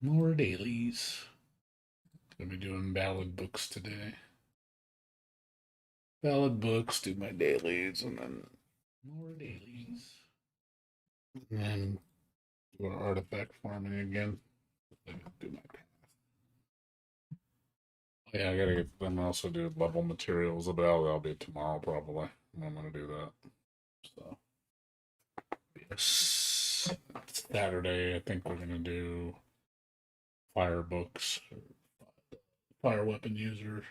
More dailies. Gonna be doing ballad books today. Ballad books, do my dailies, and then more dailies. And then do our artifact farming again. Do my path. Yeah, I gotta get them also do level materials, but that'll be tomorrow probably. I'm gonna do that. So yes. Saturday, I think we're gonna do fire books, fire weapon user.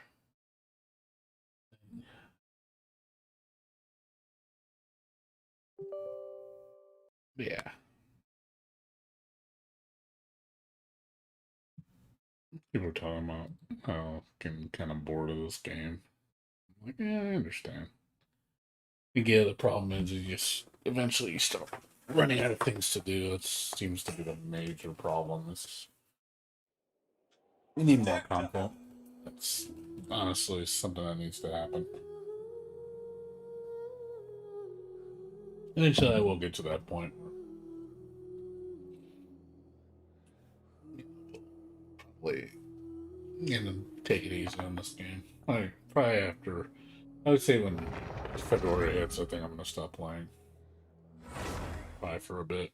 Yeah, people are talking about how getting kind of bored of this game. I'm like, yeah, I understand. Yeah, the problem is you just eventually you start running out of things to do. It seems to be the major problem. It's we need more content. That's honestly something that needs to happen. Eventually, I will get to that point where probably gonna take it easy on this game. Like probably after, I would say when February hits, I think I'm gonna stop playing. Probably for a bit,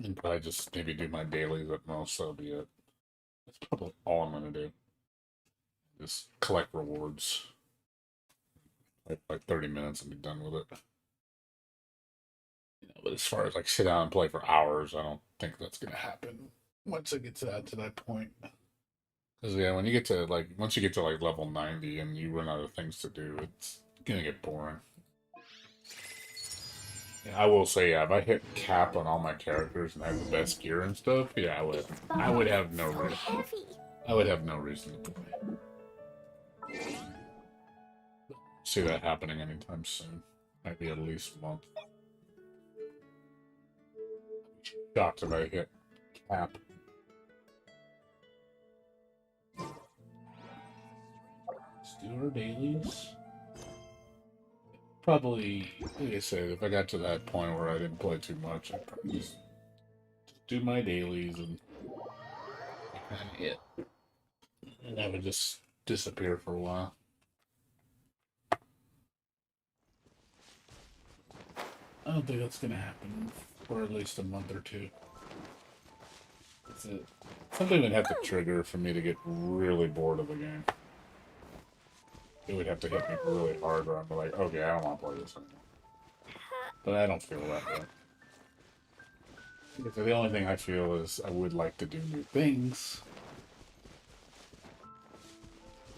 and probably just maybe do my dailies at most. That'll be it. That's probably all I'm gonna do. Just collect rewards. Like 30 minutes and be done with it. But as far as like sit down and play for hours, I don't think that's gonna happen once I get to that point. Because yeah, when you get to like once you get to like level 90 and you run out of things to do, it's gonna get boring. Yeah, I will say, yeah, if I hit cap on all my characters and have the best gear and stuff, yeah, I would have no reason. I would have no reason to play. See that happening anytime soon. Might be at least a month. Shocked if I hit cap. Let's do our dailies. Probably, like I said, if I got to that point where I didn't play too much, I'd probably just do my dailies and yeah, and I would just disappear for a while. I don't think that's gonna happen for at least a month or two. It's something would have to trigger for me to get really bored of the game. It would have to hit me really hard, where I'm like, okay, I don't want to play this anymore. But I don't feel that way. Because the only thing I feel is I would like to do new things,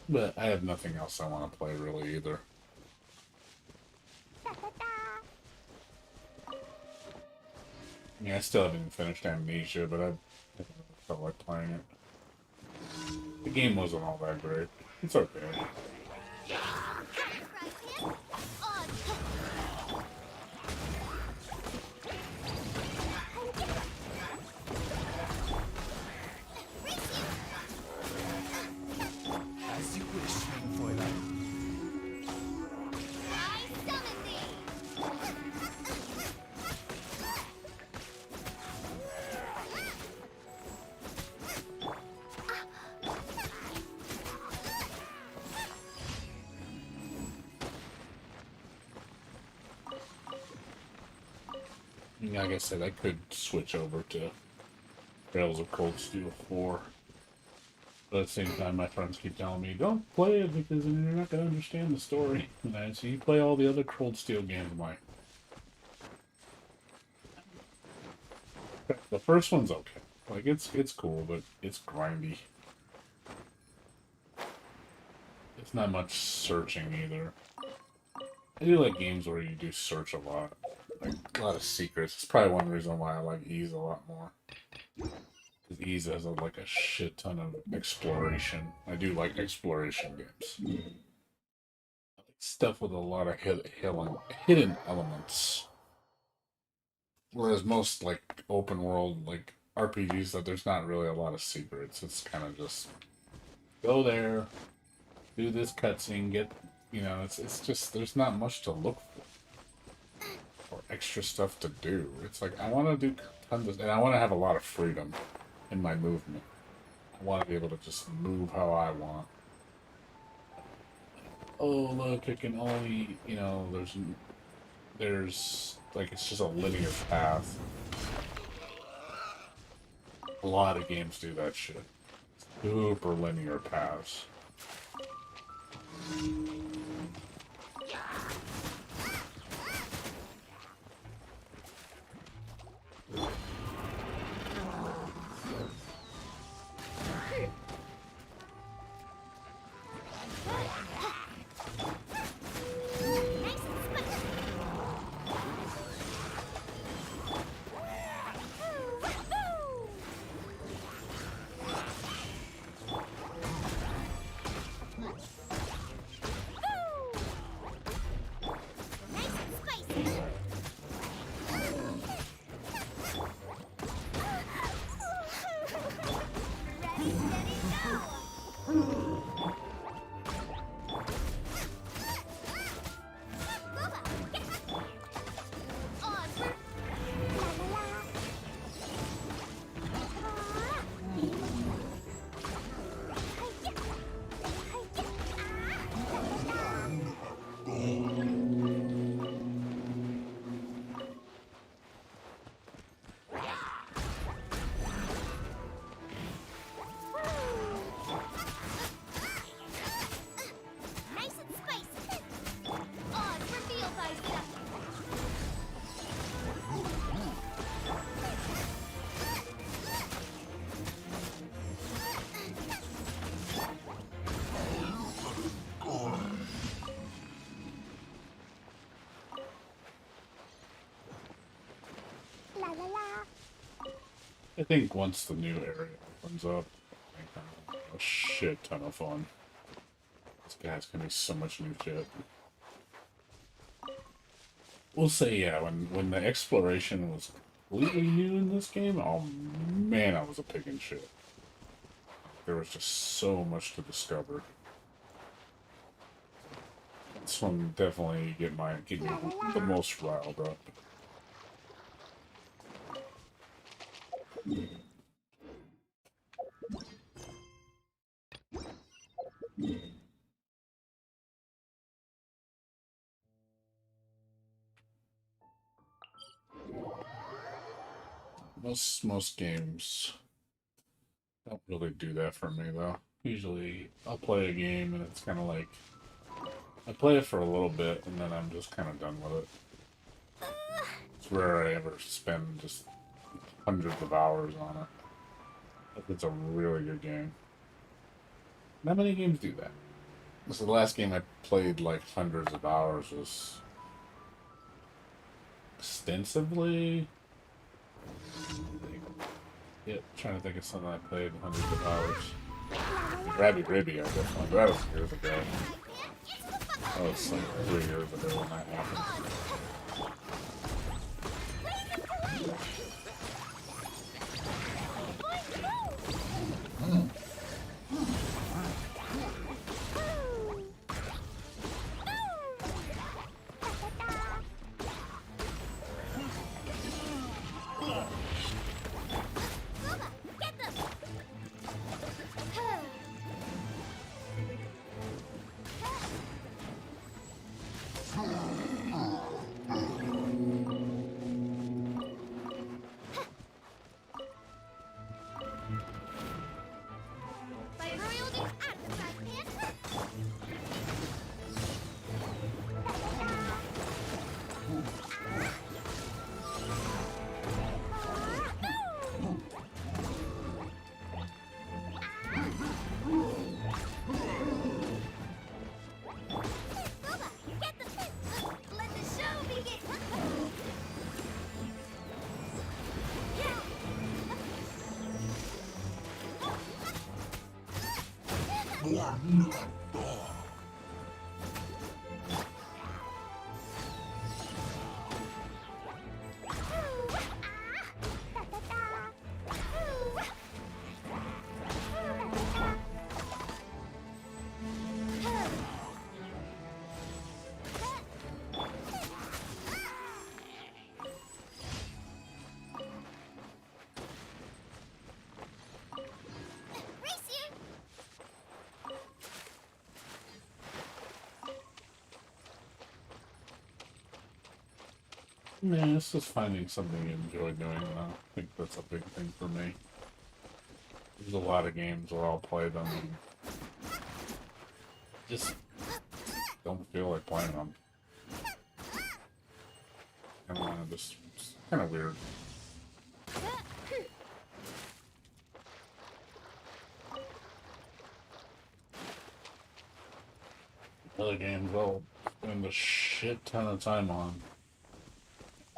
but I have nothing else I want to play really either. Yeah, I still haven't finished Amnesia, but I felt like playing it. The game wasn't all that great. It's okay. As you wish, Fräulein. Like I said, I could switch over to Trails of Cold Steel 4. But at the same time, my friends keep telling me, don't play it because then you're not going to understand the story. And I say, you play all the other Cold Steel games. I'm like, the first one's okay. Like, it's cool, but it's grindy. It's not much searching either. I do like games where you do search a lot. Like, a lot of secrets. It's probably one reason why I like Ease a lot more. Because Ease has like a shit ton of exploration. I do like exploration games. Stuff with a lot of hidden elements. Whereas most like open world like RPGs that there's not really a lot of secrets. It's kind of just go there, do this cutscene, get it's just there's not much to look for or extra stuff to do. It's like I want to do tons of, and I want to have a lot of freedom. in my movement. I want to be able to just move how I want. Oh, look, it can only, there's like it's just a linear path. A lot of games do that shit. Super linear paths. I think once the new area opens up, I think I'm gonna have a shit ton of fun. This guy's gonna be so much new shit. We'll say, yeah, when the exploration was completely new in this game, oh man, I was a pig in shit. There was just so much to discover. This one definitely get me the most riled up. Most games don't really do that for me though. Usually I'll play a game and it's kind of like I play it for a little bit and then I'm just kind of done with it. It's rare I ever spend just hundreds of hours on it. If it's a really good game. Not many games do that. So the last game I played like hundreds of hours was extensively. Yep, trying to think of something I played hundreds of hours. Rabby Ribby, I definitely. That was years ago. That was like 3 years ago when that happened. Man, it's just finding something you enjoy doing. I think that's a big thing for me. There's a lot of games where I'll play them and just don't feel like playing them. And just it's kind of weird. Other games I'll spend a shit ton of time on.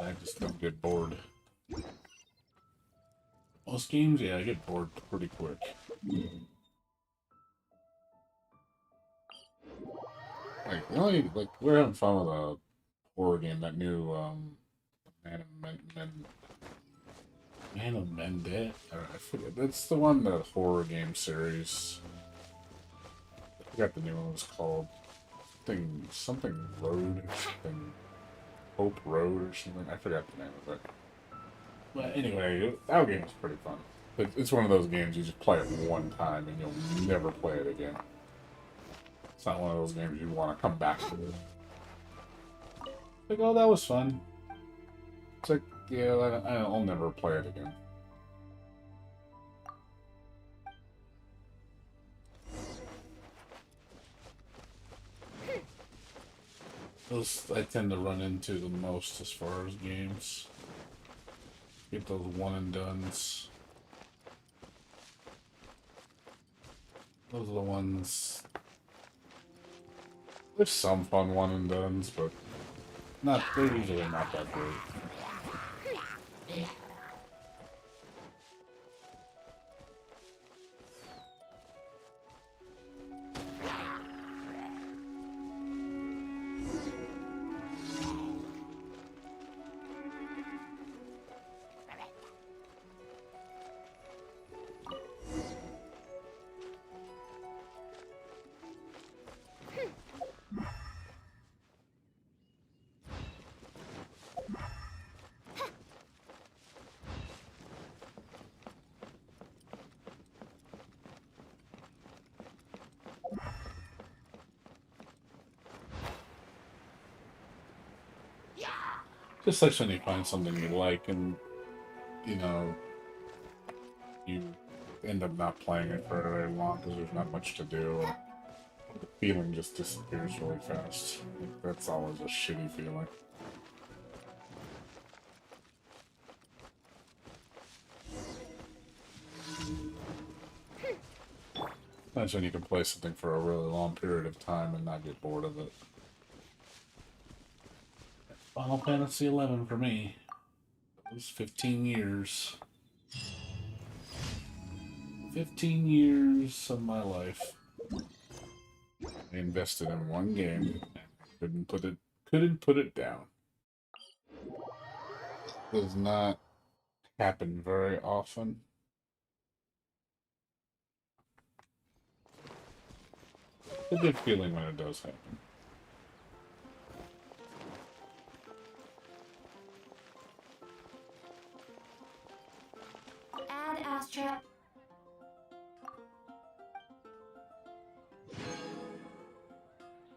I just don't get bored. Most games, yeah, I get bored pretty quick. Like, really, like, we're having fun with a horror game, that new, Man of Man of Mendet? I forget. That's the one, the horror game series. I forgot the new one was called. Something Road or something. Hope Road or something. I forgot the name of it. But anyway, that game is pretty fun. It's one of those games you just play it one time and you'll never play it again. It's not one of those games you want to come back to. Like, oh, that was fun. It's like, yeah, I'll never play it again. Those I tend to run into the most as far as games. Get those one and dones. Those are the ones. There's some fun one and dones, but they're usually not that great. Just like when you find something you like and, you know, you end up not playing it for very long because there's not much to do. Or the feeling just disappears really fast. Like, that's always a shitty feeling. That's when you can play something for a really long period of time and not get bored of it. Final Fantasy XI for me. It was 15 years. 15 years of my life. I invested in one game and couldn't put it down. Does not happen very often. It's a good feeling when it does happen. Ad Astra.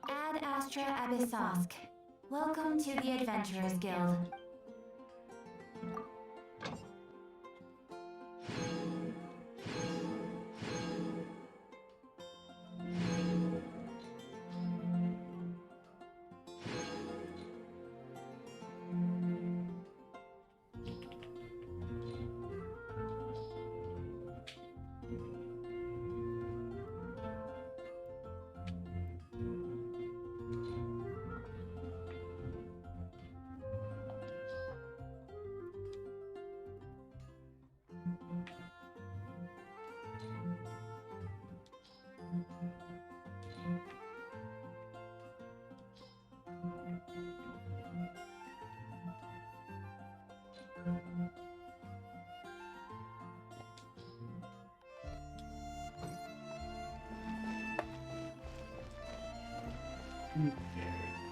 Ad Astra Abyssosk. Welcome to the Adventurers Guild.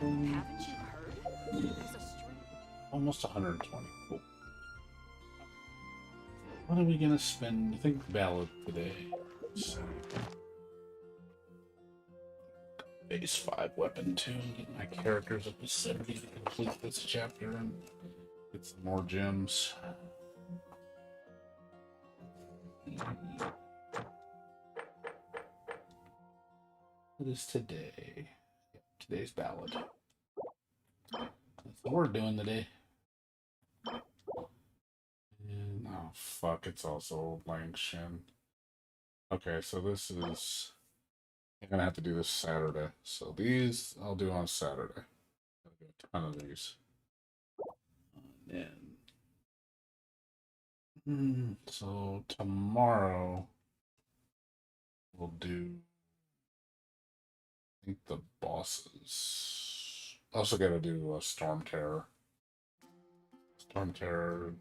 Haven't you heard? There's a stream. Almost 120. Cool. What are we gonna spend? I think ballad today. Let's see. Base 5 weapon 2. Get my characters up to 70 to complete this chapter. And Get some more gems. What is today? Today's ballad. That's what we're doing today. And, oh, fuck, it's also Lang Shin. Okay, so this is... I'm gonna have to do this Saturday. So these, I'll do on Saturday. I'll do a ton of these. And then... so tomorrow, we'll do... I think the bosses. Also gotta do Storm Terror. Storm Terror.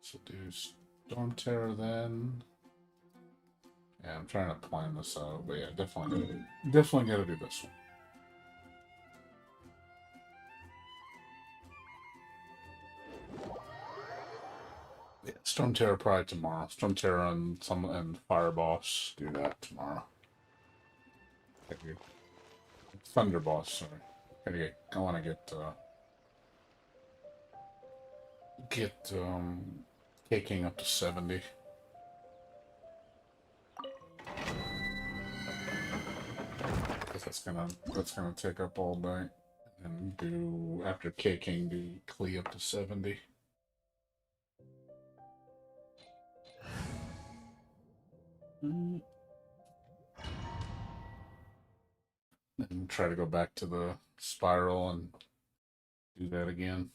So do Storm Terror then. Yeah, I'm trying to plan this out, but yeah, definitely gotta do this one. Yeah, Storm Terror probably tomorrow. Storm Terror and Fire Boss do that tomorrow. Thunder Boss, sorry. I want to get K-King up to 70. Because that's gonna take up all day. And do after K-King do Klee up to 70. And try to go back to the spiral and do that again.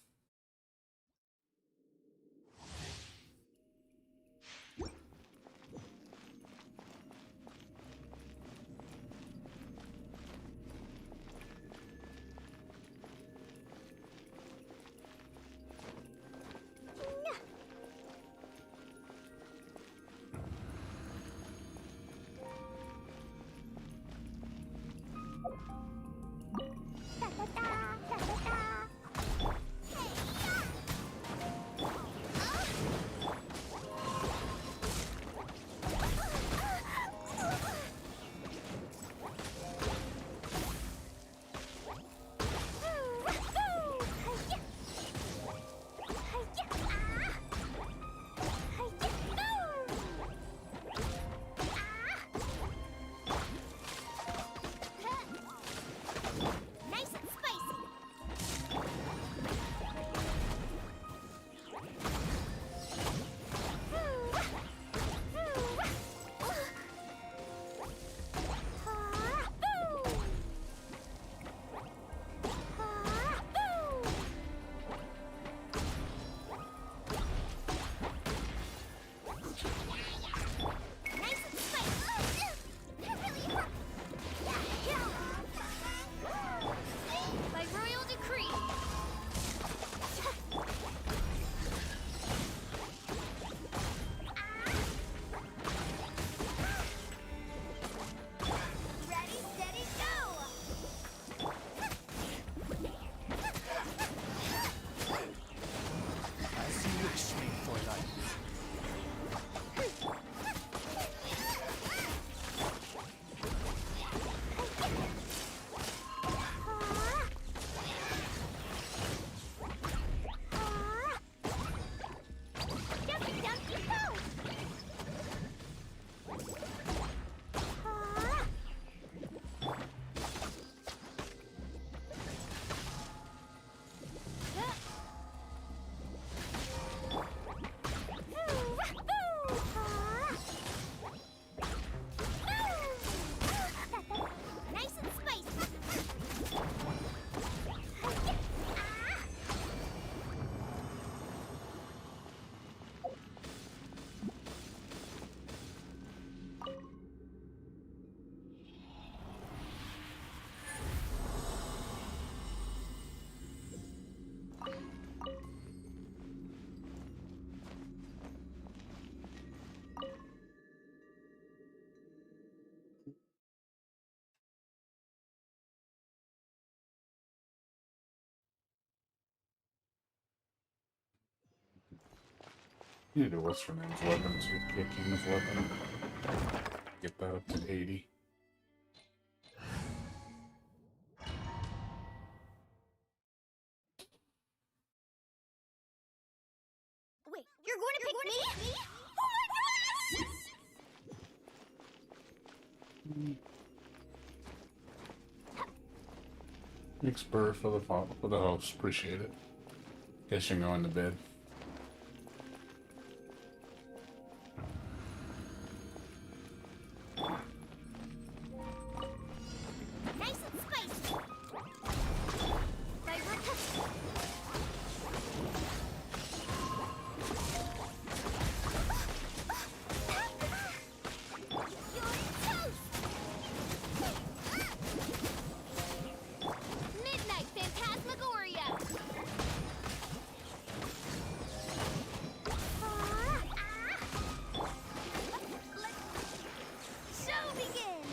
You need to do what's her name's weapons, your K-King's weapon. Get that up to 80. You're going to pick me? Oh my gosh! Thanks, Burr, for the host. Appreciate it. Guess you're going to bed. Nice and spicy. Vibrant cookie. You're toast. Midnight Phantasmagoria. Show begins.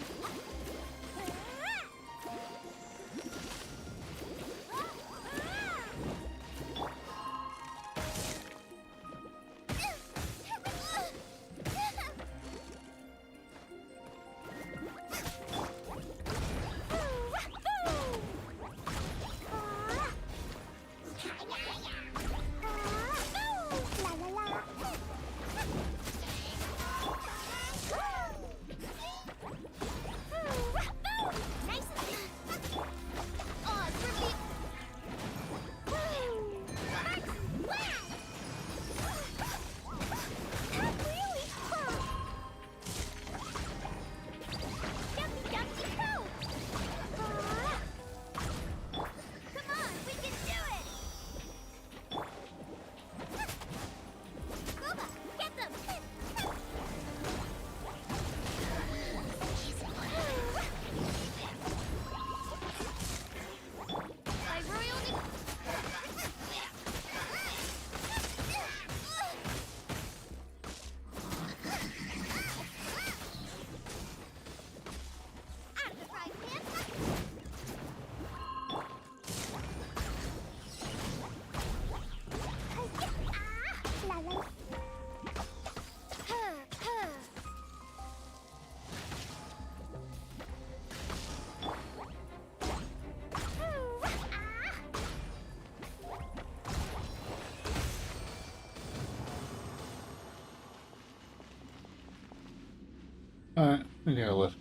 Alright, we gotta let.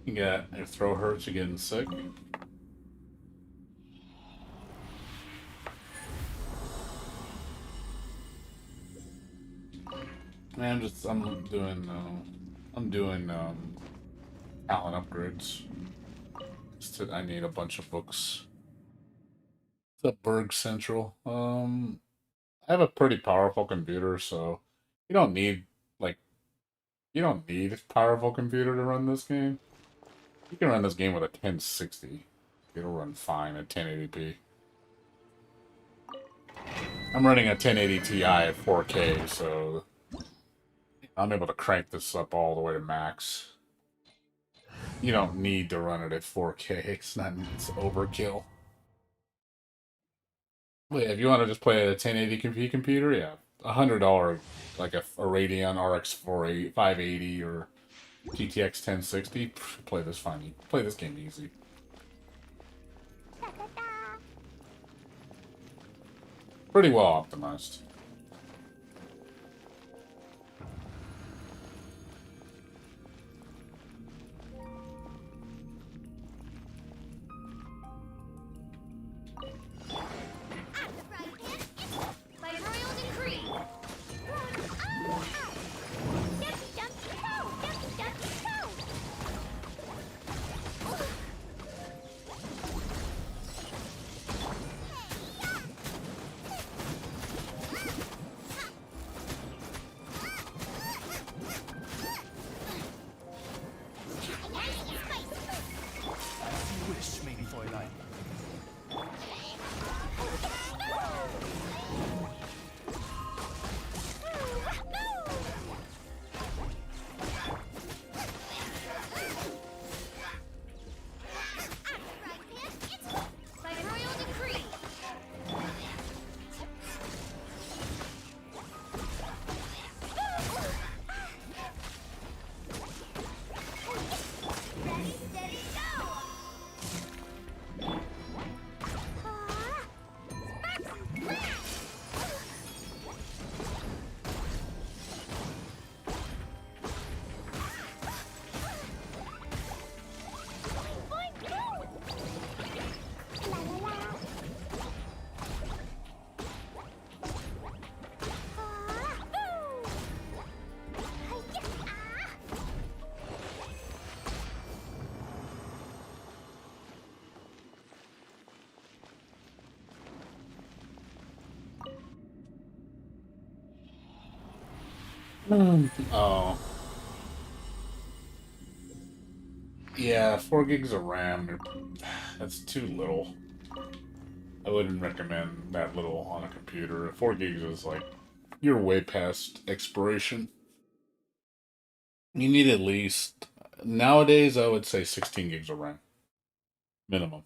You got your throat hurts, you're getting sick. Man, I'm doing talent upgrades. I need a bunch of books. It's at Berg Central. I have a pretty powerful computer, so you don't need like you don't need a powerful computer to run this game. You can run this game with a 1060. It'll run fine at 1080p. I'm running a 1080 Ti at 4K, so I'm able to crank this up all the way to max. You don't need to run it at 4K. It's overkill. But yeah, if you want to just play a 1080p computer, yeah, $100 like a Radeon RX 580 or GTX 1060, play this fine. Play this game easy. Pretty well optimized. Oh. Yeah, 4 gigs of RAM. That's too little. I wouldn't recommend that little on a computer. 4 gigs is like, you're way past expiration. You need at least, nowadays, I would say 16 gigs of RAM. Minimum.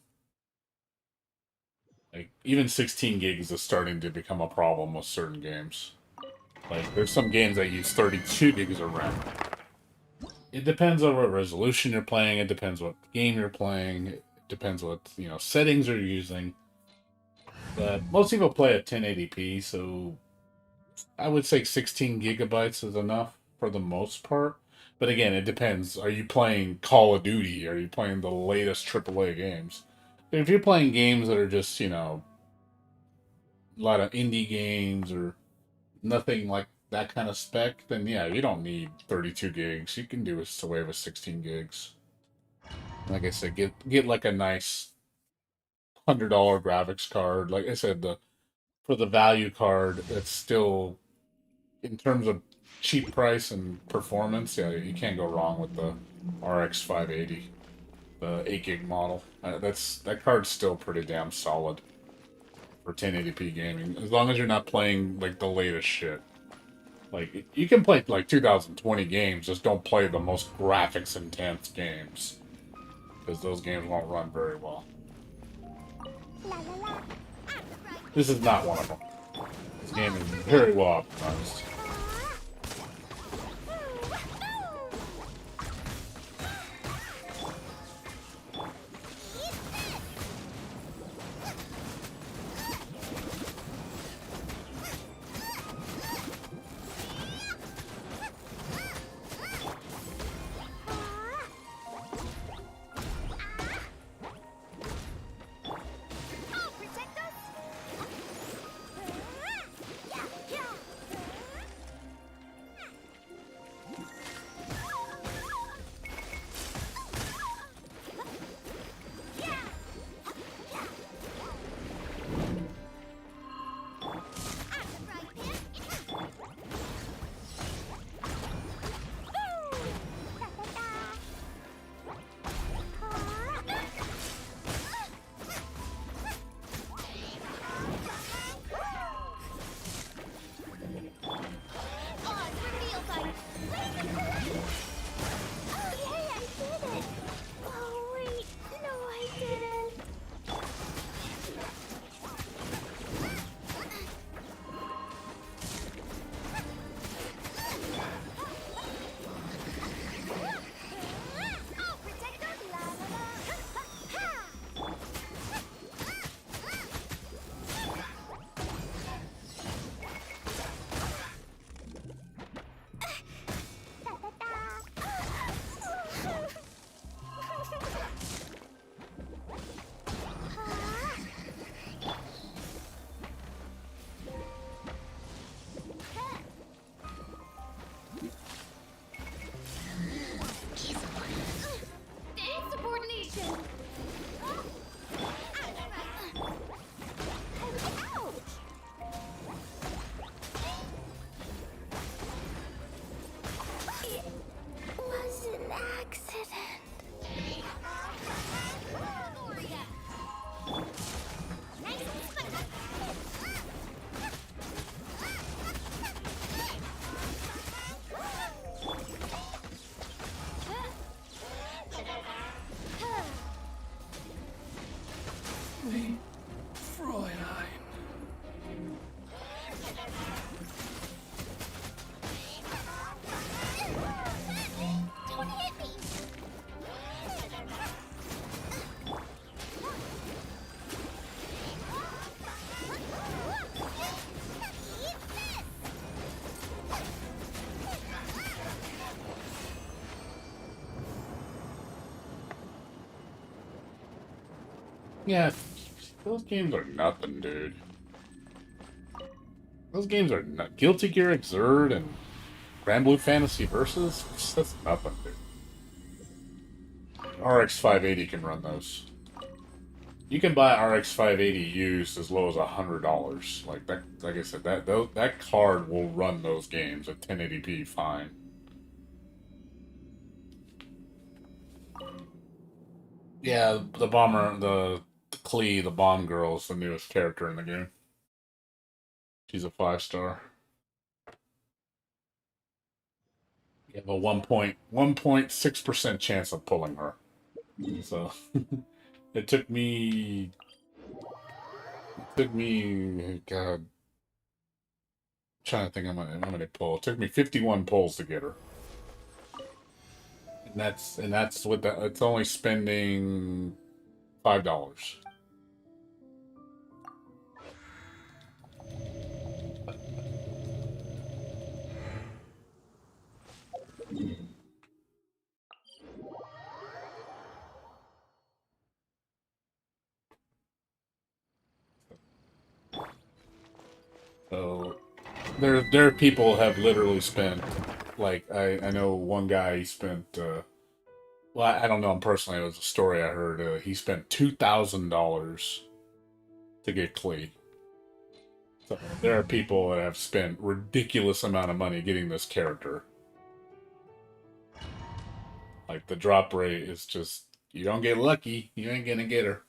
Like, even 16 gigs is starting to become a problem with certain games. Like, there's some games that use 32 gigs of RAM. It depends on what resolution you're playing. It depends what game you're playing. It depends what, settings you're using. But most people play at 1080p, so I would say 16 gigabytes is enough for the most part. But again, it depends. Are you playing Call of Duty? Are you playing the latest AAA games? If you're playing games that are just, a lot of indie games or nothing like that kind of spec, then yeah, you don't need 32 gigs. You can do away with 16 gigs. Like I said, get like a nice $100 graphics card. Like I said, the for the value card, it's still in terms of cheap price and performance. Yeah, you can't go wrong with the RX 580, the 8 gig model. That card's still pretty damn solid for 1080p gaming, as long as you're not playing like the latest shit. Like you can play like 2020 games, just don't play the most graphics intense games because those games won't run very well. This is not one of them. This game is very well optimized. Yeah, those games are nothing, dude. Those games are not Guilty Gear Xrd and Grand Blue Fantasy Versus. That's nothing, dude. RX 580 can run those. You can buy RX 580 used as low as $100. Like that, like I said, that card will run those games at 1080p fine. Yeah, the bomber, the Klee, the bomb girl is the newest character in the game. She's a 5-star. You have a 1.6% chance of pulling her. So it took me God, trying to think how many pull. It took me 51 pulls to get her. And that's with the it's only spending $5. So there are people have literally spent like I know one guy he spent well I don't know him personally, it was a story I heard, he spent $2,000 to get Klee. So there are people that have spent ridiculous amount of money getting this character. Like the drop rate is just you don't get lucky, you ain't gonna get her.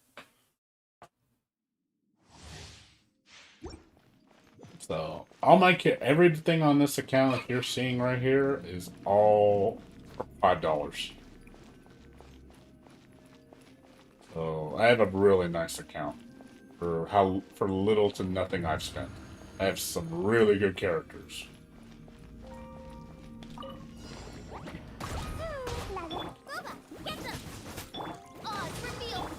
So all my everything on this account that you're seeing right here is all for $5. So I have a really nice account for little to nothing I've spent. I have some really good characters. Booba, get them! Odds reveal!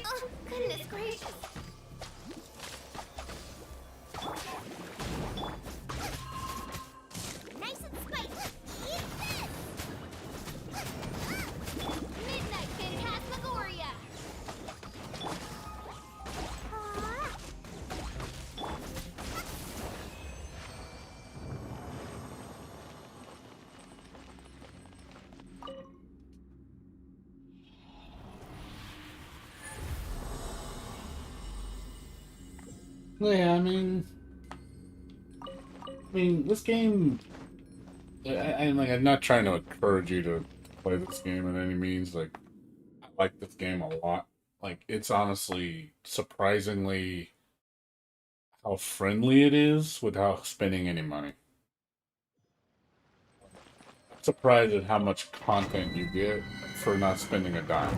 Oh, goodness gracious. Nice and spicy. Eat this! Midnight Phantasmagoria. Yeah, this game. I'm not trying to encourage you to play this game in any means. Like, I like this game a lot. Like, it's honestly surprisingly how friendly it is without spending any money. I'm surprised at how much content you get for not spending a dime.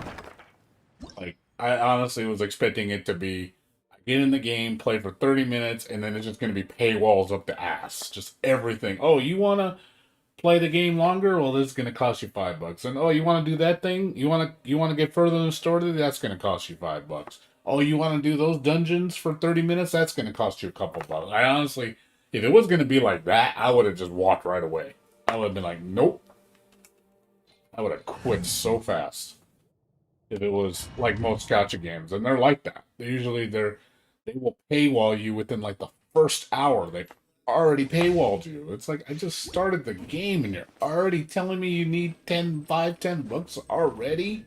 Like, I honestly was expecting it to be I get in the game, play for 30 minutes, and then it's just going to be paywalls up the ass. Just everything. Oh, you want to play the game longer? Well, this is going to cost you $5. And oh, you want to do that thing? You want to get further in the story? That's going to cost you $5. Oh, you want to do those dungeons for 30 minutes? That's going to cost you a couple bucks. I honestly, if it was going to be like that, I would have just walked right away. I would have been like, nope. I would have quit so fast if it was like most gacha games, and they're like that. They will paywall you within like the first hour. They've already paywalled you. It's like I just started the game, and you're already telling me you need 10 bucks already.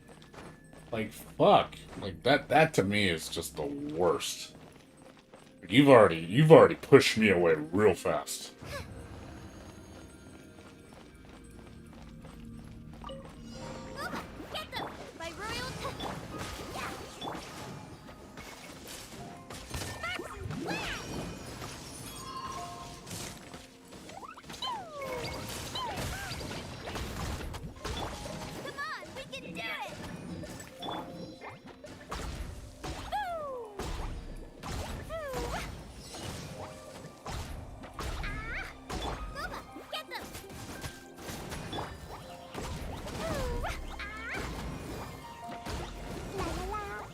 Like fuck, like that to me is just the worst. Like, you've already pushed me away real fast. Get them! By royal Come on, we can do it! Booba, get them! La la la.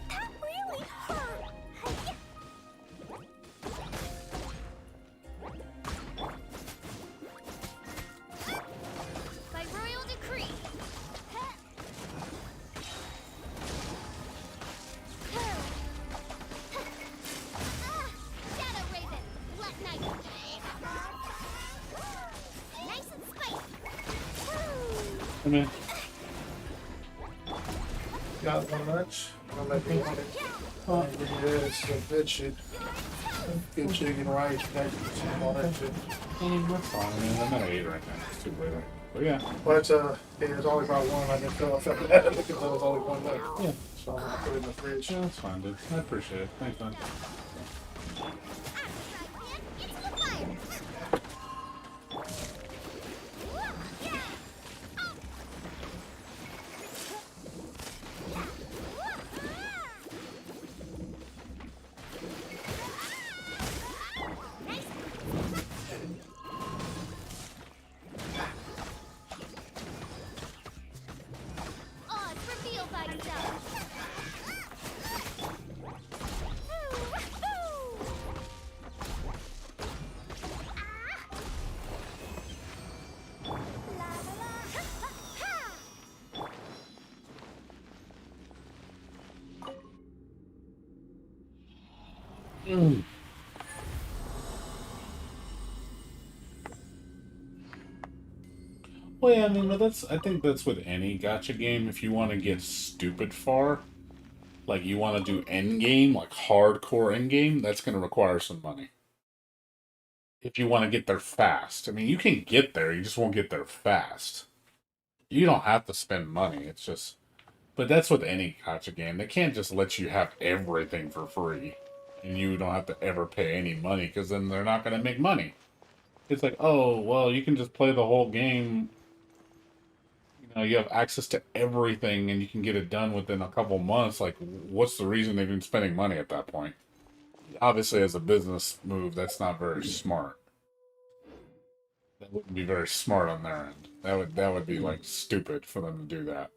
That really hurt. Hiya. By royal decree. Shadow Raven, Black Knight. Nice and spicy. I mean, Got one much. On my pink one. Oh, it's some good shit. Good chicken, rice, veggies, and all that shit. that's fine. I mean, I'm at 8 right now. It's too late. But yeah, But yeah, it's only about one. I didn't fill up after that because there was only one left. yeah, So I'm gonna put it in the fridge. yeah, that's fine, dude. I appreciate it. Thanks, man. Into the fire. Odds reveal thyself. Well, yeah, I mean, but I think that's with any gacha game. If you want to get stupid far, like you want to do end game, like hardcore end game, that's going to require some money. If you want to get there fast, I mean, you can get there, you just won't get there fast. You don't have to spend money. It's just, but that's with any gacha game. They can't just let you have everything for free, and you don't have to ever pay any money because then they're not going to make money. It's like, oh, well, you can just play the whole game. You have access to everything and you can get it done within a couple months. Like, what's the reason they've been spending money at that point? Obviously, as a business move, that's not very smart. That wouldn't be very smart on their end. That would be like stupid for them to do that.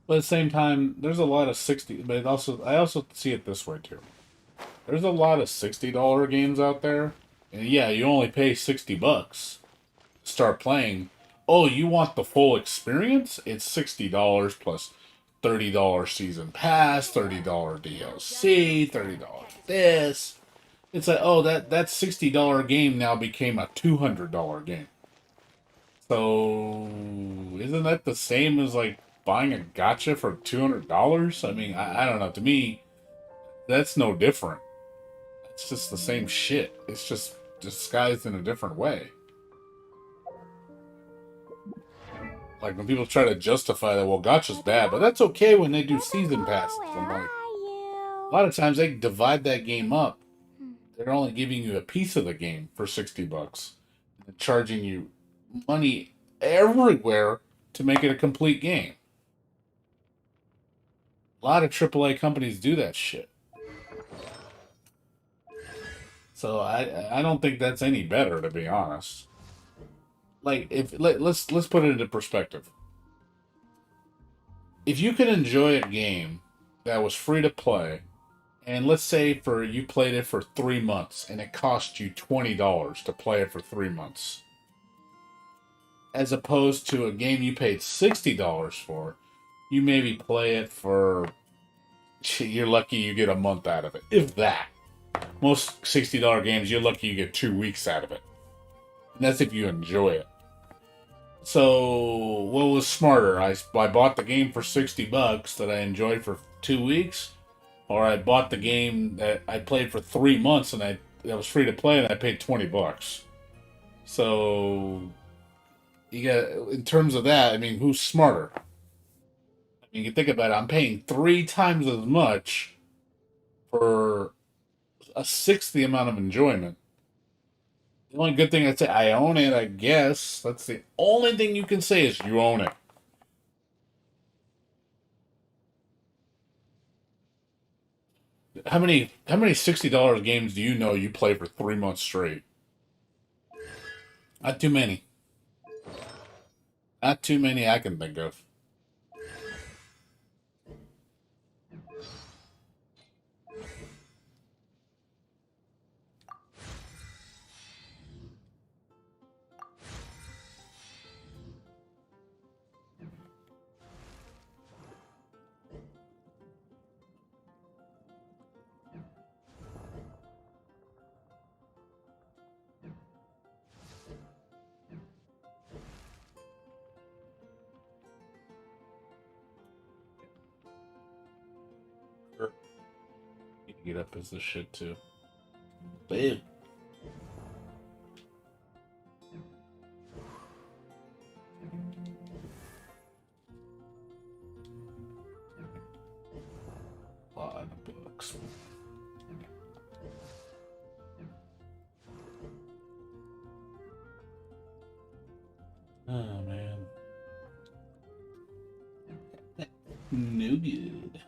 But at the same time, there's a lot of 60. But I also see it this way too. There's a lot of $60 games out there, and yeah, you only pay $60 to start playing. Oh, you want the full experience? It's $60 plus $30 season pass, $30 DLC, $30 this. It's like, oh, that $60 game now became a $200 game. So isn't that the same as like buying a gacha for $200? I mean, I don't know. To me, that's no different. It's just the same shit. It's just disguised in a different way. Like when people try to justify that, well, gacha's bad, but that's okay when they do season passes. I'm like, a lot of times they divide that game up. They're only giving you a piece of the game for $60 and charging you money everywhere to make it a complete game. A lot of AAA companies do that shit. So I don't think that's any better, to be honest. Like let's put it into perspective. If you can enjoy a game that was free to play, and let's say for you played it for 3 months and it cost you $20 to play it for 3 months, as opposed to a game you paid $60 for, you maybe play it for, you're lucky you get a month out of it, if that. Most $60 games, you're lucky you get 2 weeks out of it. And that's if you enjoy it. So, what was smarter? I bought the game for $60 that I enjoyed for 2 weeks, or I bought the game that I played for 3 months and that was free to play and I paid $20. So, you got, in terms of that, I mean, who's smarter? I mean, you think about it, I'm paying 3 times as much for a sixth the amount of enjoyment. The only good thing I'd say, I own it, I guess. That's the only thing you can say is you own it. How many $60 games do you know you play for 3 months straight? Not too many. Not too many I can think of. Need to get up as this shit too. Bam. Lot of books. Oh man. No good.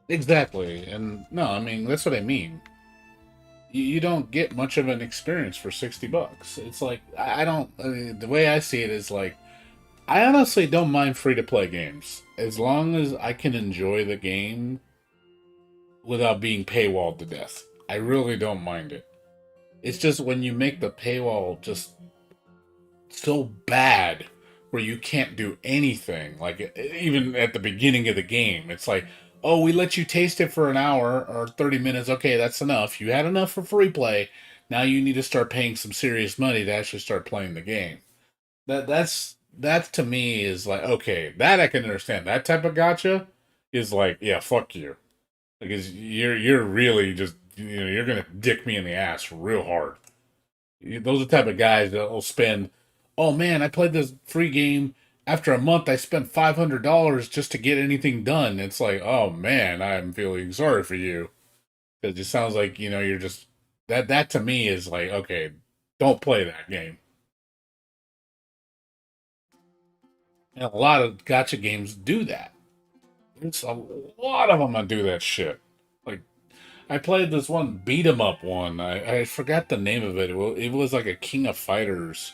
Exactly. And no, I mean, that's what I mean. You don't get much of an experience for $60. It's like, I don't, I mean, the way I see it is like, I honestly don't mind free to play games. As long as I can enjoy the game without being paywalled to death. I really don't mind it. It's just when you make the paywall just so bad where you can't do anything. Like even at the beginning of the game, it's like, oh, we let you taste it for an hour or 30 minutes. Okay, that's enough. You had enough for free play. Now you need to start paying some serious money to actually start playing the game. That to me is like, okay, that I can understand. That type of gotcha is like, yeah, fuck you. Because you're really just, you're gonna dick me in the ass real hard. Those are the type of guys that will spend, oh man, I played this free game. After a month, I spent $500 just to get anything done. It's like, oh man, I'm feeling sorry for you. Because it sounds like, you're just, that to me is like, okay, don't play that game. And a lot of gotcha games do that. It's a lot of them that do that shit. Like, I played this one beat 'em up one. I forgot the name of it. It was like a King of Fighters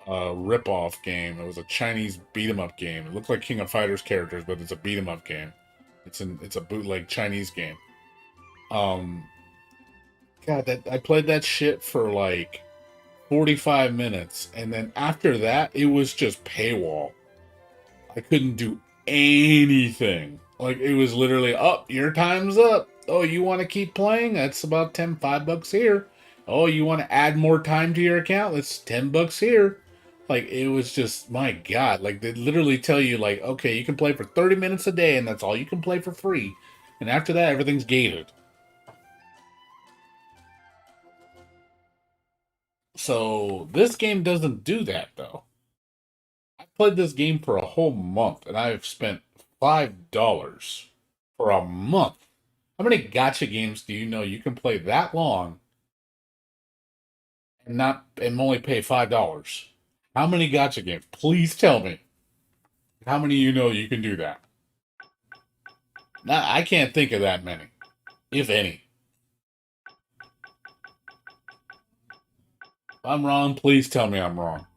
rip-off game. It was a Chinese beat 'em up game. It looked like King of Fighters characters, but it's a beat 'em up game. It's a bootleg Chinese game. Um, God, that I played that shit for like 45 minutes, and then after that, it was just paywall. I couldn't do anything. Like it was literally, oh, your time's up. Oh, you want to keep playing? That's about $5 here. Oh, you want to add more time to your account? That's $10 here. Like it was just, my God. Like they literally tell you, like, okay, you can play for 30 minutes a day, and that's all you can play for free. And after that, everything's gated. So this game doesn't do that though. I played this game for a whole month, and I've spent $5 for a month. How many gotcha games do you know you can play that long and not and only pay $5? How many gotcha games? Please tell me. How many you know you can do that? Now, I can't think of that many, if any. If I'm wrong, please tell me I'm wrong.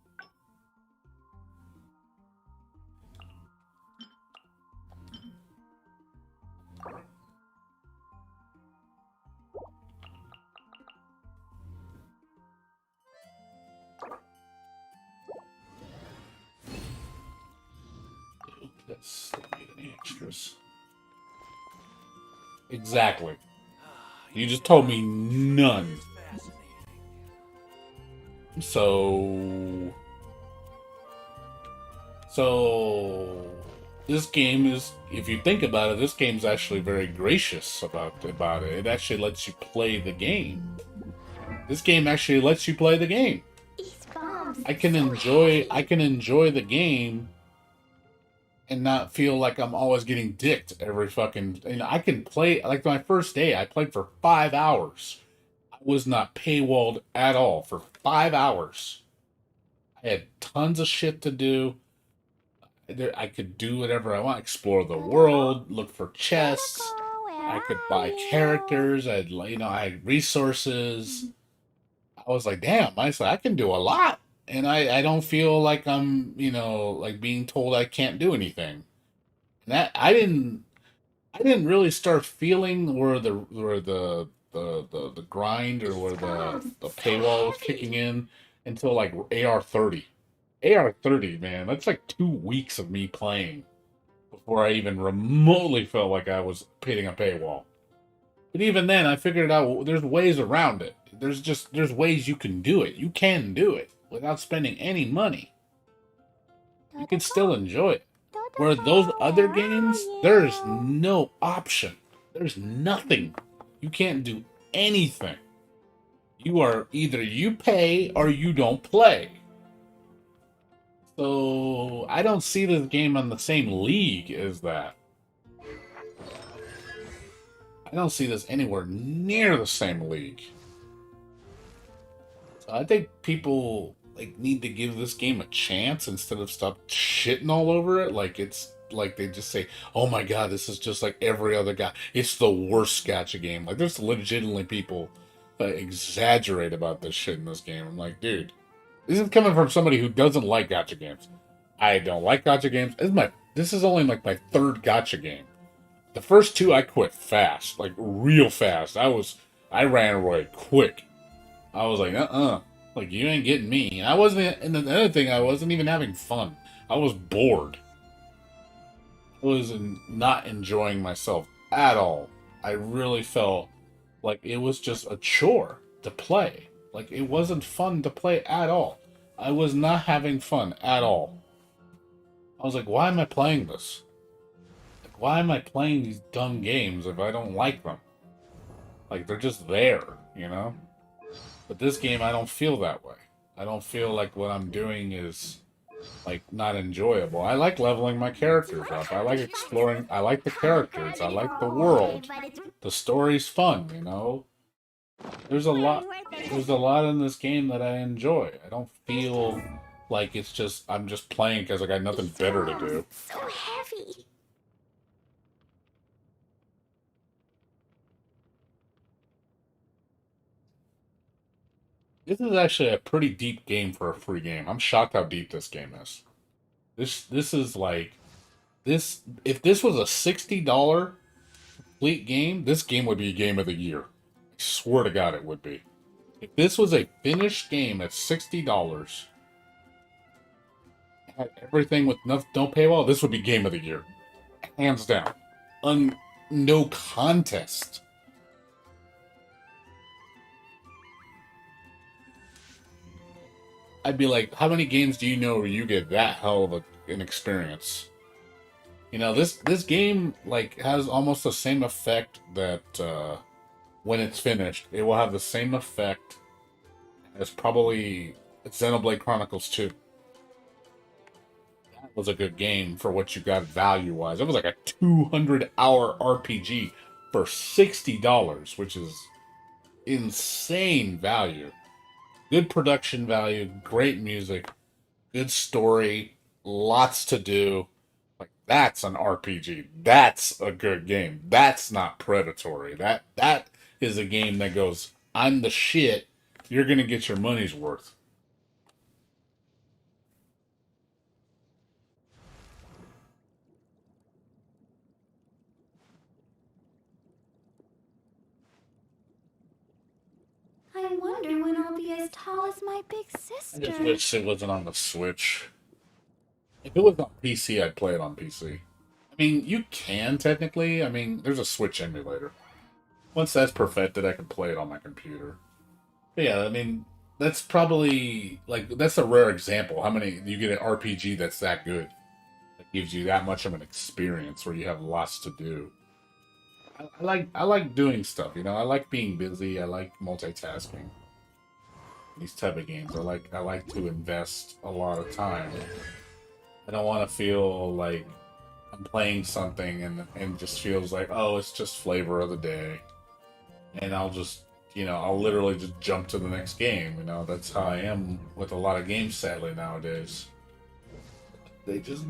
Let's get any extras. Exactly. You just told me none. So this game is, if you think about it, this game's actually very gracious about it. It actually lets you play the game. This game actually lets you play the game. These bombs. I can enjoy the game and not feel like I'm always getting dicked every fucking. I can play like my first day. I played for 5 hours. I was not paywalled at all for 5 hours. I had tons of shit to do. I could do whatever I want. Explore the world. Look for chests. I could buy characters. I had resources. I was like, damn, I can do a lot. And I don't feel like I'm, like being told I can't do anything. And that I didn't really start feeling where the grind or where the paywall was kicking in until like AR30. AR30, man, that's like 2 weeks of me playing before I even remotely felt like I was hitting a paywall. But even then, I figured out there's ways around it. There's ways you can do it. You can do it without spending any money. You can still enjoy it. Where those other games, there's no option. There's nothing. You can't do anything. You are either you pay or you don't play. So I don't see this game on the same league as that. I don't see this anywhere near the same league. So I think people need to give this game a chance instead of stop shitting all over it. Like it's like they just say, "Oh my god, this is just like every other guy. It's the worst gacha game." Like there's legitimately people that exaggerate about this shit in this game. I'm like, dude, this is coming from somebody who doesn't like gacha games. I don't like gacha games. This is only like my third gacha game. The first two I quit fast, like real fast. I ran away quick. I was like, like you ain't getting me. And I wasn't. And the other thing, I wasn't even having fun. I was bored. I was not enjoying myself at all. I really felt like it was just a chore to play. Like it wasn't fun to play at all. I was not having fun at all. I was like, why am I playing this? Like, why am I playing these dumb games if I don't like them? Like they're just there, you know? But this game, I don't feel that way. I don't feel like what I'm doing is, like, not enjoyable. I like leveling my characters up. I like exploring. I like the characters. I like the world. The story's fun, you know? There's a lot. There's a lot in this game that I enjoy. I don't feel like I'm just playing because I got nothing better to do. So heavy. This is actually a pretty deep game for a free game. I'm shocked how deep this game is. This is like this. If this was a $60 complete game, this game would be game of the year. I swear to God, it would be. If this was a finished game at $60, had everything with no paywall, this would be game of the year, hands down, no contest. I'd be like, how many games do you know where you get that hell of an experience? You know, this game has almost the same effect that when it's finished, it will have the same effect as probably Xenoblade Chronicles 2. That was a good game for what you got value-wise. It was like a 200-hour RPG for $60, which is insane value. Good production value, great music, good story, lots to do, like That's an RPG. That's a good game. That's not predatory. That is a game that goes, I'm the shit. You're gonna get your money's worth. I wonder when I'll be as tall as my big I just sister. wish it wasn't on the Switch. If it was on PC, I'd play it on PC. I mean, you can technically. I mean, there's a Switch emulator. Once that's perfected, I can play it on my computer. But yeah, I mean, that's probably like that's a rare example. How many you get an RPG that's that good? That gives you that much of an experience where you have lots to do. I like doing stuff, you know. I like being busy. I like multitasking. These type of games, I like to invest a lot of time. I don't want to feel like I'm playing something and just feels like, oh, it's just flavor of the day, and I'll literally just jump to the next game. You know, that's how I am with a lot of games. Sadly, nowadays, they just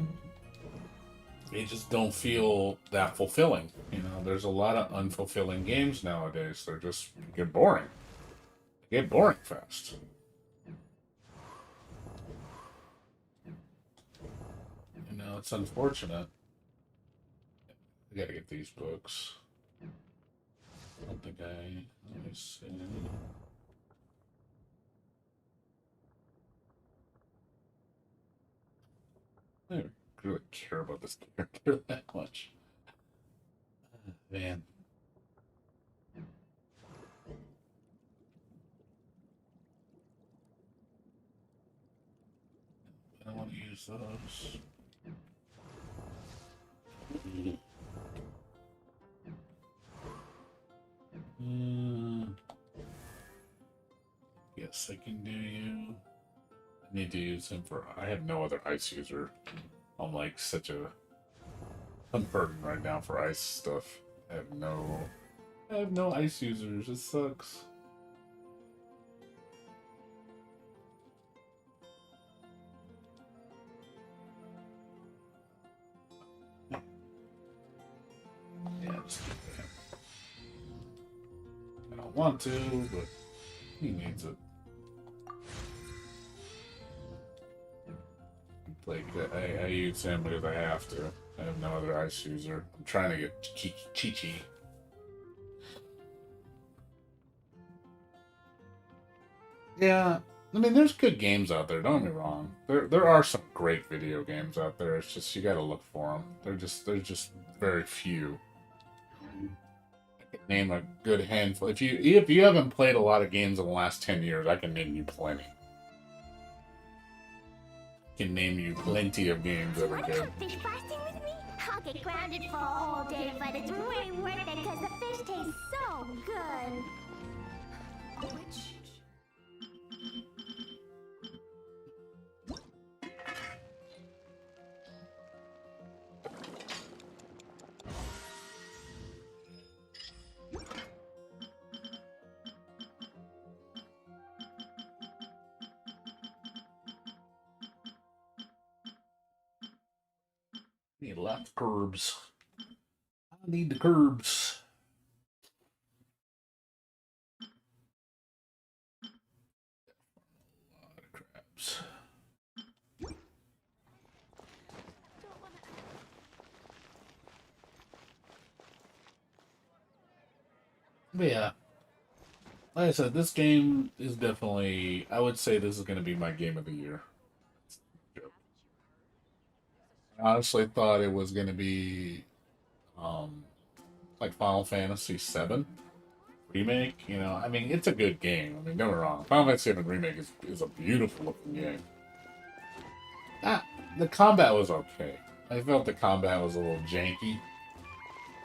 they just don't feel that fulfilling. You know, there's a lot of unfulfilling games nowadays. They're just get boring. They get boring fast. You know, it's unfortunate. I gotta get these books. I don't think I. Let me see. I don't really care about this character that much. Man. I don't want to use those. Mm, yes, I can do you. I need to use him for. I have no other ice user. I'm like such a. I'm hurting right now for ice stuff. I have no. I have no ice users. It sucks. Yeah, just do that. I don't want to, but he needs it. Like I use him because I have to. I have no other ice user. I'm trying to get Chi-Chi. Yeah, I mean, there's good games out there. Don't get me wrong. There are some great video games out there. It's just you got to look for them. They're just very few. I can name a good handful. If you haven't played a lot of games in the last 10 years, I can name you plenty. Can name you plenty of games that are Wanna good. come fish fasting with me? I'll get grounded for a whole day, but it's way worth it because the fish tastes so good. Which Need lots of curbs. I need the curbs. A lot of crabs. But yeah, like I said, this game is definitely. I would say this is going to be my game of the year. I honestly thought it was going to be um, like Final Fantasy VII remake. You know, I mean, it's a good game. I mean, don't get me wrong. Final Fantasy VII remake is a beautiful looking game. Ah, the combat was okay. I felt the combat was a little janky,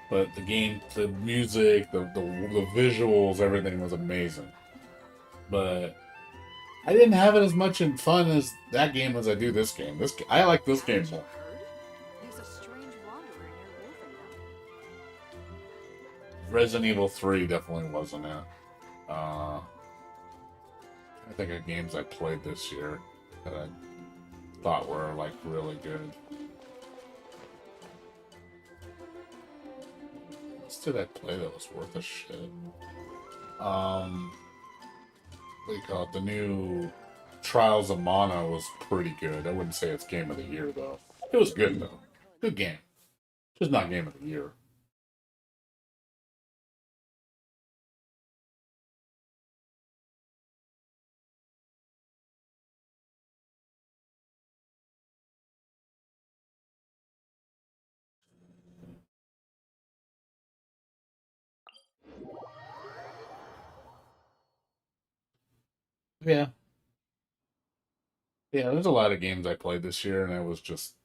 but the game, the music, the visuals, everything was amazing. But I didn't have it as much in fun as that game as I do this game. I like this game haven't you more. heard? There's a strange wanderer near Wolfenham. Resident Evil 3 definitely wasn't it. I think of games I played this year that I thought were like really good. else did I play that was worth a shit? What do you call it? The new Trials of Mana was pretty good. I wouldn't say it's game of the year though. It was good though. Good game. Just not game of the year. Yeah. Yeah, there's a lot of games I played this year, and it was just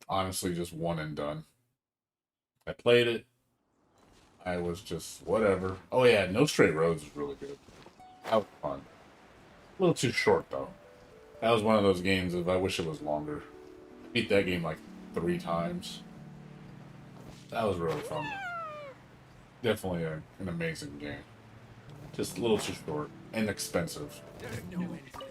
honestly just one and done. I played it. I was just whatever. Oh yeah, No Straight Roads is really good. That was fun. A little too short though. That was one of those games of I wish it was longer. I beat that game like 3 times. That was really fun. Definitely an amazing game. Just a little too short and expensive. There's no end to this.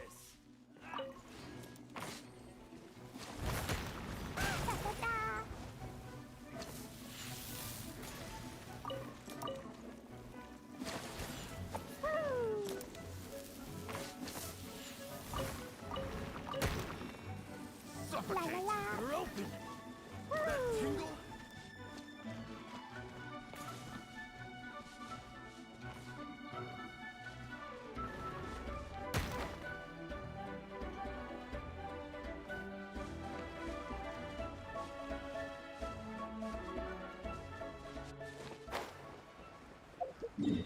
Suffocate. You're open. That tingle. Here.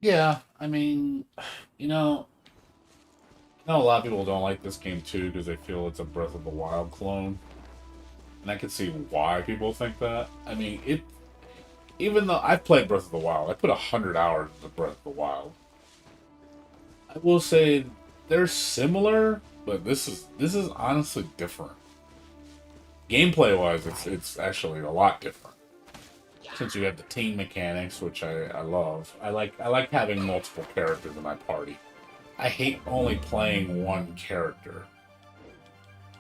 Yeah, I mean, you know, I know a lot of people don't like this game too because they feel it's a Breath of the Wild clone, and I can see why people think that. I mean, it. Even though I've played Breath of the Wild, I put 100 hours into Breath of the Wild. I will say they're similar, but this is honestly different. Gameplay wise, it's actually a lot different. Since you have the team mechanics, which I love. I like having multiple characters in my party. I hate only playing one character.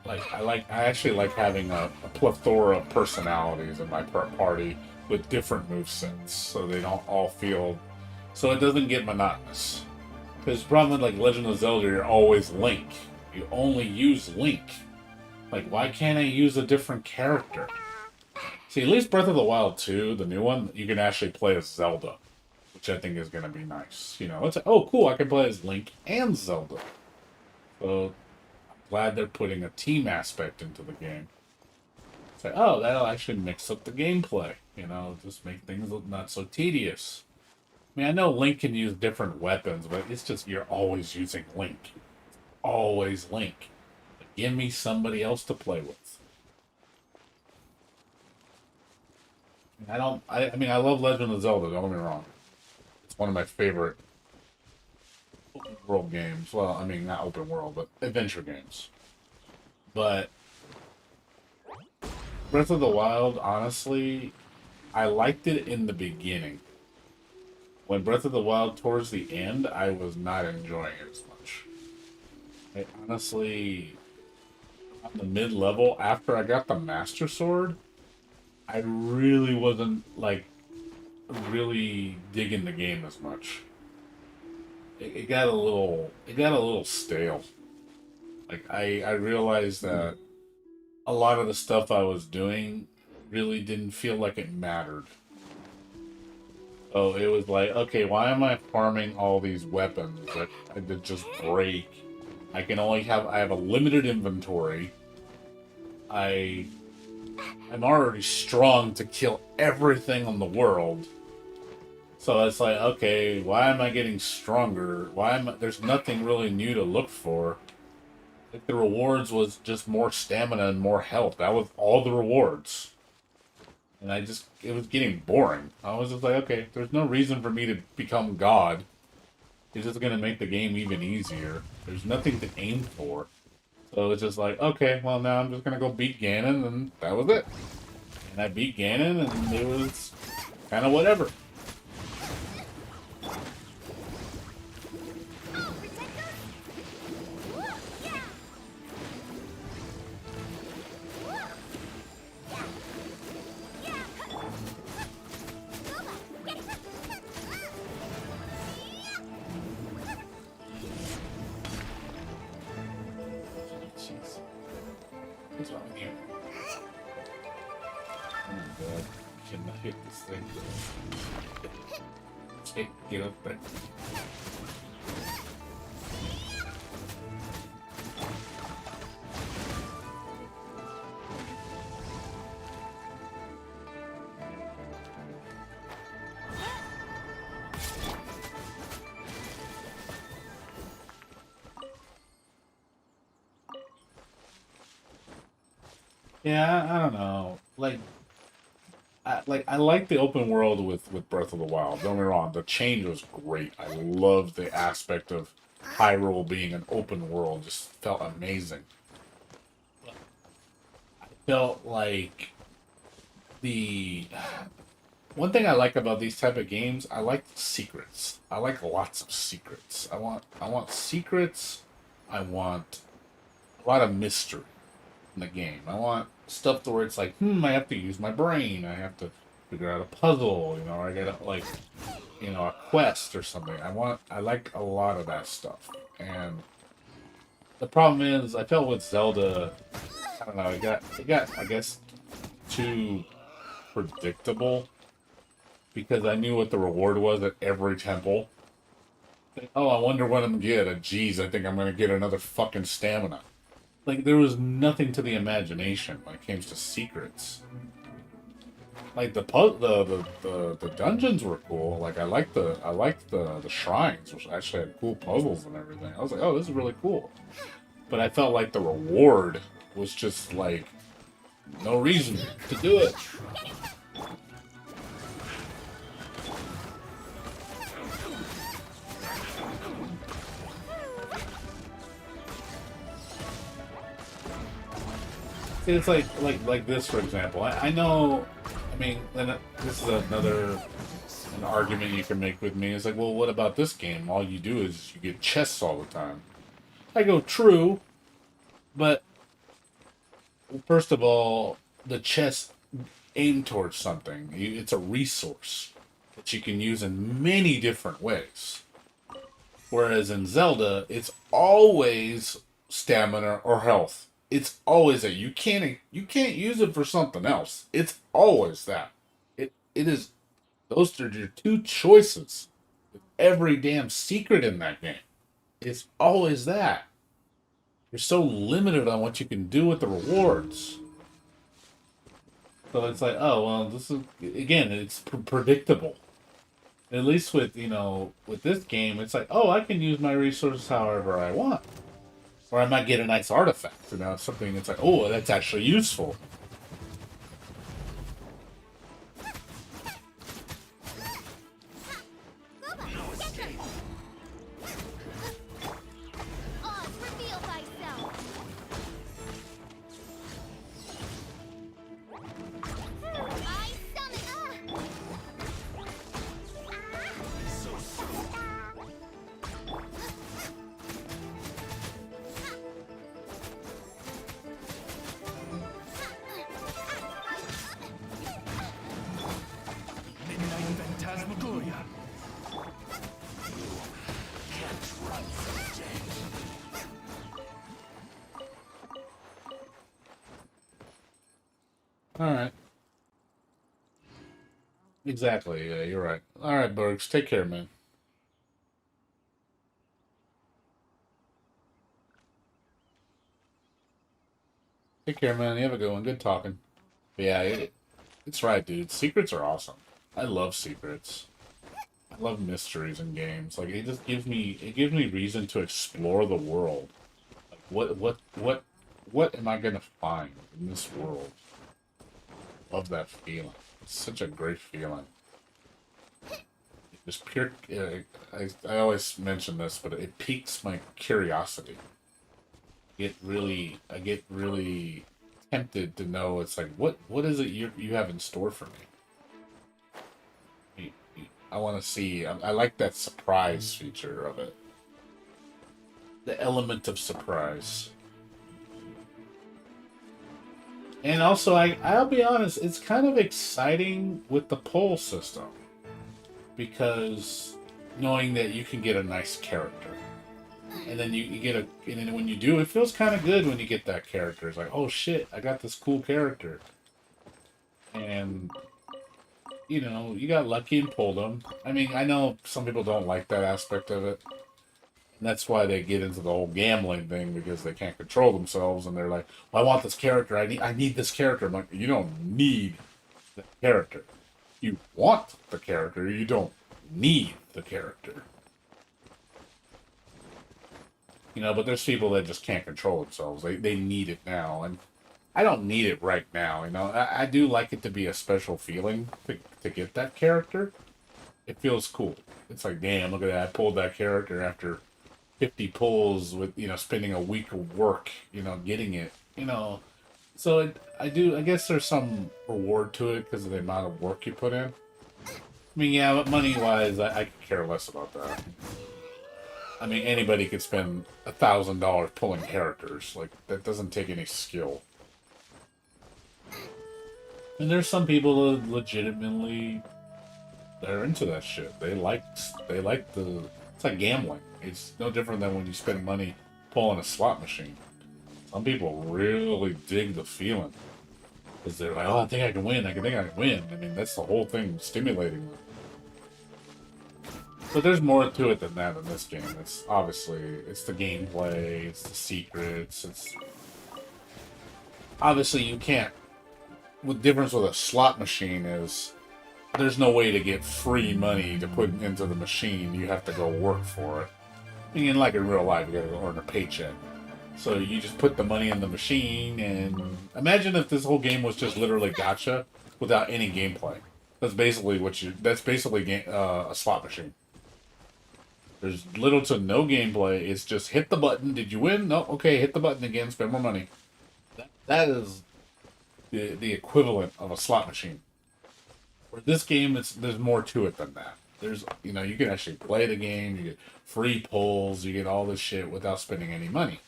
I actually like having a plethora of personalities in my party with different movesets, so they don't all feel, so it doesn't get monotonous. Because the problem with like Legend of Zelda, you're always Link. You only use Link. Like, why can't I use a different character? See, at least Breath of the Wild 2, the new one, you can actually play as Zelda, which I think is going to be nice. You know, it's like, oh, cool, I can play as Link and Zelda. So, I'm glad they're putting a team aspect into the game. It's like, oh, that'll actually mix up the gameplay. You know, just make things look not so tedious. I mean, I know Link can use different weapons, but it's just, you're always using Link. Always Link. Give me somebody else to play with. I mean, I love Legend of Zelda, don't get me wrong. It's one of my favorite open world games. Well, I mean, not open world, but adventure games. But Breath of the Wild, honestly, I liked it in the beginning. When Breath of the Wild towards the end, I was not enjoying it as much. I honestly, on the mid-level, after I got the Master Sword, I really wasn't, like, really digging the game as much. It got a little stale. Like, I realized that a lot of the stuff I was doing really didn't feel like it mattered. So it was like, okay, why am I farming all these weapons that just break? I have a limited inventory. I'm already strong to kill everything in the world. So it's like, okay, why am I getting stronger? There's nothing really new to look for. Like the rewards was just more stamina and more health. That was all the rewards. And it was getting boring. I was just like, okay, there's no reason for me to become God. It's just gonna make the game even easier. There's nothing to aim for. So it's just like, okay, well now I'm just gonna go beat Ganon, and that was it. And I beat Ganon, and it was kind of whatever. Cannot hit this thing. Can't get up there. Yeah, I don't know. I like the open world with Breath of the Wild. Don't get me wrong, the change was great. I love the aspect of Hyrule being an open world. Just felt amazing. I felt like the one thing I like about these type of games, I like secrets. I like lots of secrets. I want secrets. I want a lot of mystery in the game. I want stuff to where it's like, I have to use my brain. I have to figure out a puzzle, or I get like, a quest or something. I like a lot of that stuff. And the problem is, I felt with Zelda, I don't know, it got, I guess, too predictable because I knew what the reward was at every temple. Oh, I wonder what I'm gonna get. Geez, I think I'm gonna get another fucking stamina. Like, there was nothing to the imagination when it came to secrets. Like the dungeons were cool. Like I liked the shrines, which actually had cool puzzles and everything. I was like, oh, this is really cool. But I felt like the reward was just like no reason to do it. See, it's like this, for example. I know. I mean, and this is an argument you can make with me. It's like, well, what about this game? All you do is you get chests all the time. I go, true, but first of all, the chests aim towards something. It's a resource that you can use in many different ways. Whereas in Zelda, it's always stamina or health. It's always that you can't use it for something else. It's always that. It is those are your two choices. Every damn secret in that game. It's always that. You're so limited on what you can do with the rewards. So it's like, oh well, this is again, it's predictable. At least with with this game, it's like, oh, I can use my resources however I want. Or I might get a nice artifact, something that's like, oh, that's actually useful. Midnight Phantasmagoria. Can't run from death. Alright. Exactly, yeah, you're right. Alright, Bergs, take care, man. Take care, man. You have a good one. Good talking. But yeah, it's right, dude. Secrets are awesome. I love secrets. I love mysteries in games. Like it gives me reason to explore the world. Like what am I gonna find in this world? Love that feeling. It's such a great feeling. Just pure. I always mention this, but it piques my curiosity. I get really tempted to know. It's like what is it you have in store for me? I want to see. I like that surprise feature of it. The element of surprise. And also, I'll be honest, it's kind of exciting with the poll system because knowing that you can get a nice character. And then you get and then when you do, it feels kind of good when you get that character. It's like, oh shit, I got this cool character. And, you know, you got lucky and pulled them. I mean, I know some people don't like that aspect of it. And that's why they get into the whole gambling thing, because they can't control themselves and they're like, well, I want this character. I need this character. I'm like, you don't need the character. You want the character. You don't need the character. You know, but there's people that just can't control themselves. They need it now. And I don't need it right now. You know, I do like it to be a special feeling to get that character. It feels cool. It's like, damn, look at that. I pulled that character after 50 pulls with, you know, spending a week of work, you know, getting it, you know. So I guess there's some reward to it because of the amount of work you put in. I mean, yeah, but money-wise, I could care less about that. I mean, anybody could spend $1,000 pulling characters. Like, that doesn't take any skill. And there's some people that legitimately, they're into that shit. They like the, it's like gambling. It's no different than when you spend money pulling a slot machine. Some people really dig the feeling. Because they're like, oh, I think I can win. I think I can win. I mean, that's the whole thing, stimulating them. But there's more to it than that in this game. It's obviously, it's the gameplay, it's the secrets, it's... Obviously, you can't... The difference with a slot machine is there's no way to get free money to put into the machine. You have to go work for it. I mean, like in real life, you gotta go earn a paycheck. So you just put the money in the machine, and imagine if this whole game was just literally gacha without any gameplay. That's basically a slot machine. There's little to no gameplay. It's just hit the button. Did you win? No. Okay, hit the button again. Spend more money. That is the equivalent of a slot machine. For this game, there's more to it than that. There's, you know, you can actually play the game. You get free pulls. You get all this shit without spending any money.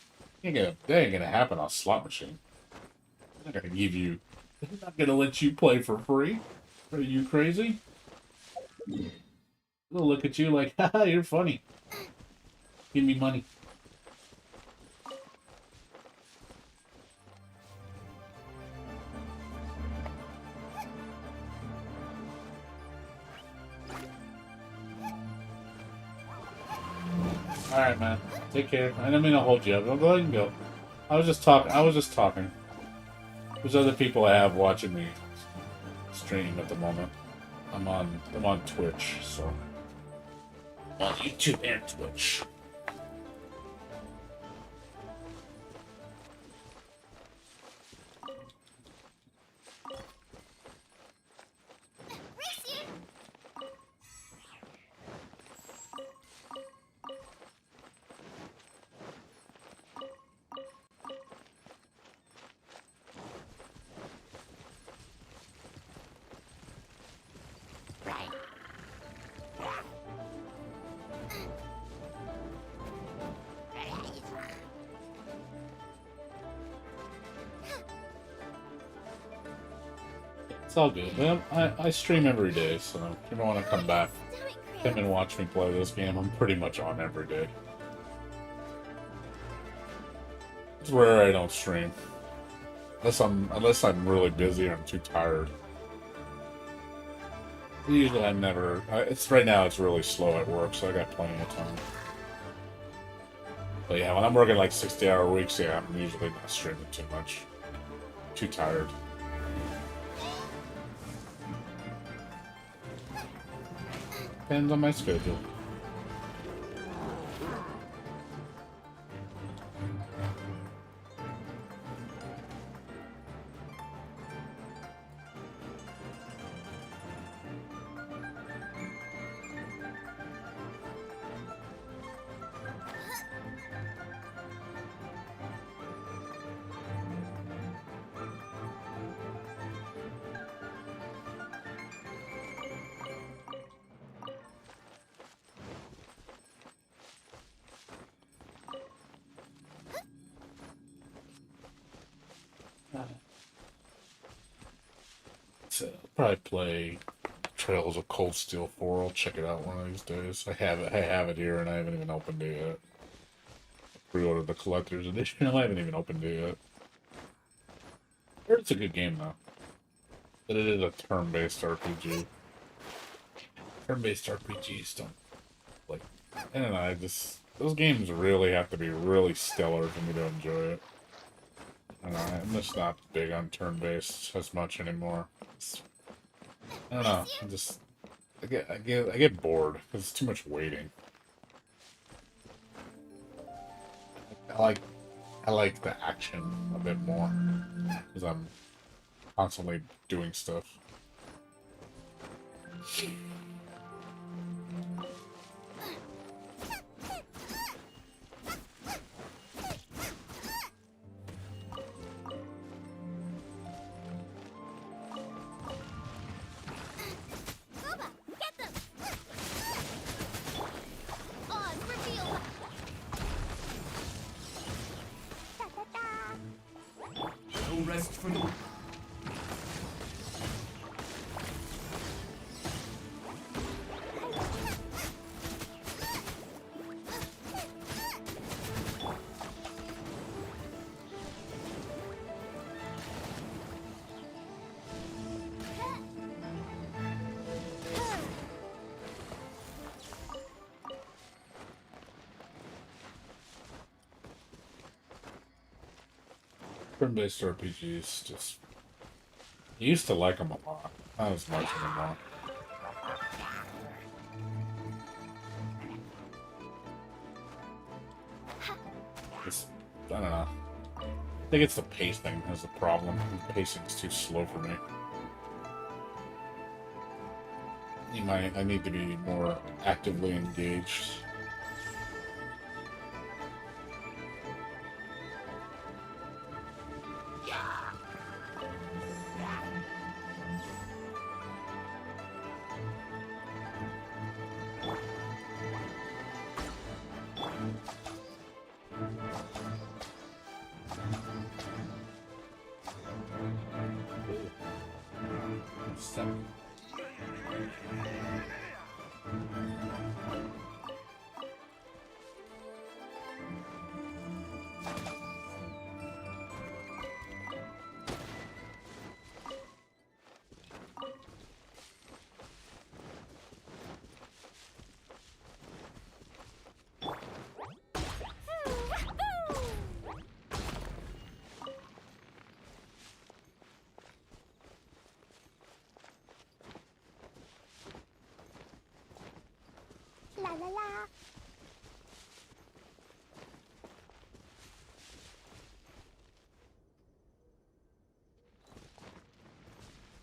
That ain't gonna happen on a slot machine. They're not gonna give you. They're not gonna let you play for free. Are you crazy? They'll look at you like, haha, you're funny. Give me money. Alright, man. Take care. I didn't mean to hold you up. I'll go ahead and go. I was just talking. There's other people I have watching me stream at the moment. I'm on Twitch, so... On YouTube and Twitch. It's all good. Well, I stream every day, so if you want to come back, come and watch me play this game. I'm pretty much on every day. It's rare I don't stream. Unless I'm really busy or I'm too tired. Usually I'm never... right now it's really slow at work, so I got plenty of time. But yeah, when I'm working like 60-hour weeks, yeah, I'm usually not streaming too much. Too tired. Depends on my schedule. So, I'll probably play Trails of Cold Steel 4. I'll check it out one of these days. I have it here, and I haven't even opened it yet. I pre-ordered the collector's edition. I haven't even opened it yet. I heard it's a good game, though. But it is a turn-based RPG. Turn-based RPGs don't like. I don't know. I just those games really have to be really stellar for me to enjoy it. I don't know. I'm just not big on turn-based as much anymore. I don't know. I get bored because it's too much waiting. I like I like the action a bit more because I'm constantly doing stuff. Bubba, get them! On reveal! Da-da-da! No rest for the... Turn-based RPGs just I used to like them a lot, not as much anymore. Just, I don't know. I think it's the pacing is the problem. The pacing's too slow for me. I need to be more actively engaged. Seven. La la la!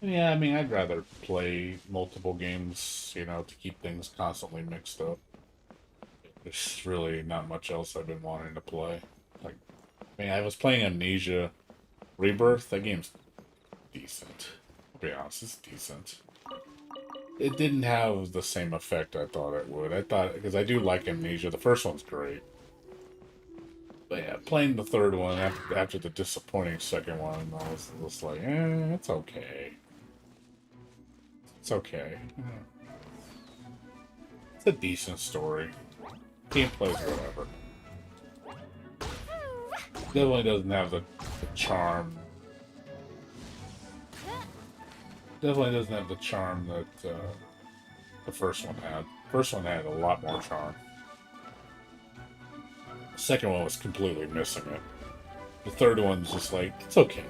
Yeah, I mean, I'd rather play multiple games, to keep things constantly mixed up. There's really not much else I've been wanting to play. Like, I mean, I was playing Amnesia Rebirth. That game's decent. I'll be honest, it's decent. It didn't have the same effect I thought it would. I thought, because I do like Amnesia. The first one's great. But yeah, playing the third one after the disappointing second one, I was just like, it's okay. It's okay. It's a decent story. Gameplay's whatever. Definitely doesn't have the charm. Definitely doesn't have the charm that the first one had. First one had a lot more charm. The second one was completely missing it. The third one's just like, it's okay.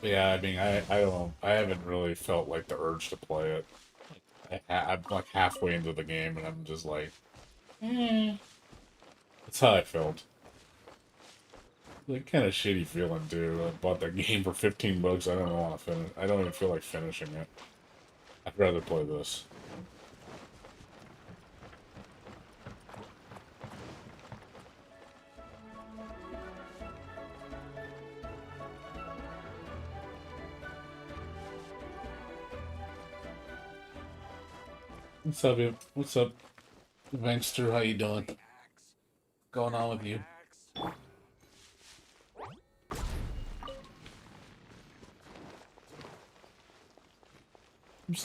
But yeah, I mean, I haven't really felt like the urge to play it. I'm like halfway into the game and I'm just like, That's how I felt. Like kind of shitty feeling too. I bought that game for $15. I don't want to finish. I don't even feel like finishing it. I'd rather play this. What's up, you? What's up, Vankster? How you doing? What's going on with you?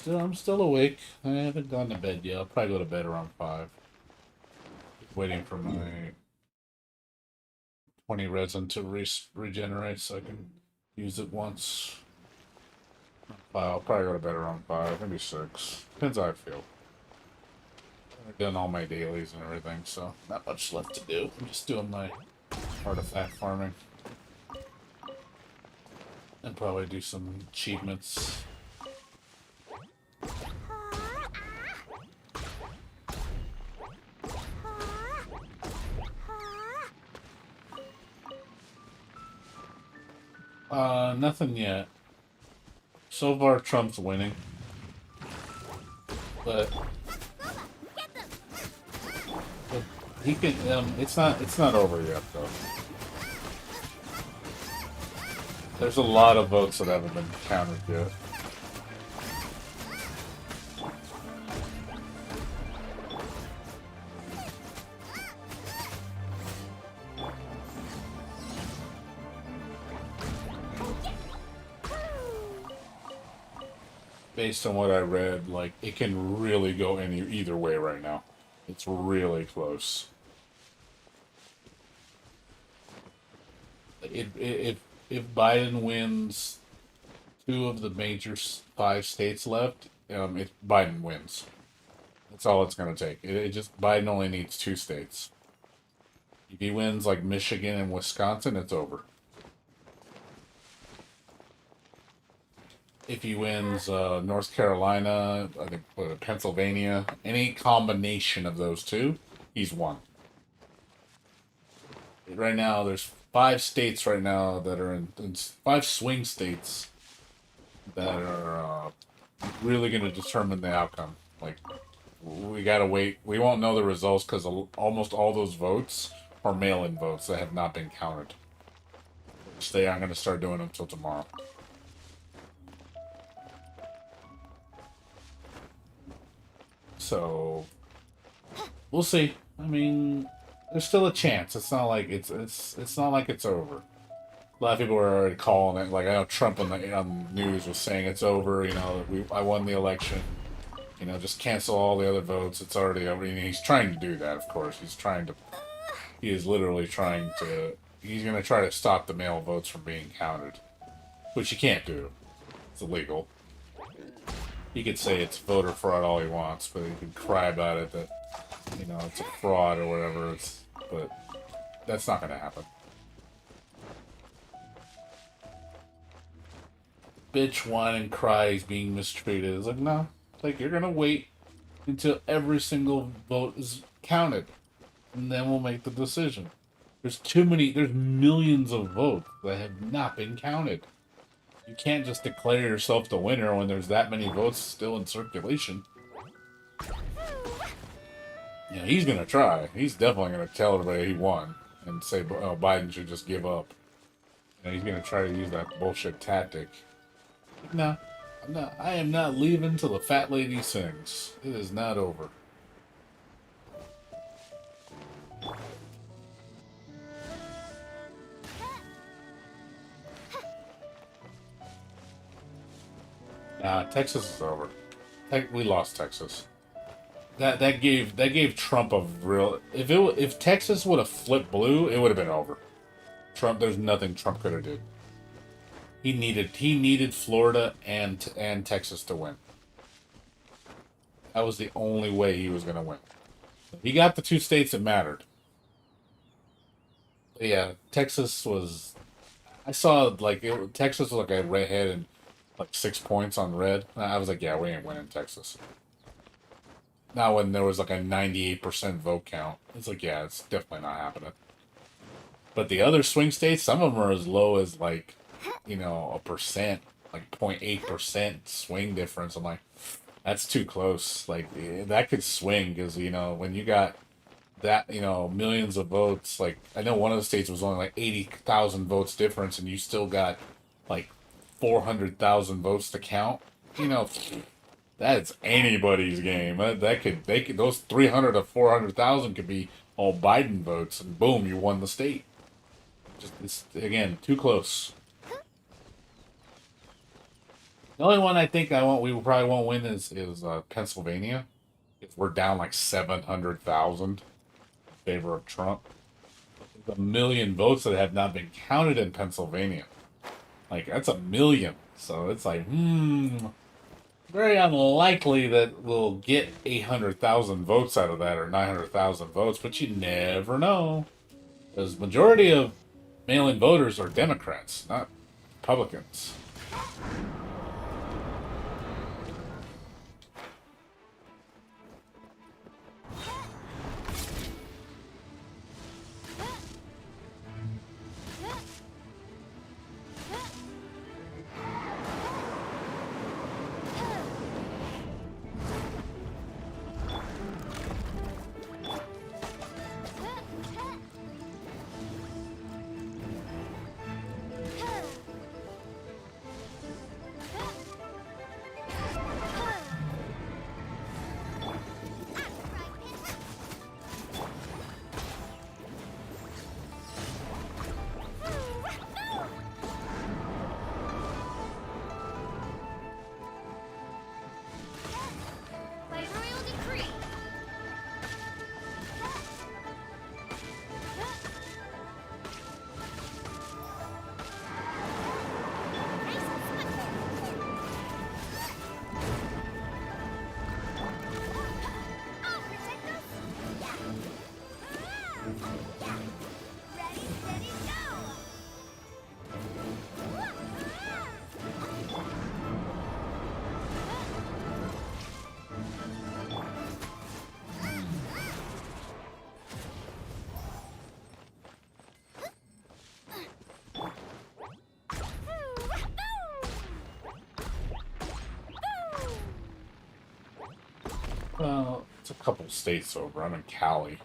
I'm still awake. I haven't gone to bed yet. I'll probably go to bed around 5. Waiting for my 20 resin to regenerate so I can Use it once. 5. I'll probably go to bed around 5, maybe 6. Depends how I feel. I've done all my dailies and everything, so not much left to do. I'm just doing my artifact farming. And probably do some achievements. Nothing yet. So far, Trump's winning. But he can. It's not over yet, though. There's a lot of votes that haven't been counted yet. Based on what I read, like, it can really go either way right now. It's really close. If Biden wins 2 of the major 5 states left, Biden wins. That's all it's gonna take. It just Biden only needs 2 states. If he wins like Michigan and Wisconsin, it's over. If he wins North Carolina, I think Pennsylvania, any combination of those 2, he's won. Right now, there's 5 states right now that are in 5 swing states that are really going to determine the outcome. Like, we gotta wait. We won't know the results because almost all those votes are mail-in votes that have not been counted. Which they aren't going to start doing until tomorrow. So we'll see. I mean, there's still a chance. It's not like it's not like it's over. A lot of people are already calling it. Like, I know Trump on the news was saying it's over. You know, I won the election. You know, just cancel all the other votes. It's already over. I mean, he's trying to do that. Of course, he is literally trying to. He's going to try to stop the mail votes from being counted, which you can't do. It's illegal. He could say it's voter fraud all he wants, but he can cry about it that, you know, it's a fraud or whatever. But that's not going to happen. Bitch, whine, and cry he's being mistreated. It's like, no. Like, you're going to wait until every single vote is counted. And then we'll make the decision. There's millions of votes that have not been counted. You can't just declare yourself the winner when there's that many votes still in circulation. Yeah, he's gonna try. He's definitely gonna tell everybody he won and say Biden should just give up. And he's gonna try to use that bullshit tactic. No, I am not leaving till the fat lady sings. It is not over. Nah, Texas is over. We lost Texas. That gave Trump a real. If Texas would have flipped blue, it would have been over. Trump, there's nothing Trump could have did. He needed Florida and Texas to win. That was the only way he was gonna win. He got the 2 states that mattered. But yeah, Texas was. I saw Texas was like a redhead and like 6 points on red. I was like, yeah, we ain't winning Texas. Now when there was like a 98% vote count, it's like, yeah, it's definitely not happening. But the other swing states, some of them are as low as like, you know, a percent, like 0.8% swing difference. I'm like, that's too close. Like, that could swing because, you know, when you got that, you know, millions of votes, like, I know one of the states was only like 80,000 votes difference and you still got like 400,000 votes to count. You know, that's anybody's game. They could those 300 to 400,000 could be all Biden votes, and boom, you won the state. Just it's, again, too close. The only one I think we probably won't win is Pennsylvania. If we're down like 700,000 in favor of Trump, there's 1 million votes that have not been counted in Pennsylvania. Like, that's 1 million. So it's like, very unlikely that we'll get 800,000 votes out of that or 900,000 votes, but you never know. Because majority of mail-in voters are Democrats, not Republicans. By royal decree. I'll protect us. Ready, steady, go. Well, it's a couple states over. I'm in Cali.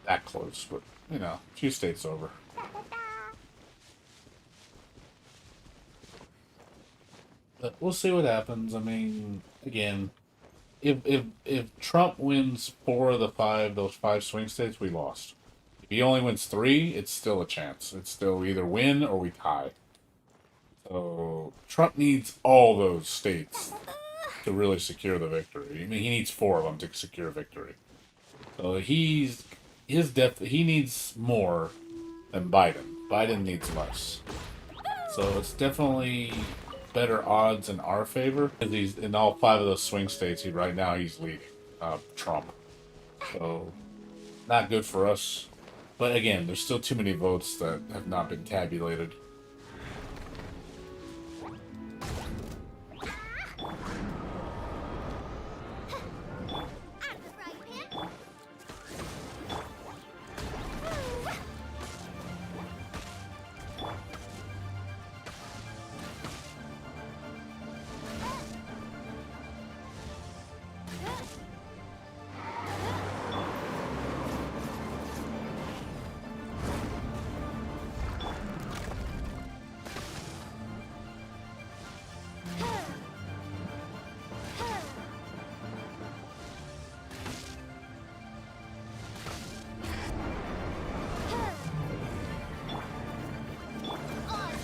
That close, but, you know, a few states over. But we'll see what happens. I mean, again, if Trump wins 4 of those 5 swing states, we lost. If he only wins 3, it's still a chance. It's still either win or we tie. So Trump needs all those states to really secure the victory. I mean, he needs 4 of them to secure victory. So he needs more than Biden. Biden needs less. So it's definitely better odds in our favor. He's in all 5 of those swing states. Right now he's leading Trump. So not good for us. But again, there's still too many votes that have not been tabulated.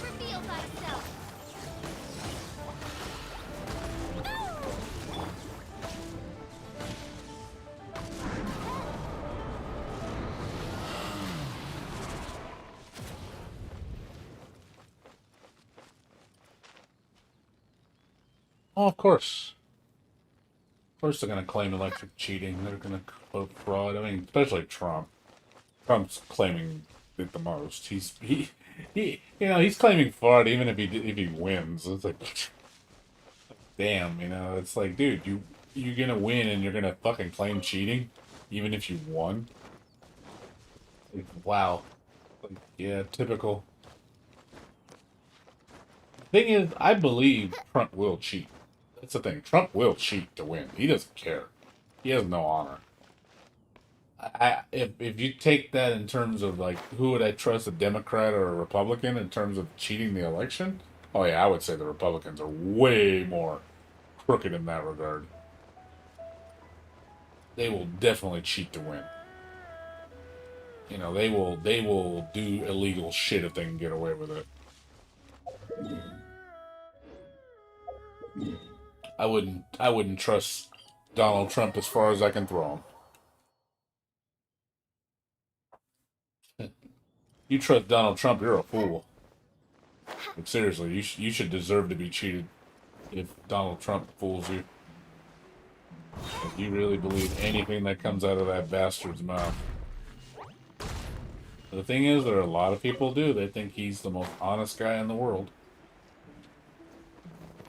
Reveal thyself. Oh, of course. Of course they're going to claim electric cheating. They're going to quote fraud. I mean, especially Trump. Trump's claiming it the most. He's claiming fraud even if he wins. It's like, damn, it's like, dude, you're gonna win and you're gonna fucking claim cheating, even if you won. Like, wow. Like, yeah, typical. Thing is, I believe Trump will cheat. That's the thing. Trump will cheat to win. He doesn't care. He has no honor. If you take that in terms of like who would I trust, a Democrat or a Republican, in terms of cheating the election? Oh yeah, I would say the Republicans are way more crooked in that regard. They will definitely cheat to win. They will do illegal shit if they can get away with it. I wouldn't trust Donald Trump as far as I can throw him. You trust Donald Trump, you're a fool. Like, seriously, you should deserve to be cheated if Donald Trump fools you. If you really believe anything that comes out of that bastard's mouth. The thing is, there are a lot of people who do. They think he's the most honest guy in the world.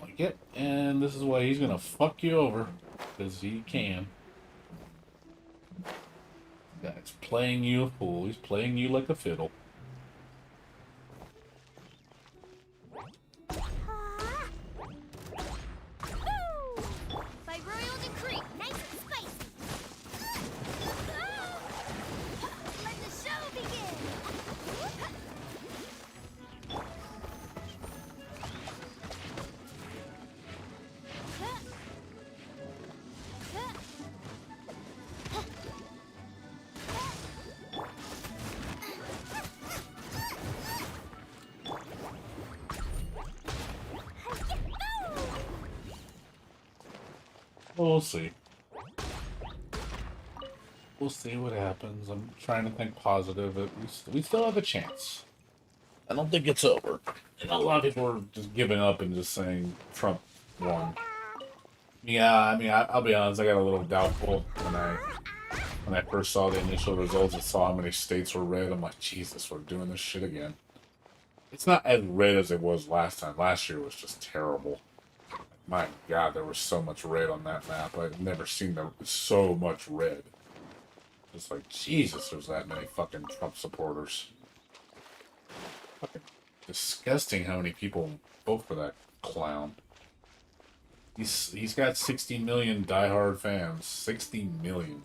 Like, yep, and this is why he's gonna fuck you over. Because he can. Guy's playing you a fool. He's playing you like a fiddle. By royal decree, nice and spicy. Let the show begin. Well, we'll see. We'll see what happens. I'm trying to think positive. We still have a chance. I don't think it's over. And a lot of people are just giving up and just saying Trump won. Yeah, I mean, I'll be honest. I got a little doubtful when I first saw the initial results and saw how many states were red. I'm like, Jesus, we're doing this shit again. It's not as red as it was last time. Last year was just terrible. My God, there was so much red on that map. I've never seen so much red. It's like, Jesus, there's that many fucking Trump supporters. Fucking disgusting how many people vote for that clown. He's got 60 million diehard fans. 60 million.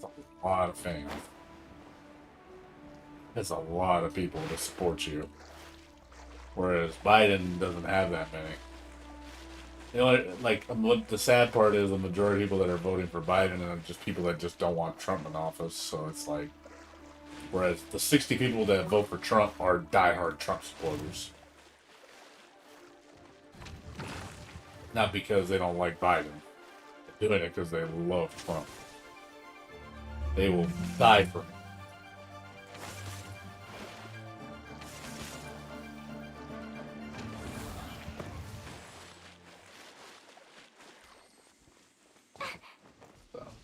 That's a lot of fans. That's a lot of people to support you. Whereas Biden doesn't have that many. You know, like, the sad part is the majority of people that are voting for Biden are just people that just don't want Trump in office. So it's like, whereas the 60 people that vote for Trump are diehard Trump supporters. Not because they don't like Biden. They're doing it because they love Trump. They will die for him.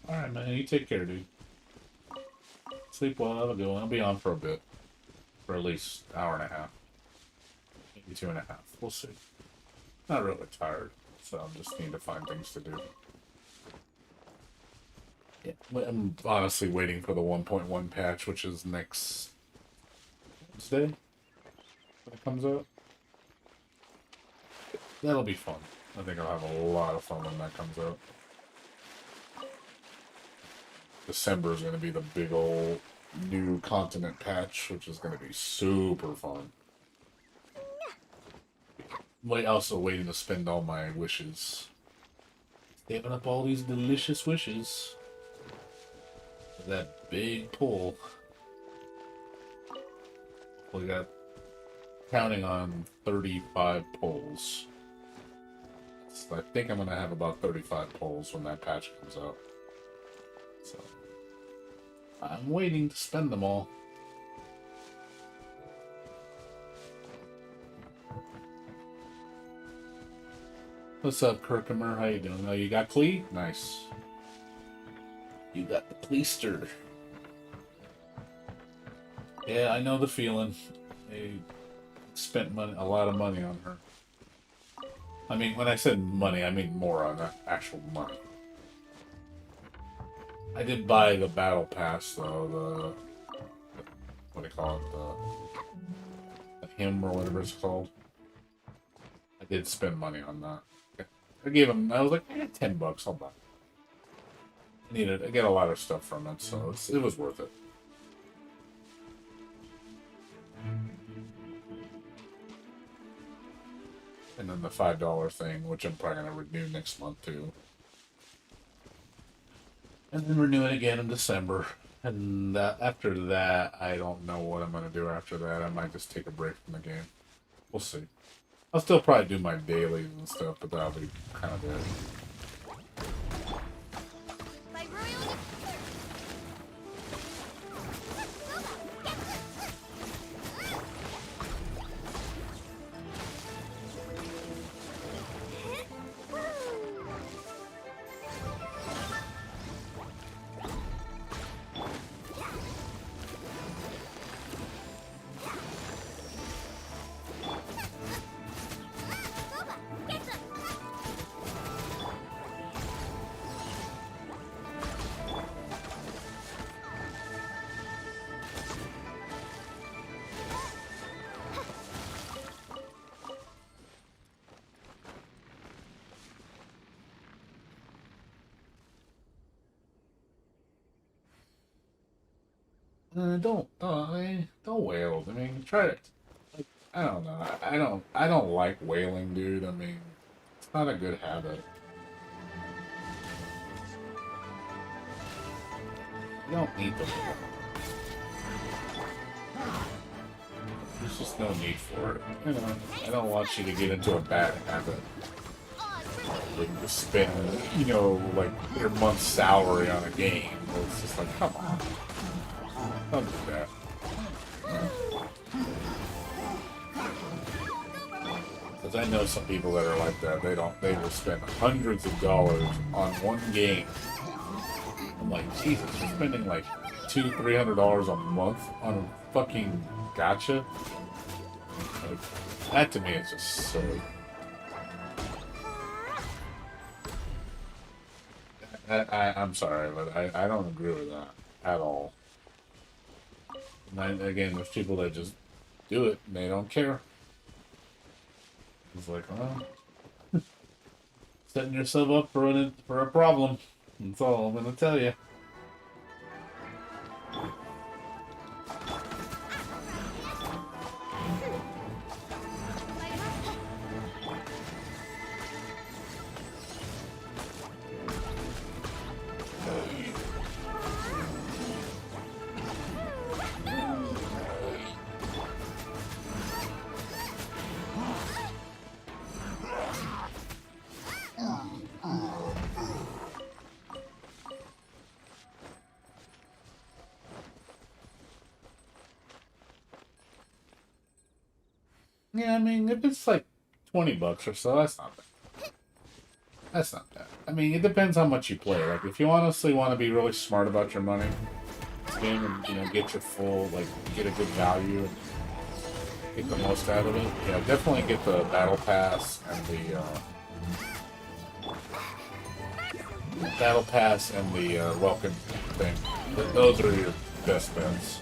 Alright, man. You take care, dude. Sleep well. Have a good one. I'll be on for a bit. For at least an hour and a half. Maybe 2.5. We'll see. Not really tired. So I just need to find things to do. Yeah, I'm honestly waiting for the 1.1 patch, which is next Wednesday when it comes out. That'll be fun. I think I'll have a lot of fun when that comes out. December is going to be the big old new continent patch, which is going to be super fun. Also waiting to spend all my wishes. Saving up all these delicious wishes. That big pull. We got counting on 35 pulls. So I think I'm going to have about 35 pulls when that patch comes out. So I'm waiting to spend them all. What's up, Kirkimer? How you doing? Oh, you got Clee? Nice. You got the Pleaster. Yeah, I know the feeling. They spent a lot of money on her. I mean, when I said money, I mean more on actual money. I did buy the battle pass, though. What do you call it? The hymn or whatever it's called. I did spend money on that. I gave him. I was like, I got $10. I'll buy it. I get a lot of stuff from it, so it was worth it. And then the $5 thing, which I'm probably gonna renew next month too. And then renew it again in December. And after that, I don't know what I'm going to do after that. I might just take a break from the game. We'll see. I'll still probably do my dailies and stuff, but that'll be kind of it. don't wail. I mean, try it. Like, I don't know. I don't like wailing, dude. I mean, it's not a good habit. You don't need to wail. There's just no need for it. You know, I don't want you to get into a bad habit. Like you spend, you know, like your month's salary on a game. It's just like, come on. Don't do that. Because I know some people that are like that. They will spend hundreds of dollars on one game. I'm like, Jesus, you're spending like $200-300 a month on a fucking gacha? Like, that to me is just silly. I'm sorry, but I don't agree with that at all. And again, there's people that just do it and they don't care. It's like, well, setting yourself up for a problem. That's all I'm gonna tell you. Yeah, I mean, if it's like $20 or so, that's not bad. That's not bad. I mean, it depends how much you play. Like, if you honestly want to be really smart about your money, this game and, you know, get your full, like, get a good value and get the most out of it, yeah, definitely get the Battle Pass and the Welcome thing. Those are your best bets.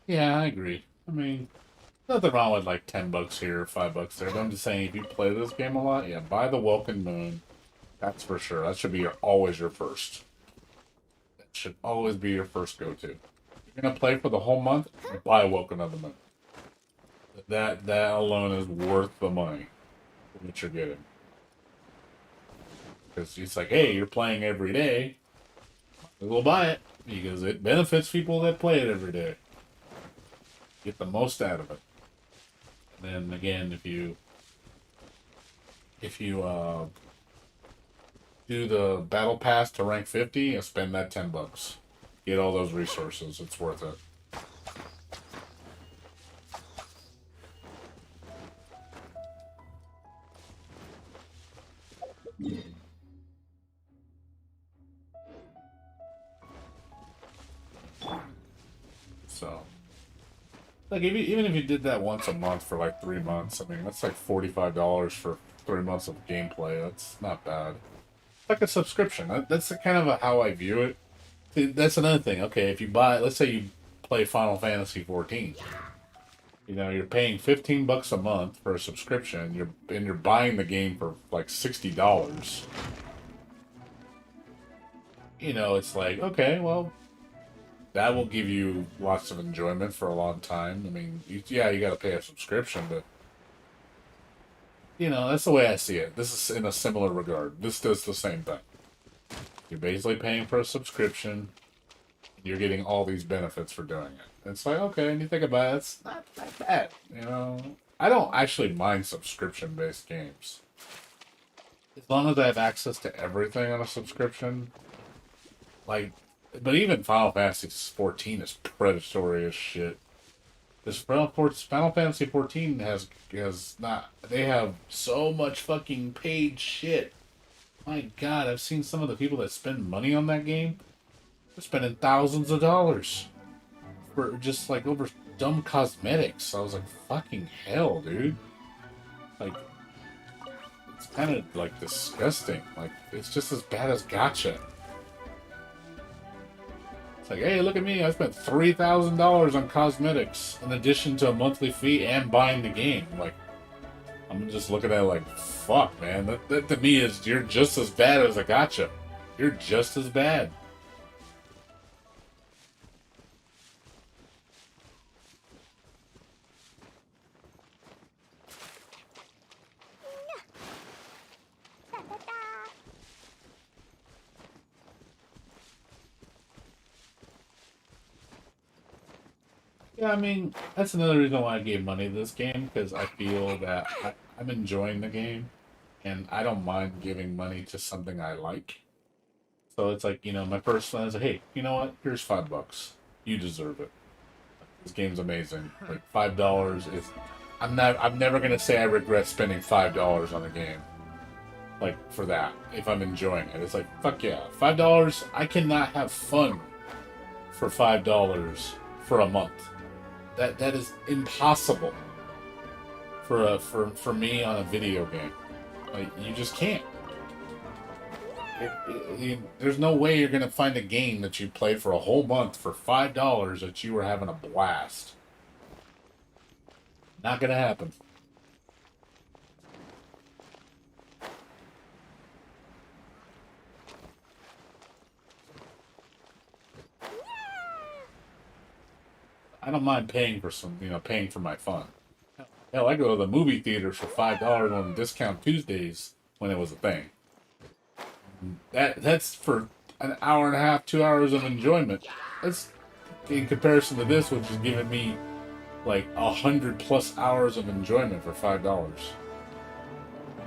Yeah, I agree. I mean, nothing wrong with like $10 here or $5 there. But I'm just saying, if you play this game a lot, yeah, buy the Welcome Moon. That's for sure. That should be always your first. That should always be your first go-to. If you're gonna play for the whole month, buy Welcome of the Moon. That alone is worth the money that you're getting. Because it's like, hey, you're playing every day. We'll buy it because it benefits people that play it every day. Get the most out of it. And then again, if you do the battle pass to rank 50 and spend that $10, get all those resources. It's worth it. So. Like, even if you did that once a month for like 3 months, I mean, that's like $45 for 3 months of gameplay. That's not bad. It's like a subscription. That's kind of how I view it. See, that's another thing. Okay, if you buy, let's say you play Final Fantasy 14. You know, you're paying $15 a month for a subscription. You're buying the game for like $60. You know, it's like, okay, well, that will give you lots of enjoyment for a long time. I mean, you got to pay a subscription, but you know, that's the way I see it. This is in a similar regard. This does the same thing. You're basically paying for a subscription, and you're getting all these benefits for doing it. It's like, okay, and you think about it, it's not that bad, you know. I don't actually mind subscription-based games. As long as I have access to everything on a subscription, like, but even Final Fantasy 14 is predatory as shit. This Final Fantasy 14 has not. They have so much fucking paid shit. My God, I've seen some of the people that spend money on that game. They're spending thousands of dollars for just like over dumb cosmetics. I was like, fucking hell, dude. Like, it's kind of like disgusting. Like, it's just as bad as Gacha. It's like, hey, look at me! I spent $3,000 on cosmetics in addition to a monthly fee and buying the game. Like, I'm just looking at it like, fuck, man. That to me is you're just as bad as a Gacha. You're just as bad. Da, da, da. Yeah, I mean, that's another reason why I gave money to this game, because I feel that I'm enjoying the game, and I don't mind giving money to something I like. So it's like, my first one is like, hey, you know what? Here's $5. You deserve it. This game's amazing. Like $5 is I'm never gonna say I regret spending $5 on a game. Like for that. If I'm enjoying it. It's like, fuck yeah. $5, I cannot have fun for $5 for a month. That is impossible for me on a video game. Like you just can't. There's no way you're gonna find a game that you play for a whole month for $5 that you were having a blast. Not gonna happen. I don't mind paying for paying for my fun. Hell, I go to the movie theaters for $5 on discount Tuesdays when it was a thing. That's for an hour and a half, 2 hours of enjoyment. That's in comparison to this, which is giving me like 100+ hours of enjoyment for $5.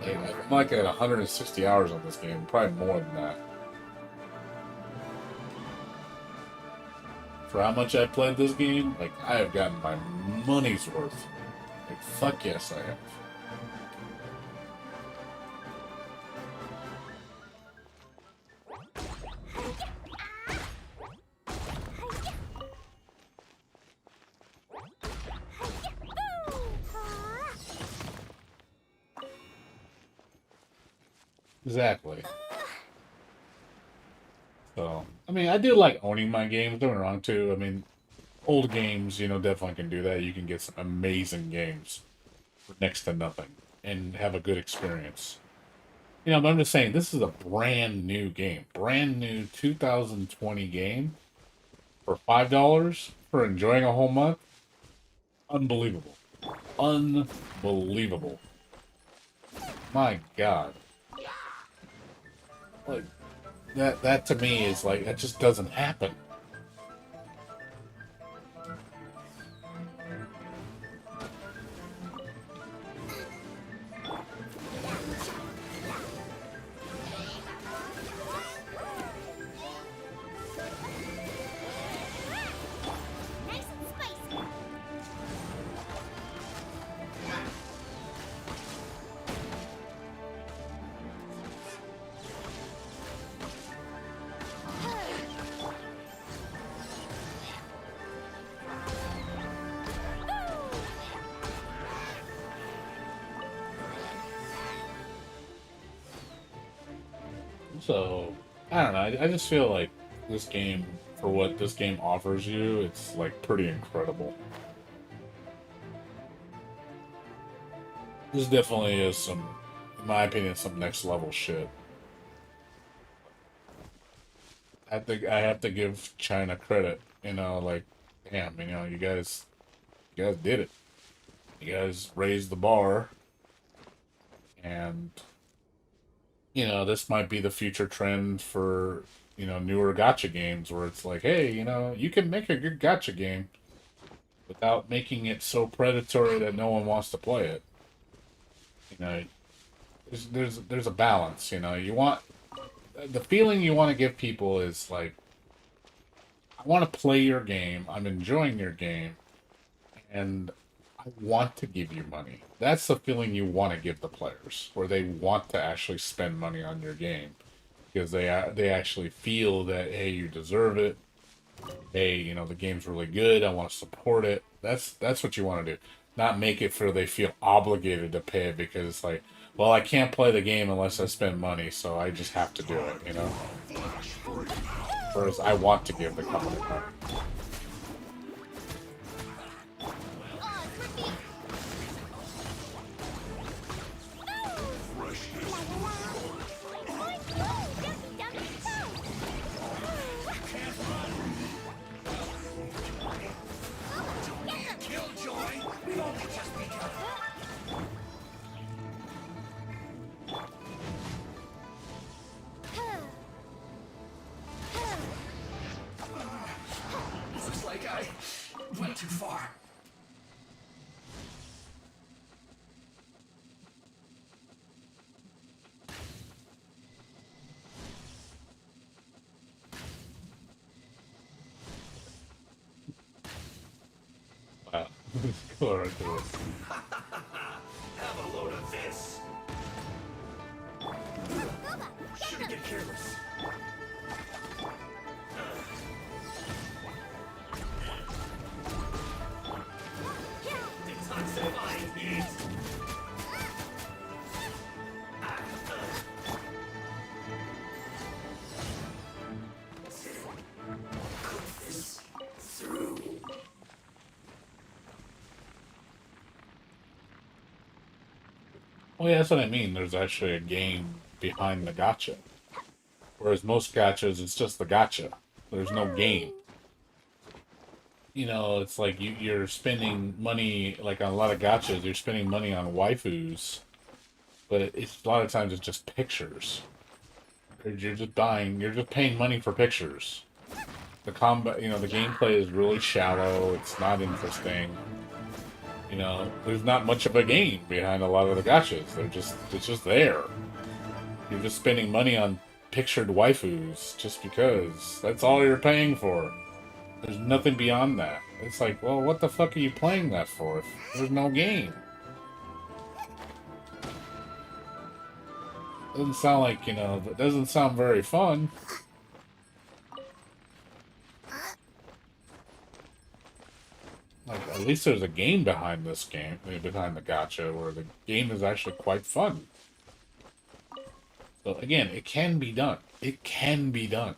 I'm like at 160 hours on this game, probably more than that. For how much I played this game, like I have gotten my money's worth. Like fuck yes, I have. Exactly. So, I mean, I do like owning my games. Don't get me wrong, too. I mean, old games, definitely can do that. You can get some amazing games for next to nothing and have a good experience. But I'm just saying, this is a brand new game. Brand new 2020 game for $5 for enjoying a whole month. Unbelievable. Unbelievable. My God. Like, that to me is like, that just doesn't happen. Nice and spicy. So, I don't know. I just feel like this game, for what this game offers you, it's like pretty incredible. This definitely is in my opinion, some next level shit. I have to give China credit. Like, damn, you guys did it. You guys raised the bar, and this might be the future trend for newer gotcha games where it's like, hey, you can make a good gotcha game without making it so predatory that no one wants to play it. You know, there's a balance. You know, you want the feeling you want to give people is like, I want to play your game. I'm enjoying your game, and I want to give you money. That's the feeling you want to give the players, where they want to actually spend money on your game because they actually feel that, hey, you deserve it. Hey, you know, the game's really good. I want to support it. That's what you want to do. Not make it so they feel obligated to pay it because it's like, well, I can't play the game unless I spend money, so I just have to do it, you know? Whereas I want to give the company money. Looks like I went too far. Wow. Go right through it. Have a load of this. Shouldn't get careless. Well, yeah, that's what I mean. There's actually a game behind the gotcha. Whereas most gotchas, it's just the gotcha. There's no game. You know, it's like you're spending money, like on a lot of gotchas, you're spending money on waifus, but it's a lot of times it's just pictures. You're just buying, you're just paying money for pictures. The combat, you know, the gameplay is really shallow. It's not interesting. You know, there's not much of a game behind a lot of the gachas. It's just there. You're just spending money on pictured waifus just because. That's all you're paying for. There's nothing beyond that. It's like, well, what the fuck are you playing that for if there's no game? Doesn't sound like, you know, it doesn't sound very fun. Like, at least there's a game behind this game, behind the gacha, where the game is actually quite fun. So again, it can be done. It can be done.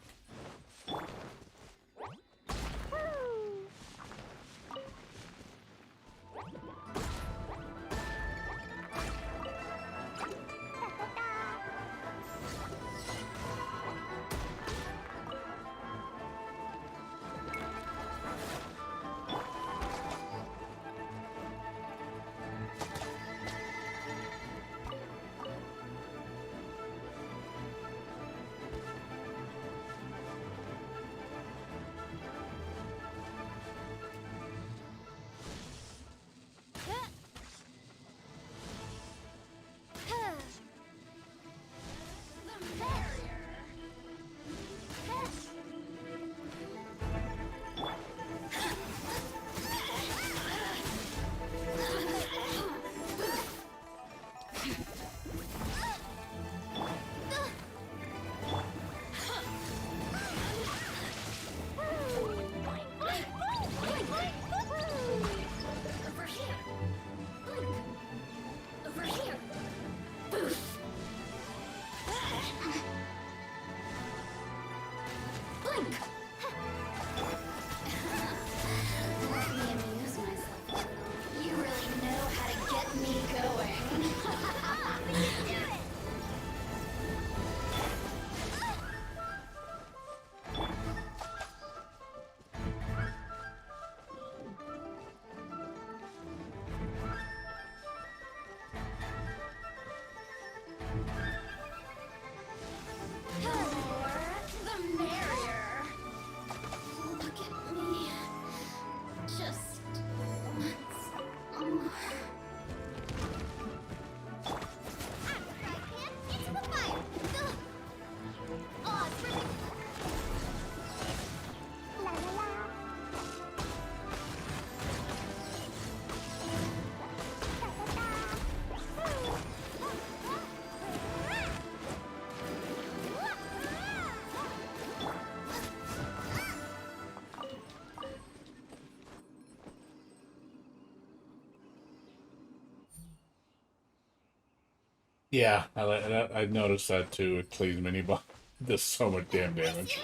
Yeah, I noticed that too. It plays mini boss does so much damn damage.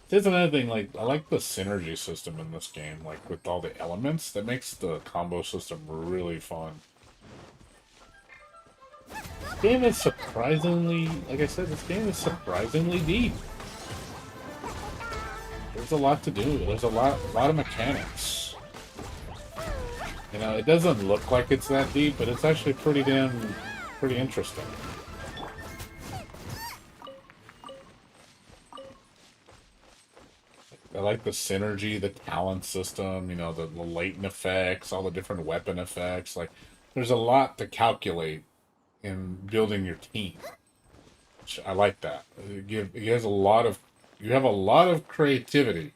There's another thing, like I like the synergy system in this game, like with all the elements. That makes the combo system really fun. This game is surprisingly, like I said, this game is surprisingly deep. There's a lot to do. There's a lot of mechanics. You know, it doesn't look like it's that deep, but it's actually pretty interesting. I like the synergy, the talent system, you know, the latent effects, all the different weapon effects. Like, there's a lot to calculate in building your team. Which I like that. It has a lot of, you have a lot of creativity.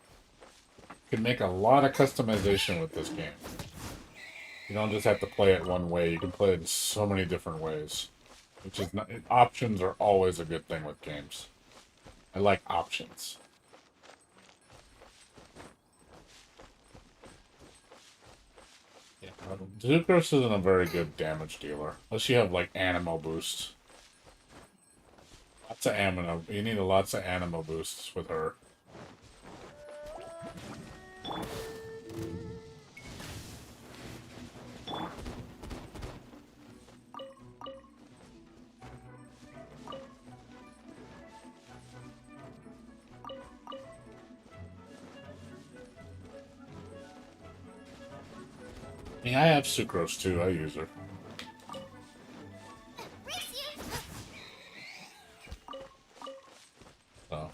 You can make a lot of customization with this game. You don't just have to play it one way. You can play it in so many different ways. Which is not, options are always a good thing with games. I like options. Yeah, Zucros isn't a very good damage dealer. Unless you have, like, animal boosts. Lots of ammo. You need lots of animal boosts with her. I mean, I have Sucrose too. I use her. So.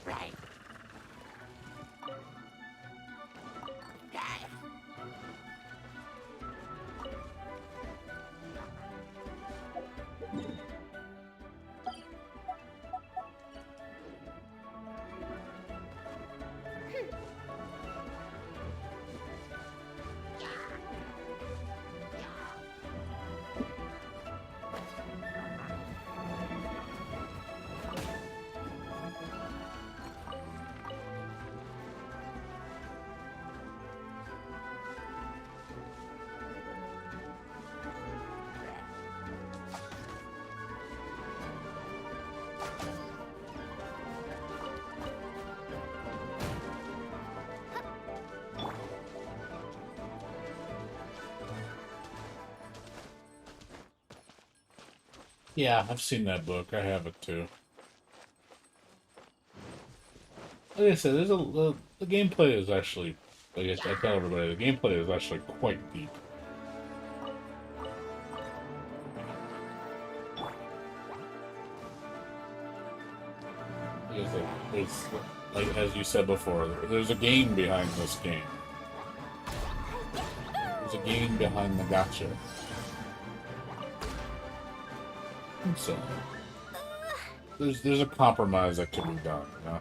Right. Yeah, I've seen that book. I have it too. Like I said, the gameplay is actually, like I tell everybody, the gameplay is actually quite deep. It's like as you said before, there's a game behind this game. There's a game behind the gotcha. So there's a compromise that can be done, you know?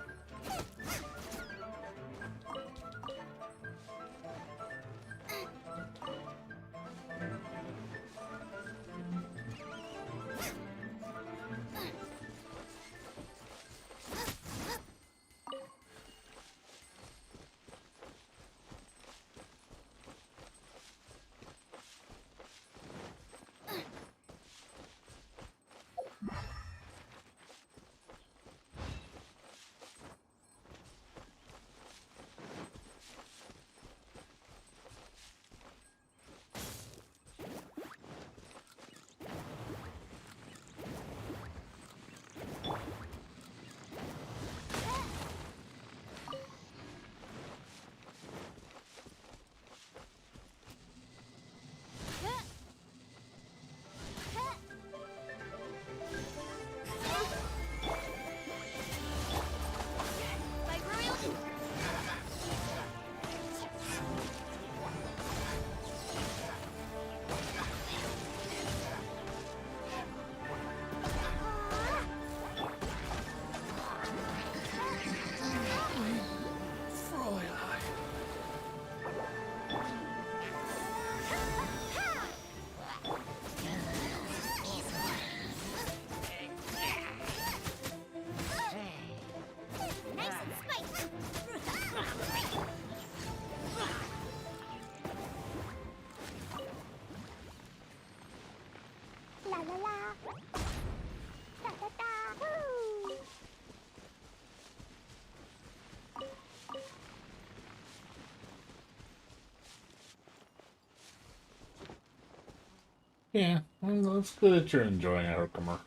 Yeah, well, it's good that you're enjoying it, Herkimer.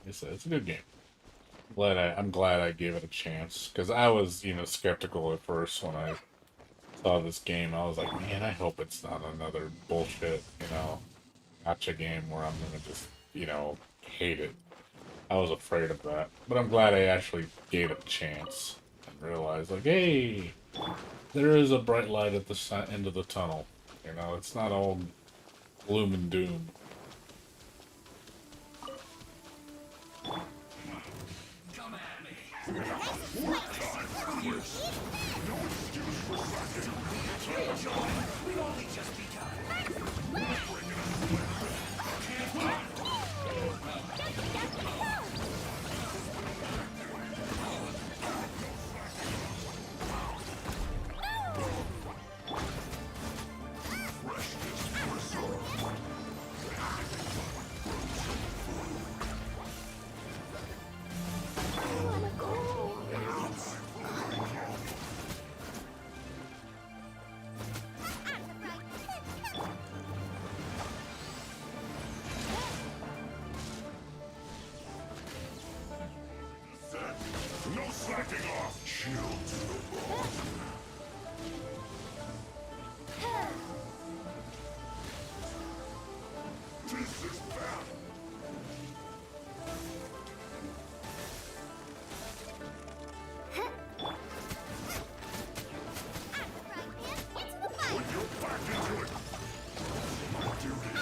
It's a good game. I'm glad I gave it a chance because I was, skeptical at first when I saw this game. I was like, man, I hope it's not another bullshit, gotcha game where I'm gonna just, hate it. I was afraid of that, but I'm glad I actually gave it a chance and realized, like, hey, there is a bright light at the end of the tunnel. It's not all gloom and doom. No slacking off. Chill to the bone. This is bad. Put your back into it. My duty.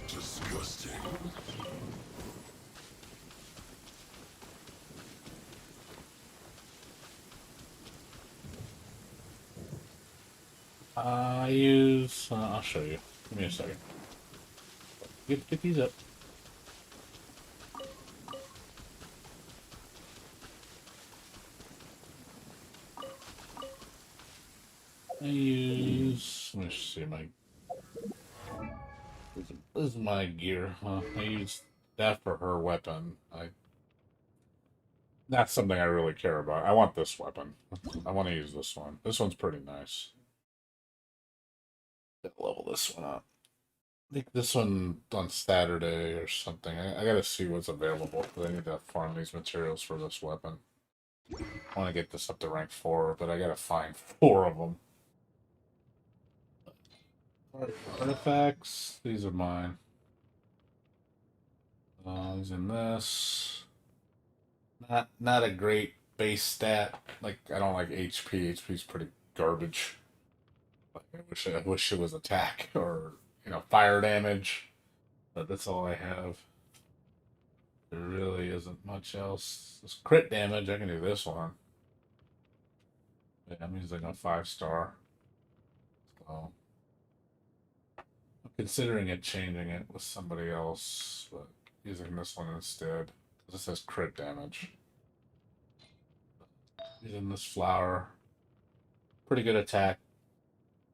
Disgusting. I'll show you. Give me a second. Get these up. Let me see this is my gear. I use that for her weapon. That's something I really care about. I want this weapon. I want to use this one. This one's pretty nice. Level this one up. I think this one on Saturday or something. I gotta see what's available because I need to farm these materials for this weapon. I want to get this up to rank 4, but I gotta find 4 of them. Artifacts. These are mine. These in this. Not a great base stat. Like I don't like HP. HP's pretty garbage. Like, I wish it was attack or fire damage. But that's all I have. There really isn't much else. This crit damage, I can do this one. That means like a 5-star. So I'm considering changing it with somebody else, but using this one instead. This has crit damage. Using this flower. Pretty good attack.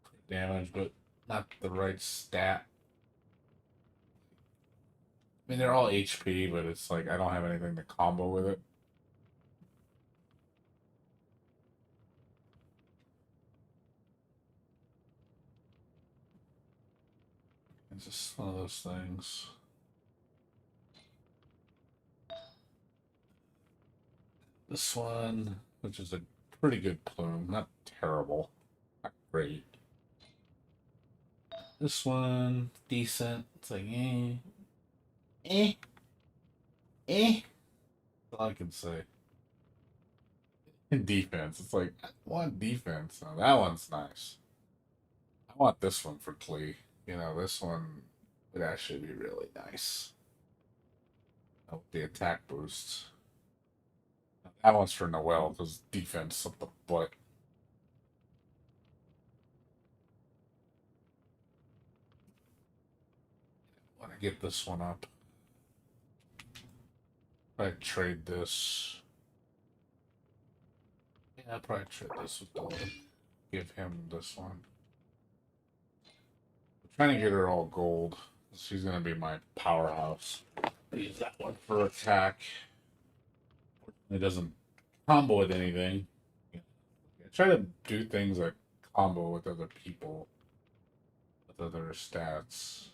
Crit damage, but not the right stat. I mean, they're all HP, but it's like I don't have anything to combo with it. It's just one of those things. This one, which is a pretty good plume, not terrible, not great. This one, decent. It's like, eh. That's all I can say. in defense. It's like, I want defense. Now, that one's nice. I want this one for Klee. You know, this one would actually be really nice. Oh, the attack boost. That one's for Noelle because defense up the butt. Want to get this one up. I'd trade this. Yeah, I'd probably trade this with Dylan. Give him this one. I'm trying to get her all gold. She's gonna be my powerhouse. Use that one for attack. It doesn't combo with anything. I try to do things like combo with other people, with other stats.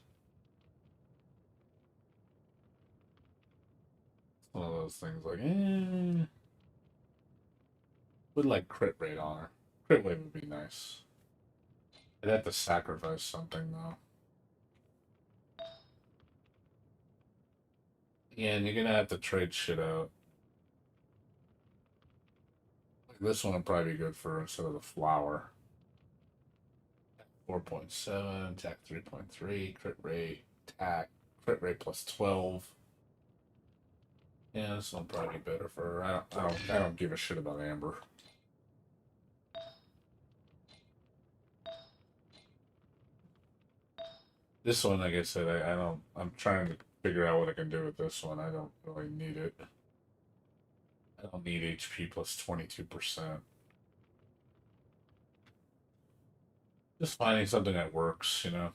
One of those things like, would like crit rate on her. Crit rate would be nice. I'd have to sacrifice something though. Yeah, and you're gonna have to trade shit out. Like this one would probably be good for instead of the flower. 4.7, attack 3.3, crit rate, attack, crit rate plus 12. Yeah, this one probably be better for her. I don't give a shit about Amber. This one, like I said, I don't. I'm trying to figure out what I can do with this one. I don't really need it. I don't need HP plus 22%. Just finding something that works, you know.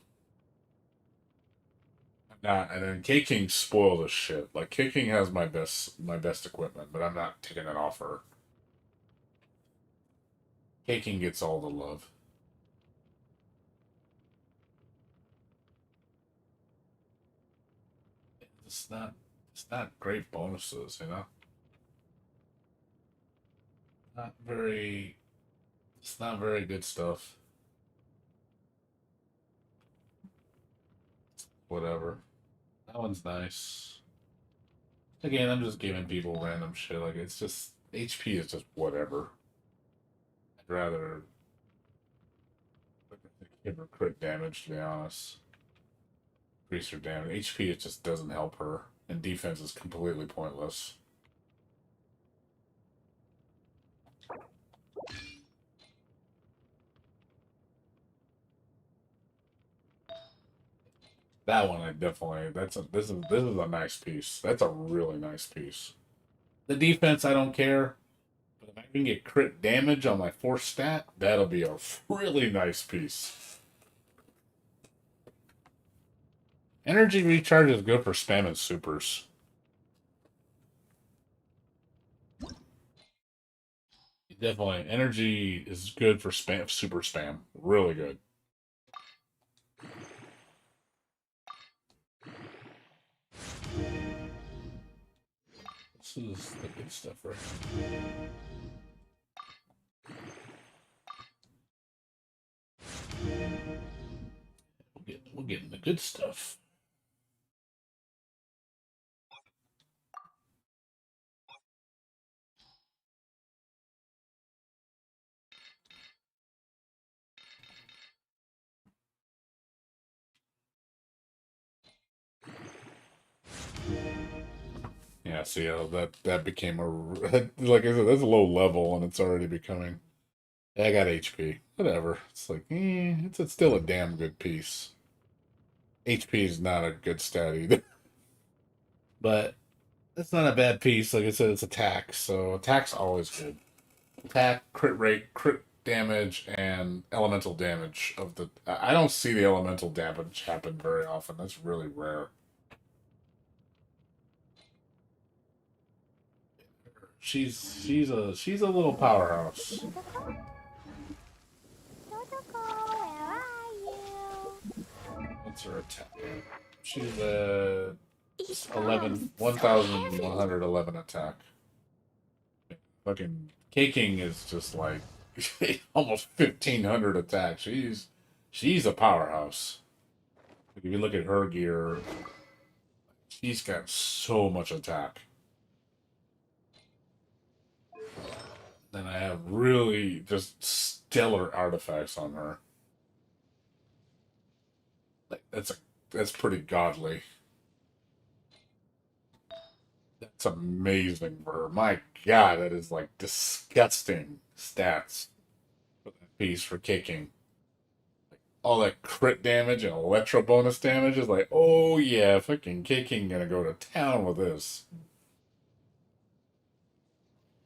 Not, and then K-King spoiled as shit. Like K-King has my best equipment, but I'm not taking it off her. K-King gets all the love. It's not great bonuses, you know. Not very. It's not very good stuff. Whatever. That one's nice. Again, I'm just giving people random shit. Like it's just HP is just whatever. I'd rather give her crit damage, to be honest. Increase her damage. HP it just doesn't help her, and defense is completely pointless. That one I definitely this is a nice piece. That's a really nice piece. The defense I don't care, but if I can get crit damage on my force stat, that'll be a really nice piece. Energy recharge is good for spamming supers. Definitely, energy is good for spam, super spam. Really good. This is the good stuff right here. We're getting the good stuff. Yeah, see how that became a like I said, that's a low level and it's already becoming. I got HP. Whatever. It's like, it's still a damn good piece. HP is not a good stat either, but it's not a bad piece. Like I said, it's attack, so attack's always good. Attack, crit rate, crit damage, and elemental damage of the. I don't see the elemental damage happen very often. That's really rare. She's a little powerhouse. Totoko, where are you? What's her attack? She's a Each 1,111 attack. Fucking K-King is just like almost 1,500 attack. She's a powerhouse. If you look at her gear, she's got so much attack. And I have really just stellar artifacts on her. Like that's pretty godly. That's amazing for her. My God, that is like disgusting stats for that piece for kicking. All that crit damage and electro bonus damage is like, oh yeah, fucking kicking gonna go to town with this.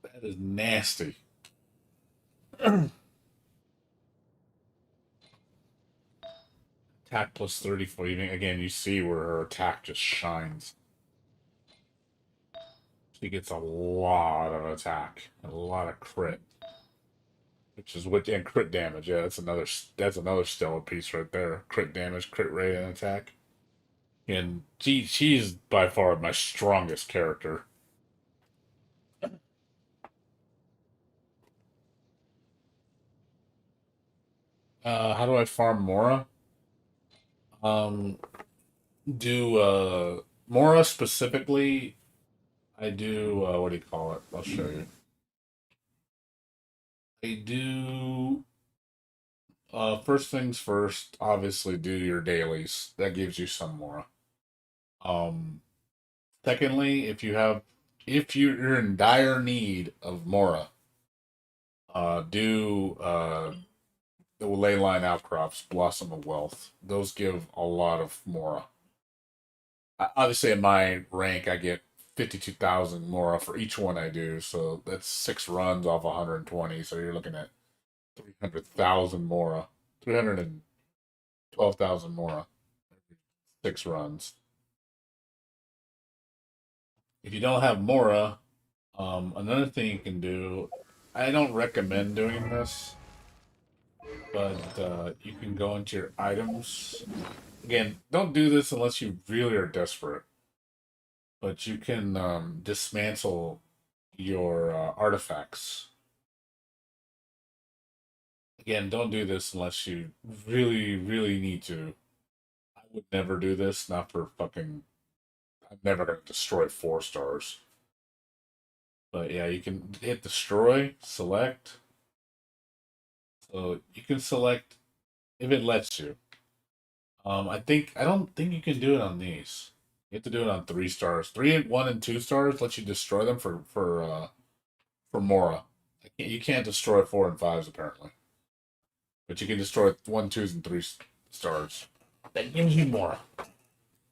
That is nasty. Attack plus 30 fleeting. Again, you see where her attack just shines. She gets a lot of attack, a lot of crit, which is what and crit damage. Yeah, that's another stellar piece right there. Crit damage, crit rate, and attack. And she's by far my strongest character. How do I farm Mora? Um, do Mora specifically? I do. What do you call it? I'll show you. I do. First things first. Obviously, do your dailies. That gives you some Mora. Um, Secondly, if you're in dire need of Mora, do the ley line outcrops, Blossom of Wealth. Those give a lot of Mora. Obviously, in my rank, I get 52,000 Mora for each one I do, so that's 6 runs off 120. So you're looking at 300,000 Mora, 312,000 Mora, 6 runs. If you don't have Mora, another thing you can do, I don't recommend doing this, but you can go into your items. Again, don't do this unless you really are desperate. But you can dismantle your artifacts. Again, don't do this unless you really, really need to. I would never do this, not for fucking. I'm never going to destroy 4 stars. But yeah, you can hit destroy, select. So you can select if it lets you. I don't think you can do it on these. You have to do it on 3 stars. 3, 1, and 2 stars lets you destroy them for Mora. You can't destroy 4 and 5s apparently, but you can destroy 1, 2s, and 3 stars. That gives you Mora.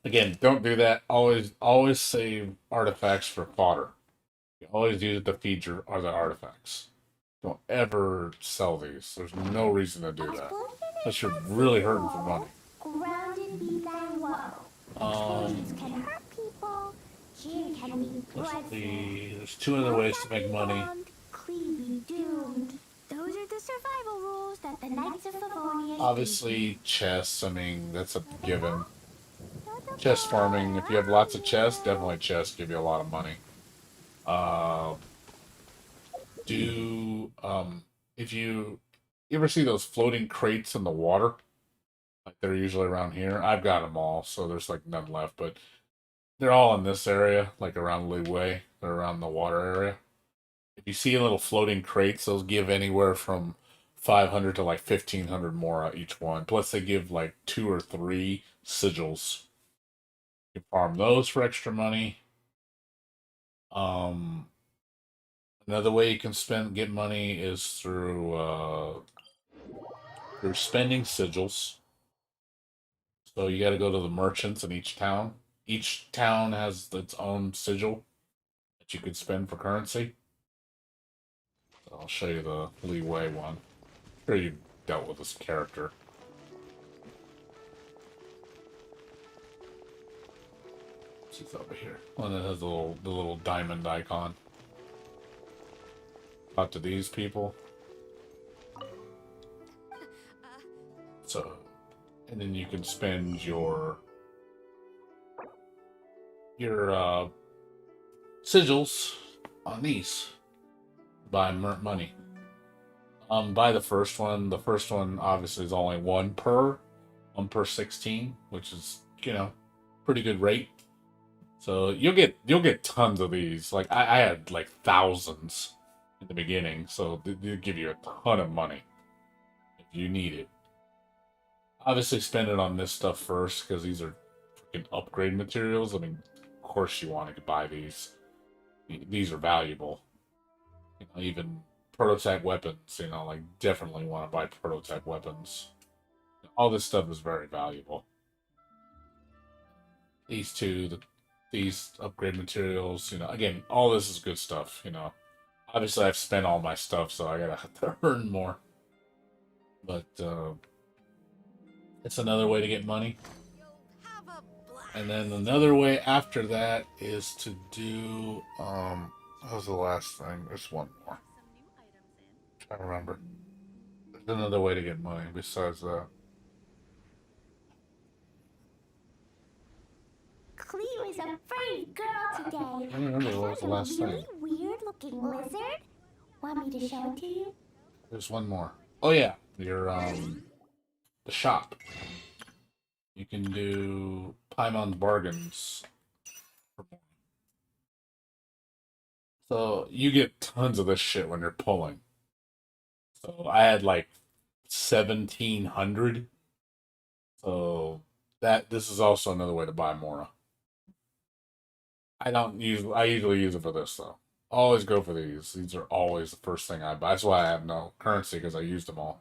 Again, don't do that. Always save artifacts for fodder. You always use it to feed your other artifacts. Don't ever sell these. There's no reason to do that. Unless you're really hurting for money. Grounded be thy woe. Explosions can hurt people. Gin can be Let's see. There's 2 other ways to make money. Cleave be doomed. Those are the survival rules that the Knights of Favonia. Obviously, chests. I mean, that's a given. Chest farming. If you have lots of chests, definitely chests give you a lot of money. If you ever see those floating crates in the water, like they're usually around here. I've got them all, so there's like none left, but they're all in this area, like around Leeway or around the water area. If you see little floating crates, those give anywhere from 500 to like 1,500 more each one. Plus, they give like 2 or 3 sigils. You can farm those for extra money. Um, Another way you can get money is through spending sigils. So you got to go to the merchants in each town. Each town has its own sigil that you could spend for currency. So I'll show you the Leeway one. I'm sure you dealt with this character. She's over here. One that has the little diamond icon. Talk to these people. So, and then you can spend your sigils on these. Buy money. Buy the first one. The first one obviously is only one per 16, which is pretty good rate. So you'll get tons of these. Like I had like thousands in the beginning, so they give you a ton of money if you need it. Obviously, spend it on this stuff first because these are freaking upgrade materials. I mean, of course you want to buy these. These are valuable. You know, even prototype weapons. You know, like definitely want to buy prototype weapons. All this stuff is very valuable. These two, these upgrade materials. You know, again, all this is good stuff. You know, obviously I've spent all my stuff, so I gotta have to earn more. But it's another way to get money. Have a blast. And then another way after that is to do what was the last thing? There's one more. Some new items in. I remember. There's another way to get money besides that. Cleo is a brave girl today. I don't remember what was the last Found a really thing. weird looking lizard. Want me to show it to you? There's one more. Oh yeah, your the shop. You can do Paimon's bargains. So you get tons of this shit when you're pulling. So I had like 1,700. So that this is also another way to buy Mora. I usually use it for this though. Always go for these. These are always the first thing I buy. That's why I have no currency because I used them all.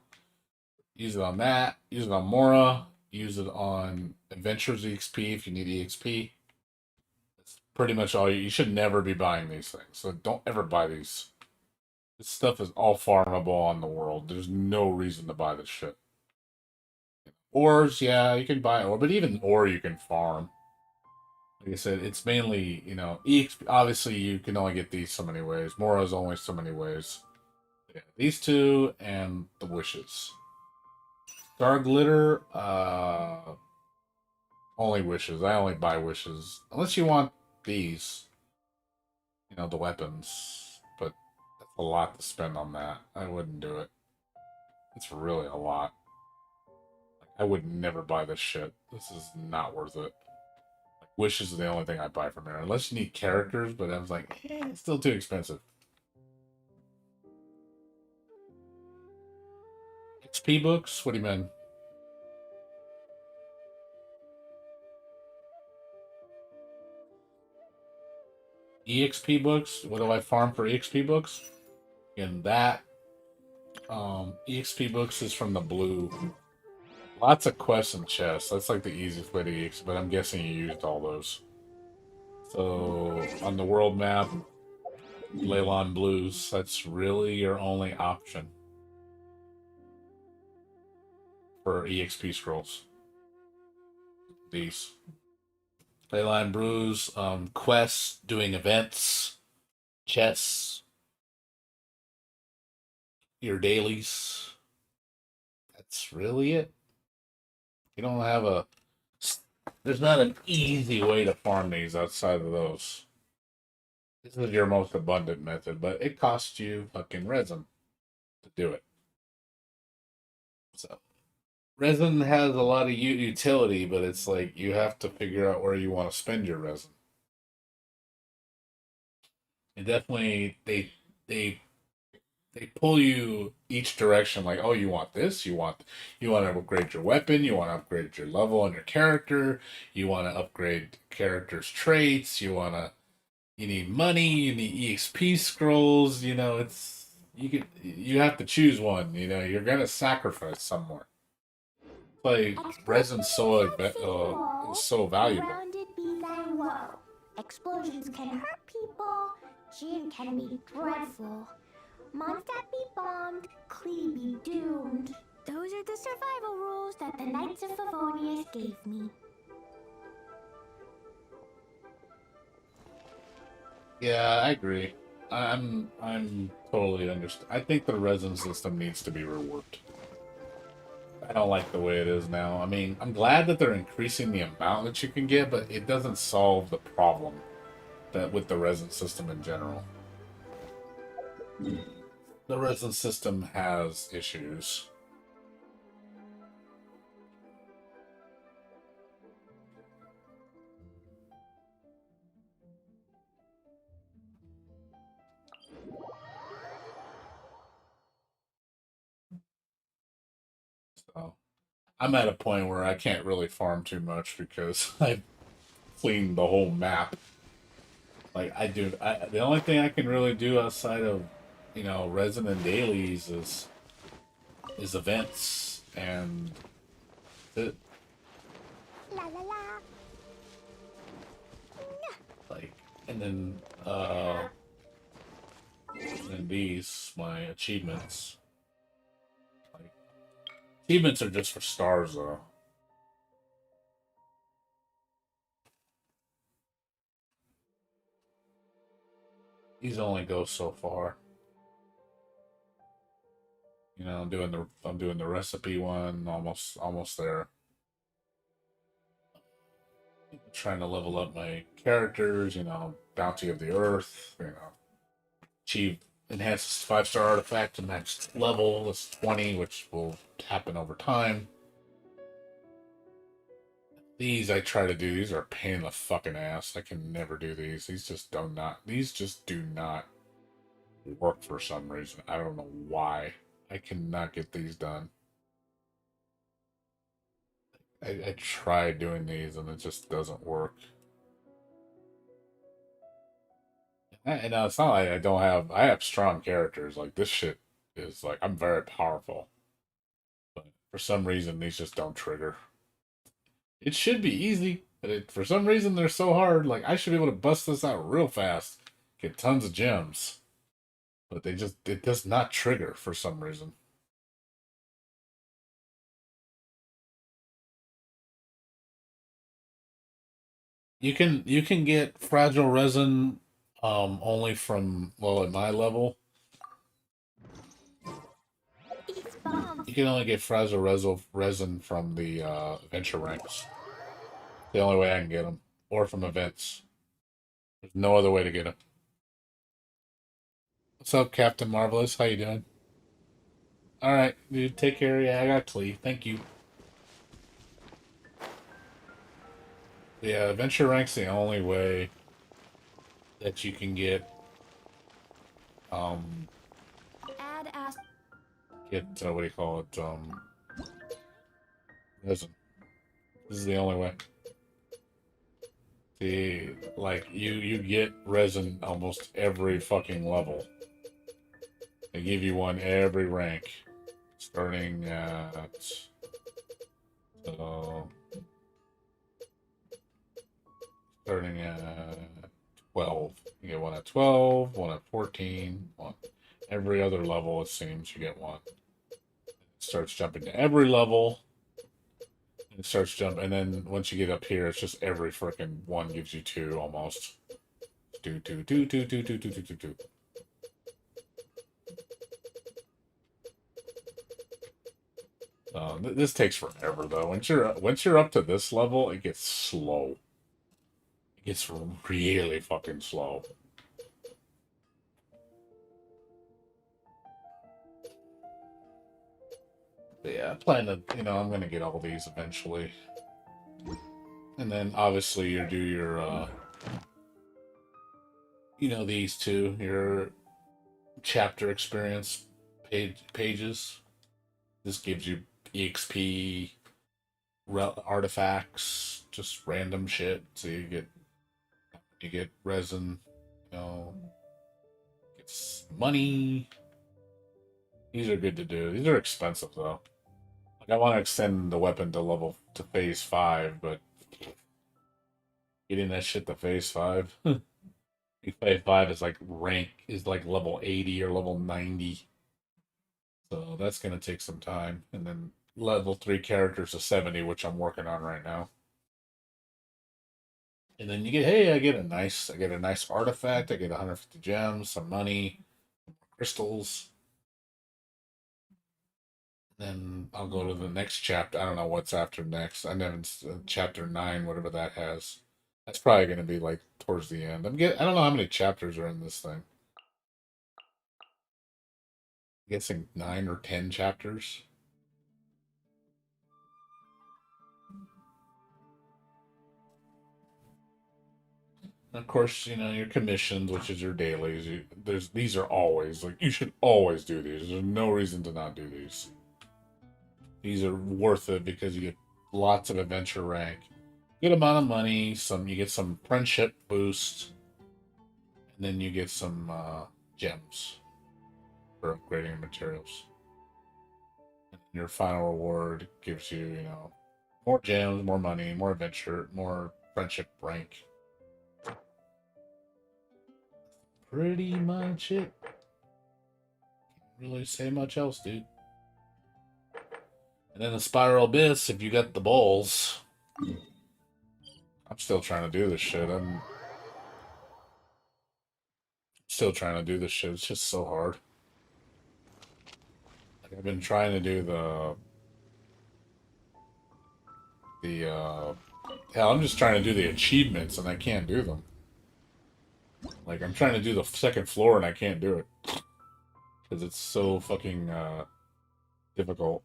Use it on that. Use it on Mora. Use it on Adventures EXP if you need EXP. That's pretty much all you should never be buying these things. So don't ever buy these. This stuff is all farmable on the world. There's no reason to buy this shit. Ores, yeah, you can buy ore, but even ore you can farm. Like I said, it's mainly, you know, EXP. Obviously, you can only get these so many ways. Mora is only so many ways. Yeah, these two and the wishes. Star glitter, only wishes. I only buy wishes. Unless you want these, you know, the weapons. But that's a lot to spend on that. I wouldn't do it. It's really a lot. I would never buy this shit. This is not worth it. Like, wishes is the only thing I buy from here. Unless you need characters, but I was like, it's still too expensive. XP books? What do you mean? EXP books? What do I farm for EXP books? And that EXP books is from the blue. Lots of quests and chests. That's like the easiest way to EXP, but I'm guessing you used all those. So on the world map, Leyland Blues, that's really your only option for EXP scrolls. These. Leyline Brews, quests, doing events, chests, your dailies. That's really it. You don't have a. There's not an easy way to farm these outside of those. This is your most abundant method, but it costs you fucking resin to do it. So, resin has a lot of utility, but it's like you have to figure out where you want to spend your resin. And definitely, they they pull you each direction. Like, oh, you want this, you want to upgrade your weapon, you want to upgrade your level on your character, you want to upgrade character's traits, you need money, you need EXP scrolls. You know, you have to choose one. You know, you're gonna sacrifice somewhere. Like resin's is so valuable. Surrounded be thy woe. Explosions can hurt people. Gin can be dreadful. Mondstadt be bombed. Klee be doomed. Those are the survival rules that the Knights of Favonius gave me. Yeah, I agree. I'm totally understand. I think the resin system needs to be reworked. I don't like the way it is now. I mean, I'm glad that they're increasing the amount that you can get, but it doesn't solve the problem that with the resin system in general. The resin system has issues. So I'm at a point where I can't really farm too much because I've cleaned the whole map. Like the only thing I can really do outside of, resident dailies is events and it, La la la. like, and then and these my achievements. Like achievements are just for stars though. These only go so far. I'm doing the recipe one, almost there. Trying to level up my characters, bounty of the earth, achieve enhances 5-star artifact to max level. That's 20, which will happen over time. These I try to do. These are a pain in the fucking ass. I can never do these. These just do not work for some reason. I don't know why. I cannot get these done. I tried doing these and it just doesn't work. And it's not like I have strong characters. Like this shit is like, I'm very powerful. But for some reason, these just don't trigger. It should be easy, but for some reason, they're so hard. Like, I should be able to bust this out real fast, get tons of gems. But it does not trigger for some reason. You can get fragile resin only from, well, at my level. Eats bombs. You can only get fragile resin from the adventure ranks. The only way I can get them, or from events. There's no other way to get them. What's up, Captain Marvelous? How you doing? All right, dude. Take care. Yeah, I got Klee. Thank you. Yeah, adventure rank's the only way that you can get um Add as what do you call it, resin. This is the only way. See, like you get resin almost every fucking level. They give you one every rank, starting at uh, starting at 12. You get one at 12, one at 14, one every other level. It seems you get one. It starts jumping to every level. It starts jumping, and then once you get up here, it's just every freaking one gives you two almost. Two, two, two, two, two, two, two, two, two, two. This takes forever though. Once you're up to this level, it gets slow. It gets really fucking slow. But yeah, I plan to, I'm gonna get all these eventually. And then obviously you do your these two, your chapter experience pages. This gives you EXP, artifacts, just random shit. So you get resin, gets money. These are good to do. These are expensive though. Like I want to extend the weapon to phase 5, but getting that shit to phase 5. Phase 5 is like level 80 or level 90. So that's gonna take some time. And then level 3 characters to 70, which I'm working on right now. And then I get a nice artifact, I get 150 gems, some money, crystals. Then I'll go to the next chapter. I don't know what's after next. I never chapter 9, whatever that has. That's probably going to be like towards the end. I don't know how many chapters are in this thing. I'm guessing 9 or 10 chapters. And of course, your commissions, which is your dailies. These are always like you should always do these. There's no reason to not do these. These are worth it because you get lots of adventure rank, good amount of money. You get some friendship boost, and then you get some gems for upgrading materials. And your final reward gives you, more gems, more money, more adventure, more friendship rank. Pretty much it. Can't really say much else, dude. And then the Spiral Abyss, if you got the balls. I'm still trying to do this shit. I'm still trying to do this shit. It's just so hard. Like, I've been trying to do hell, I'm just trying to do the achievements and I can't do them. Like, I'm trying to do the second floor and I can't do it. Because it's so fucking difficult.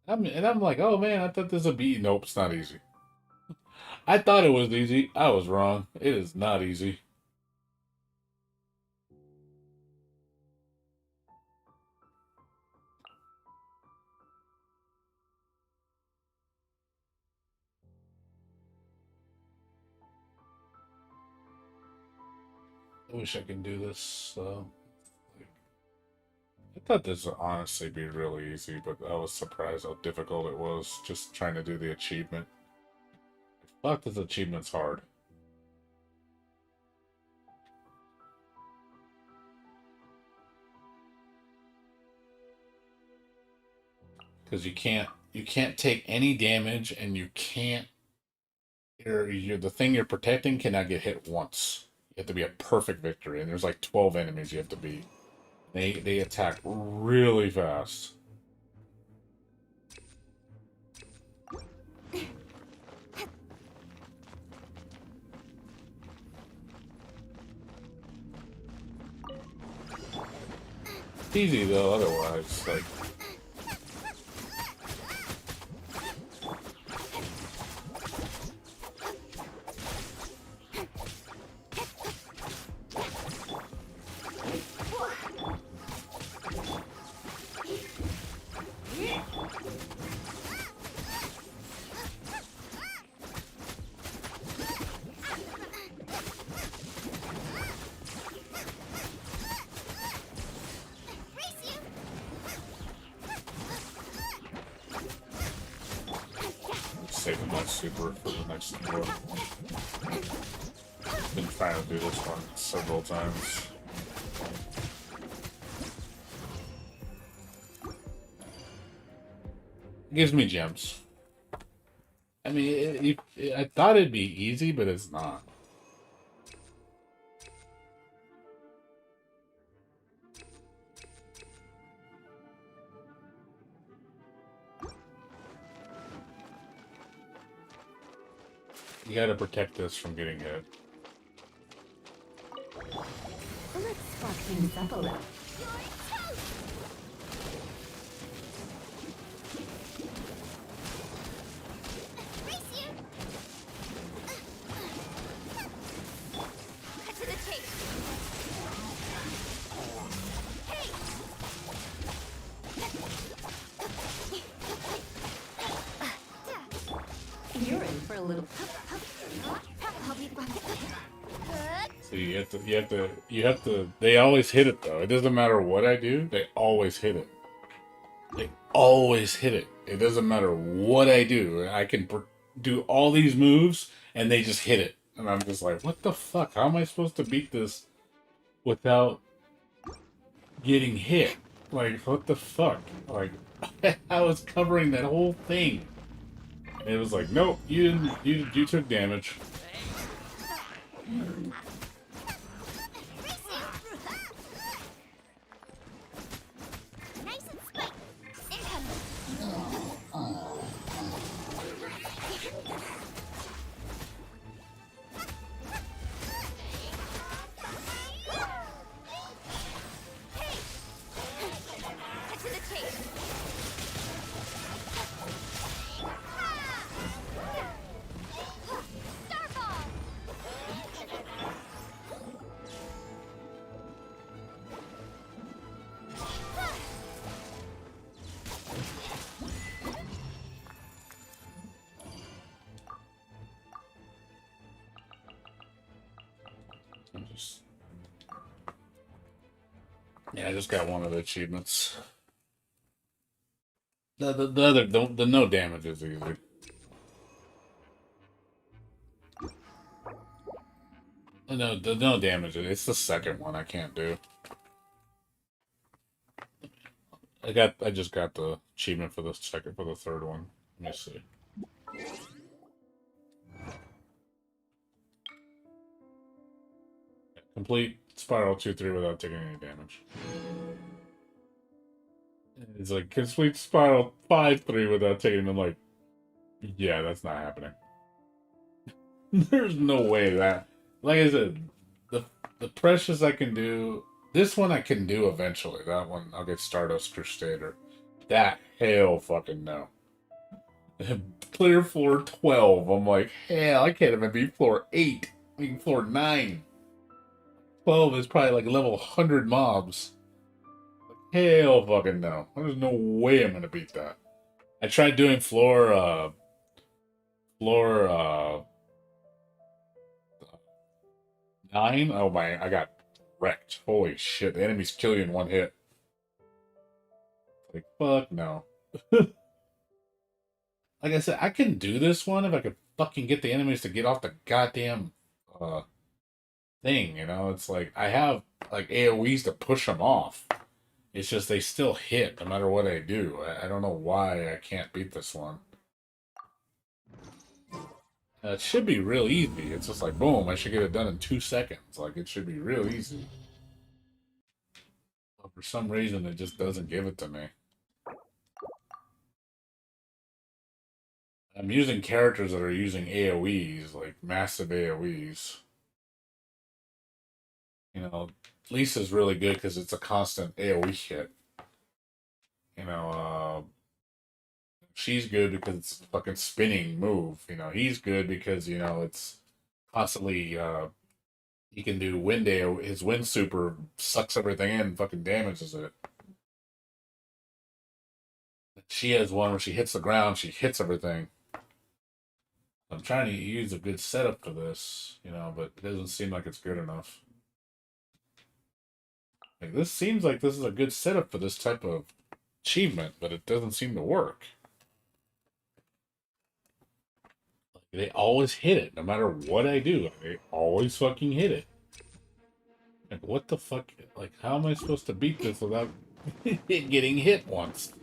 I'm like, oh man, I thought this would be... Nope, it's not easy. I thought it was easy. I was wrong. It is not easy. I wish I could do this. I thought this would honestly be really easy, but I was surprised how difficult it was just trying to do the achievement. Fuck, this achievement's hard. Because you can't take any damage, and you can't. The thing you're protecting cannot get hit once. You have to be a perfect victory, and there's like 12 enemies you have to beat. They attack really fast. It's easy though, otherwise, like. Saving my super for the next one. Been trying to do this one several times. It gives me gems. I mean, I thought it'd be easy, but it's not. You gotta protect this from getting hit. Let's fuck things up a little. You're in for a little. So you have to. They always hit it though. It doesn't matter what I do. They always hit it. They always hit it. It doesn't matter what I do. I can do all these moves and they just hit it. And I'm just like, what the fuck? How am I supposed to beat this without getting hit? Like, what the fuck? Like, I was covering that whole thing. And it was like, nope, you didn't. You took damage. Yeah, I just got one of the achievements. The other, the no damage is easy. No, the no damage. It's the second one I can't do. I just got the achievement for the third one. Let me see. Complete Spiral 2-3 without taking any damage. It's like complete Spiral 5-3 without taking. I'm like, yeah, that's not happening. There's no way that. Like I said, the precious I can do. This one I can do eventually. That one I'll get Stardust Crusader. That hell fucking no. Clear floor 12. I'm like, hell, I can't even beat floor 8. I mean floor 9. 12 is probably like level 100 mobs. Hell fucking no. There's no way I'm gonna beat that. I tried doing floor 9. Oh my, I got wrecked. Holy shit, the enemies kill you in one hit. Like, fuck no. Like I said, I can do this one if I could fucking get the enemies to get off the goddamn thing, you know? It's like, I have, like, AoEs to push them off. It's just they still hit no matter what I do. I don't know why I can't beat this one. It should be real easy. It's just like, boom, I should get it done in 2 seconds. Like, it should be real easy. But for some reason, it just doesn't give it to me. I'm using characters that are using AoEs, like massive AoEs. You know, Lisa's really good because it's a constant AoE hit. You know, she's good because it's a fucking spinning move. You know, he's good because, you know, it's constantly, he can do wind AoE. His wind super sucks everything in and fucking damages it. She has one where she hits the ground, she hits everything. I'm trying to use a good setup for this, you know, but it doesn't seem like it's good enough. Like, this seems like this is a good setup for this type of achievement, but it doesn't seem to work. Like, they always hit it, no matter what I do. They always fucking hit it. Like, what the fuck? Like, how am I supposed to beat this without it getting hit once?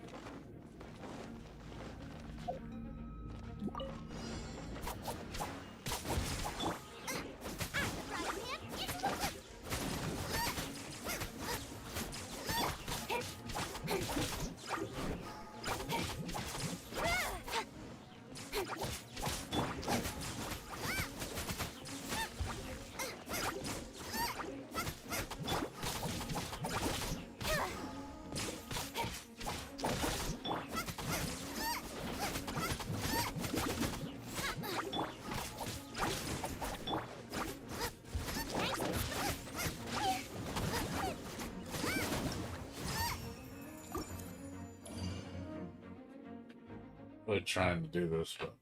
Really trying to do this, but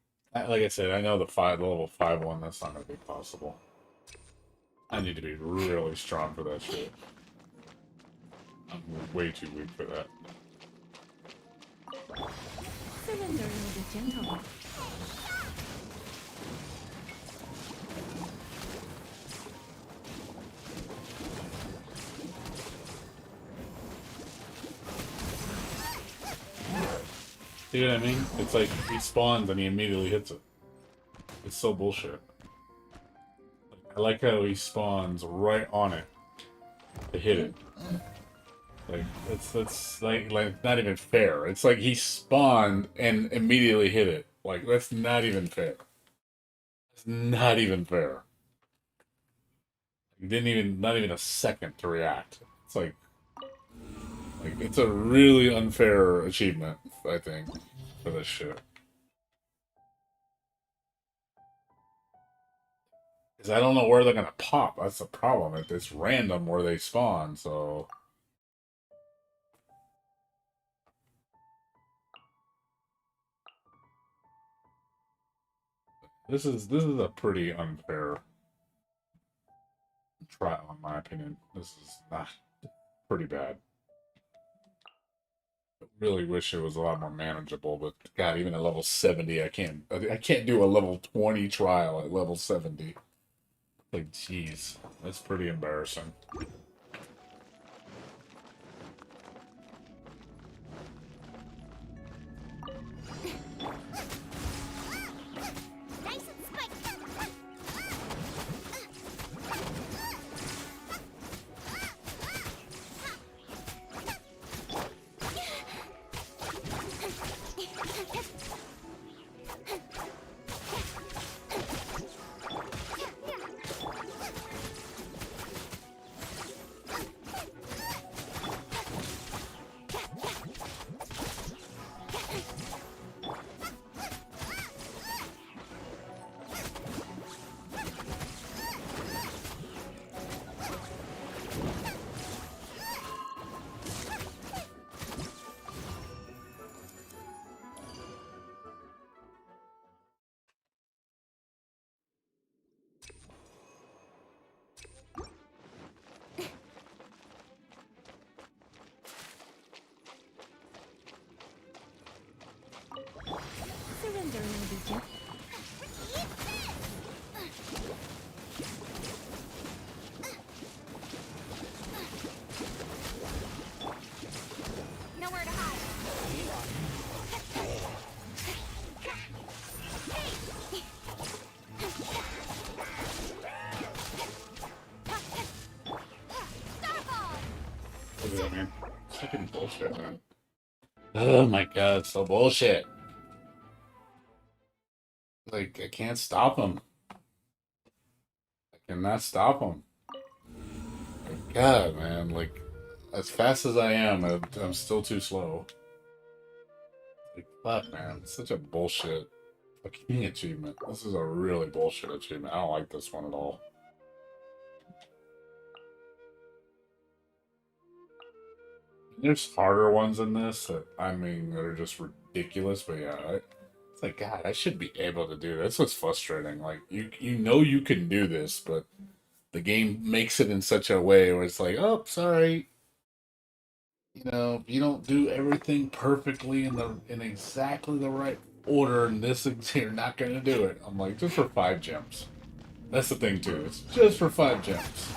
like I said, I know the level 5 one. That's not going to be possible. I need to be really strong for that shit. I'm way too weak for that. Surrender with a gentle. See what I mean? It's like he spawns and he immediately hits it. It's so bullshit. I like how he spawns right on it to hit it. Like that's like not even fair. It's like he spawned and immediately hit it. Like that's not even fair. It's not even fair. He didn't even not even a second to react. It's like it's a really unfair achievement, I think, for this shit. Because I don't know where they're gonna pop. That's the problem. It's random where they spawn, so. This is a pretty unfair trial, in my opinion. This is not pretty bad. I really wish it was a lot more manageable, but God, even at level 70, I can't do a level 20 trial at level 70. Like, jeez, that's pretty embarrassing. Nice and spiky. Surrender, Lady Jim. Nowhere to hide. Starball. Look at that, man. Fucking bullshit, man. Oh my God, so bullshit. Like, I can't stop him. I cannot stop him. God, man, like, as fast as I am, I'm still too slow. Like, fuck, man, it's such a bullshit fucking achievement. This is a really bullshit achievement. I don't like this one at all. There's harder ones in this that, I mean, that are just ridiculous, but yeah, it's like, God, I should be able to do this. That's what's frustrating. Like, you know you can do this, but the game makes it in such a way where it's like, oh, sorry, you don't do everything perfectly in exactly the right order, and this you're not gonna do it. I'm like, just for 5 gems. That's the thing too. It's just for 5 gems.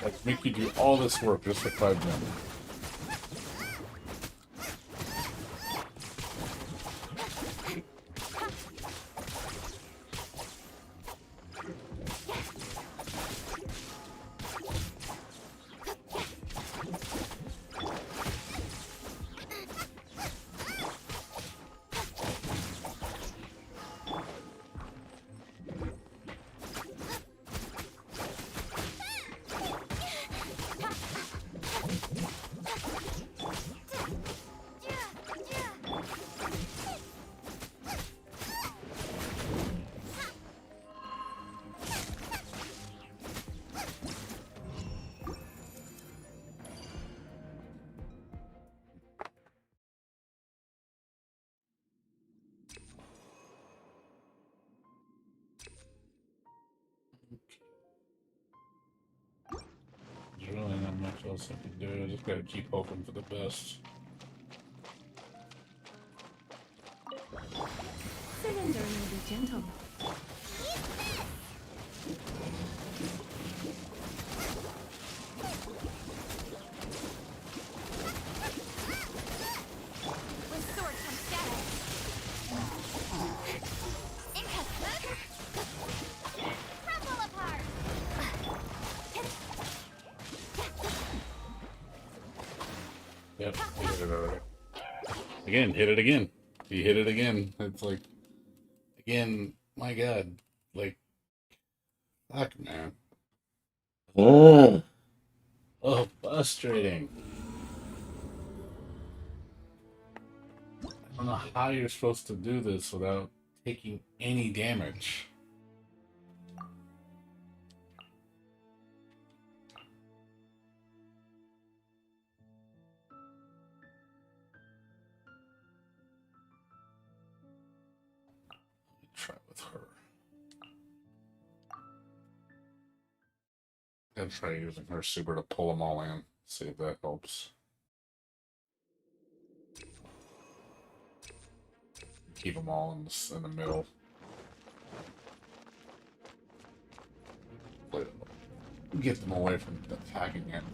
Like, make you do all this work just for 5 gems. There's really not much else I can do. I just gotta keep hoping for the best. Surrender, Lady Gentle. With sword comes shadow. Crumble apart. Yep, he hit it already. Again, hit it again. He hit it again. It's like, again, my God. Like, fuck, man. Oh, frustrating. I don't know how you're supposed to do this without taking any damage. Let me try with her. Gotta try using her super to pull them all in. See if that helps. Keep them all in the middle. Get them away from attacking it.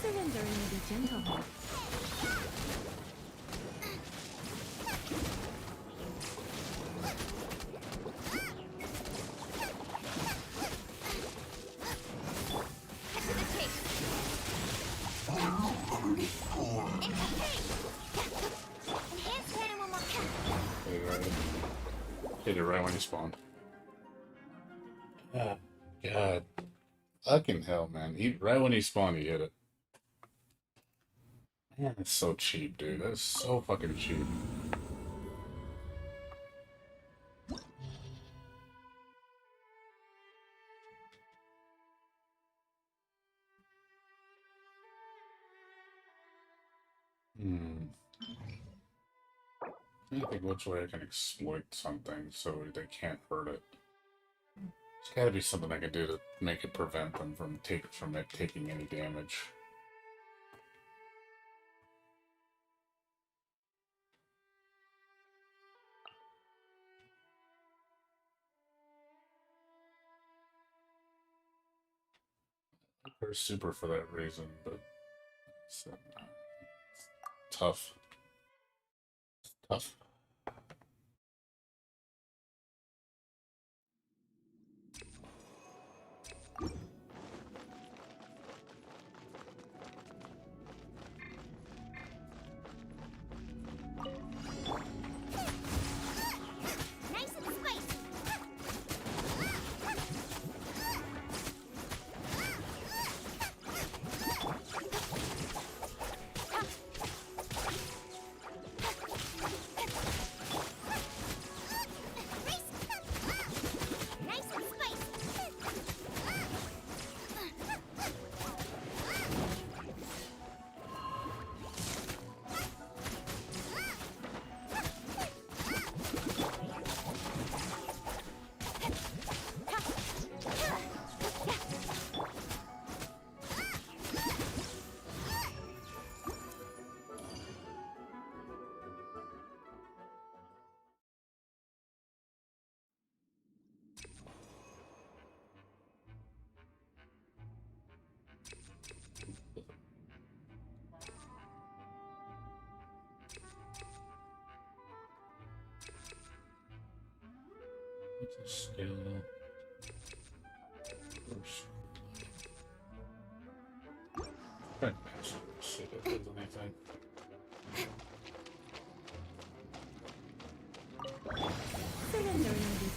Surrendering may be gentle. Hit it right when you spawned. Oh, God. Fucking hell, man. Right when he spawned, he hit it. Man, it's so cheap, dude. That's so fucking cheap. I think which way I can exploit something so they can't hurt it. There's gotta be something I can do to make it prevent them from it taking any damage. They're super for that reason, but it's tough. It's tough. Nice and spicy. Nice and spicy. It's a skill. Try and see if there's anything. Surrendering may be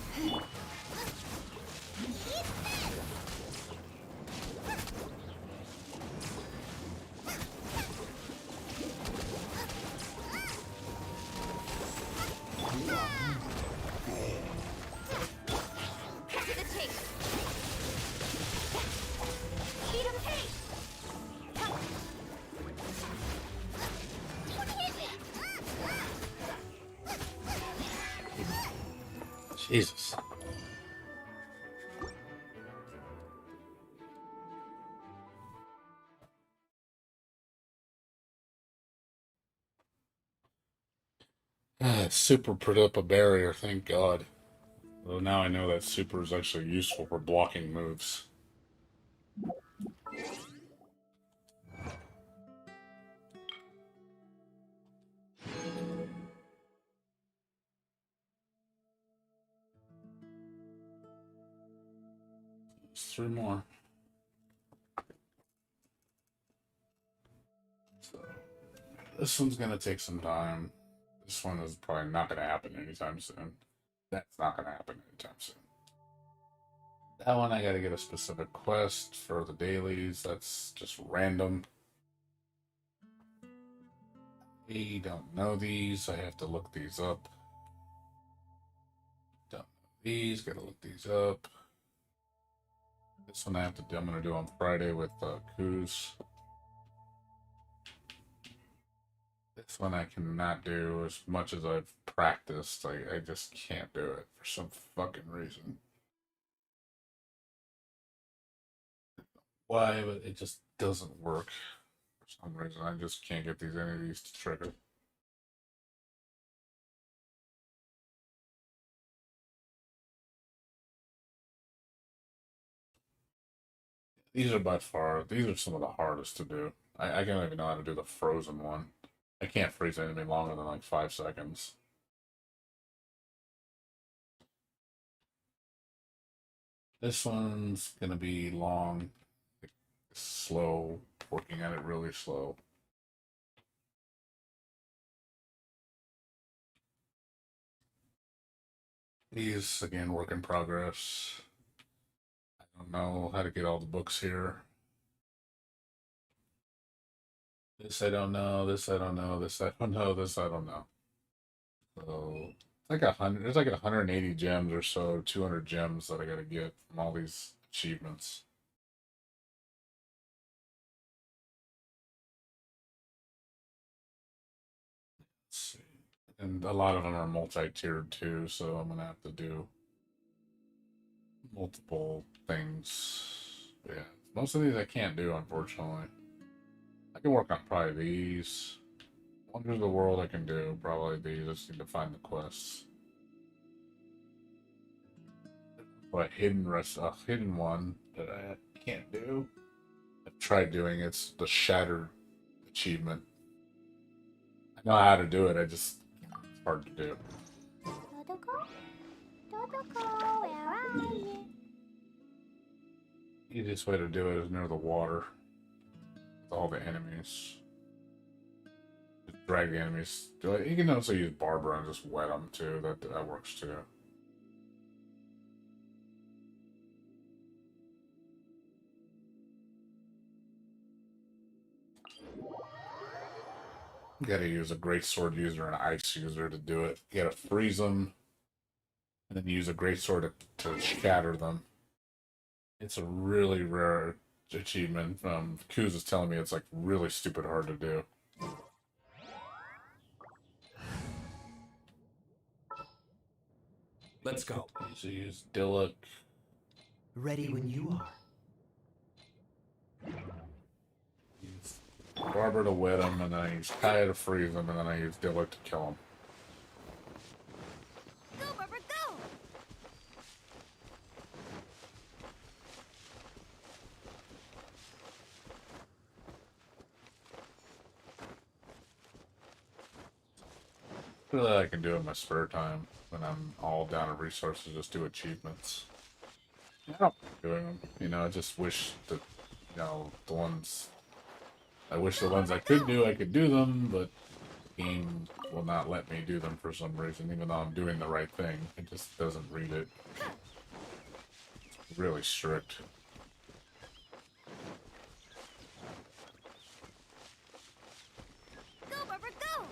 Jesus. Super put up a barrier, thank God. Well, now I know that super is actually useful for blocking moves. There's 3 more. So, this one's gonna take some time. This one is probably not gonna happen anytime soon. That's not gonna happen anytime soon. That one I gotta get a specific quest for the dailies. That's just random. I don't know these. I have to look these up. Don't know these. Gotta look these up. This one I have to do. I'm gonna do on Friday with Kuz. This one I cannot do as much as I've practiced. I just can't do it for some fucking reason. Why? But it just doesn't work for some reason. I just can't get any of these to trigger. These are by far, these are some of the hardest to do. I don't even know how to do the frozen one. I can't freeze anything longer than like 5 seconds. This one's gonna be long, slow, working at it really slow. These, again, work in progress. I don't know how to get all the books here. This I don't know, this I don't know, this I don't know, this I don't know. So it's like 100, there's like 180 gems or so, 200 gems that I gotta get from all these achievements. Let's see. And a lot of them are multi-tiered too, so I'm gonna have to do multiple things. Yeah, most of these I can't do, unfortunately. I can work on probably these. Wonders of the World I can do, probably these. I just need to find the quests. But a hidden one that I can't do. I've tried doing it's the Shattered achievement. I know how to do it, it's hard to do. Dodoko? Dodoko, where are you? Easiest way to do it is near the water. With all the enemies. Just drag the enemies. You can also use Barbara and just wet them too. That works too. You gotta use a great sword user and an ice user to do it. You gotta freeze them, and then use a great sword to shatter them. It's a really rare achievement. Kuz is telling me it's like really stupid hard to do. Let's go. So use Dillik. Ready when you are. Use Barbara to wet him, and then I use Kaya to freeze him, and then I use Dillik to kill him. Go, Barbara, go! Really, I can do in my spare time when I'm all down to resources. Just do achievements. I don't like doing them. I just wish that the ones. I wish the ones I could do them, but the game will not let me do them for some reason, even though I'm doing the right thing. It just doesn't read it. It's really strict. Go, Barbara, go!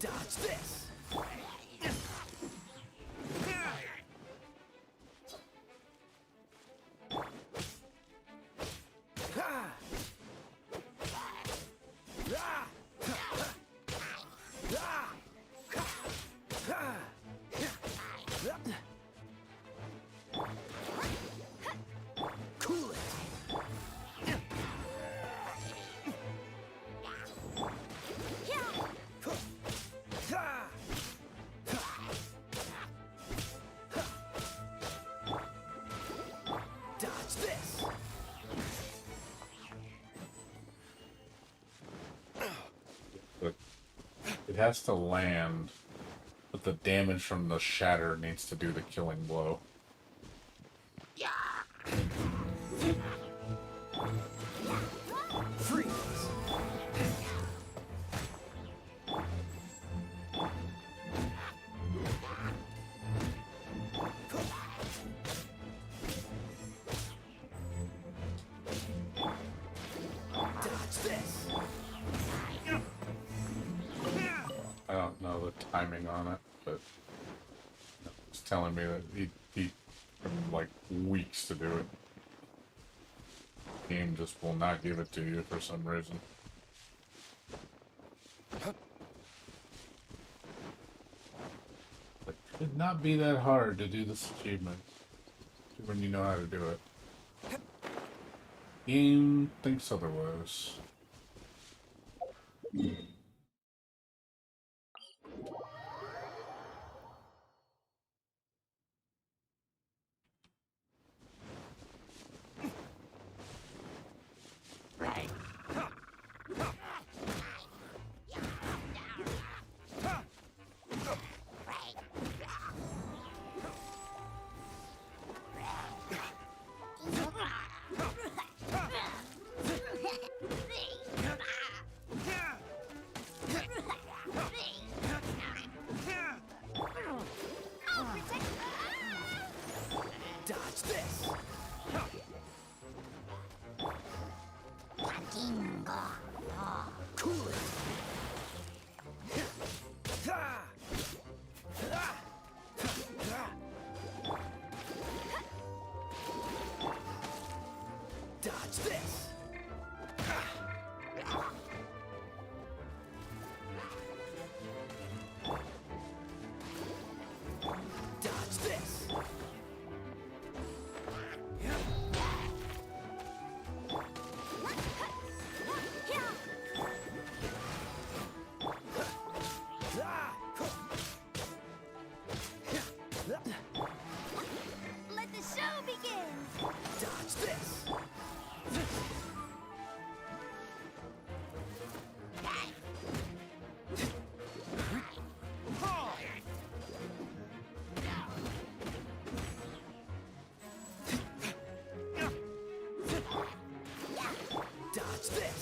Dodge this. Cool it. Dodge this. But it has to land, but the damage from the shatter needs to do the killing blow. Freeze. Dodge this. I don't know the timing on it, but it's telling me that he like weeks to do it. Game just will not give it to you for some reason. It could not be that hard to do this achievement when you know how to do it. Game thinks otherwise. Dodge this. Cool it. Dodge this. Dodge this. Let the show begin! Dodge this. Dodge this.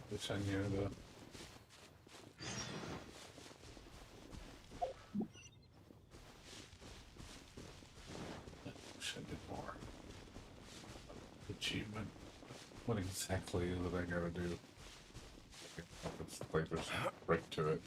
Which I knew the. Should do more. Achievement. What exactly is it I gotta do? It's like there's a break to it.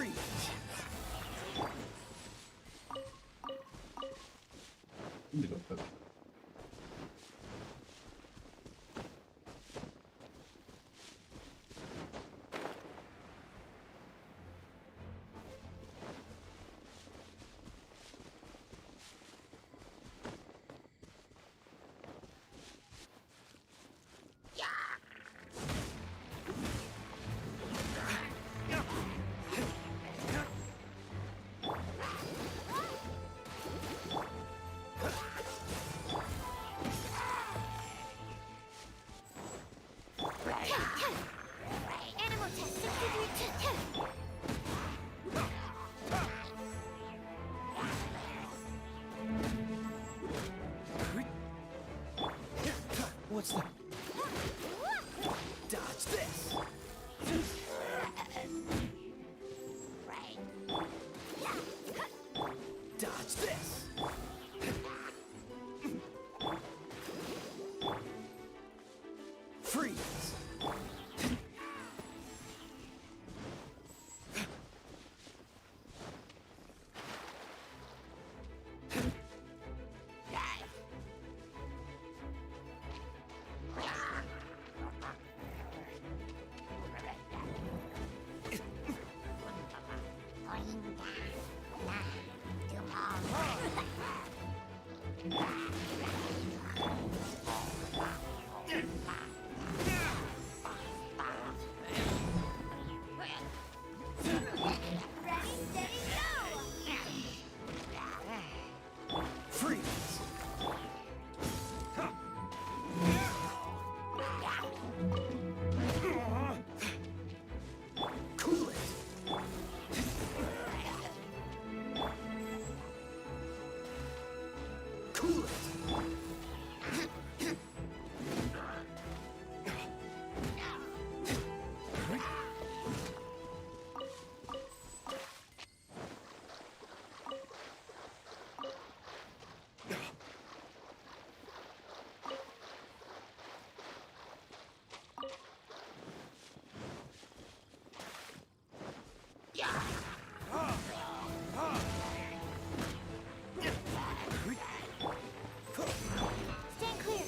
Freeze! Animal test 63. What's the... Dodge this! Dodge this! Freeze! Freeze! Cool it! Cool it! Stand clear.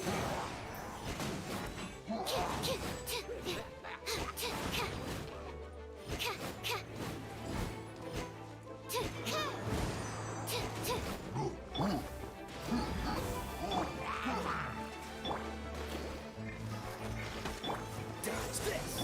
Dodge this!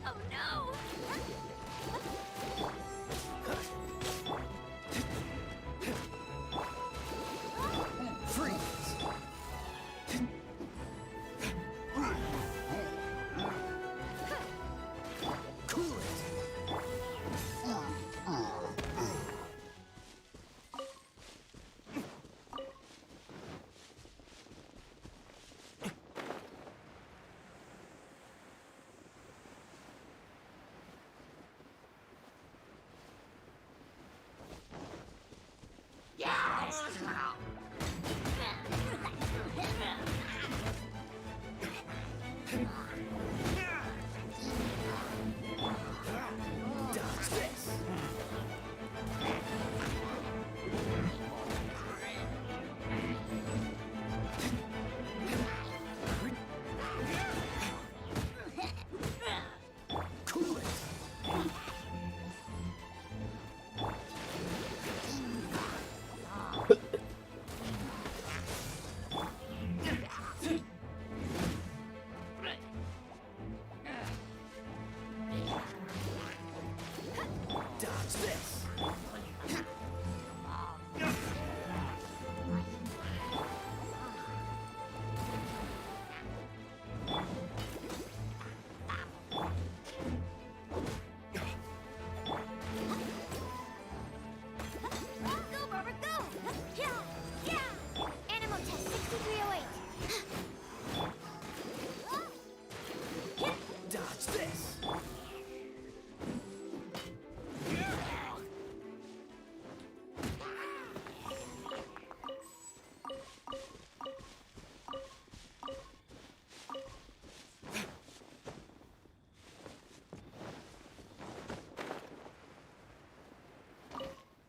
Oh no! Freeze! Cool it! Dodge this! Cool it!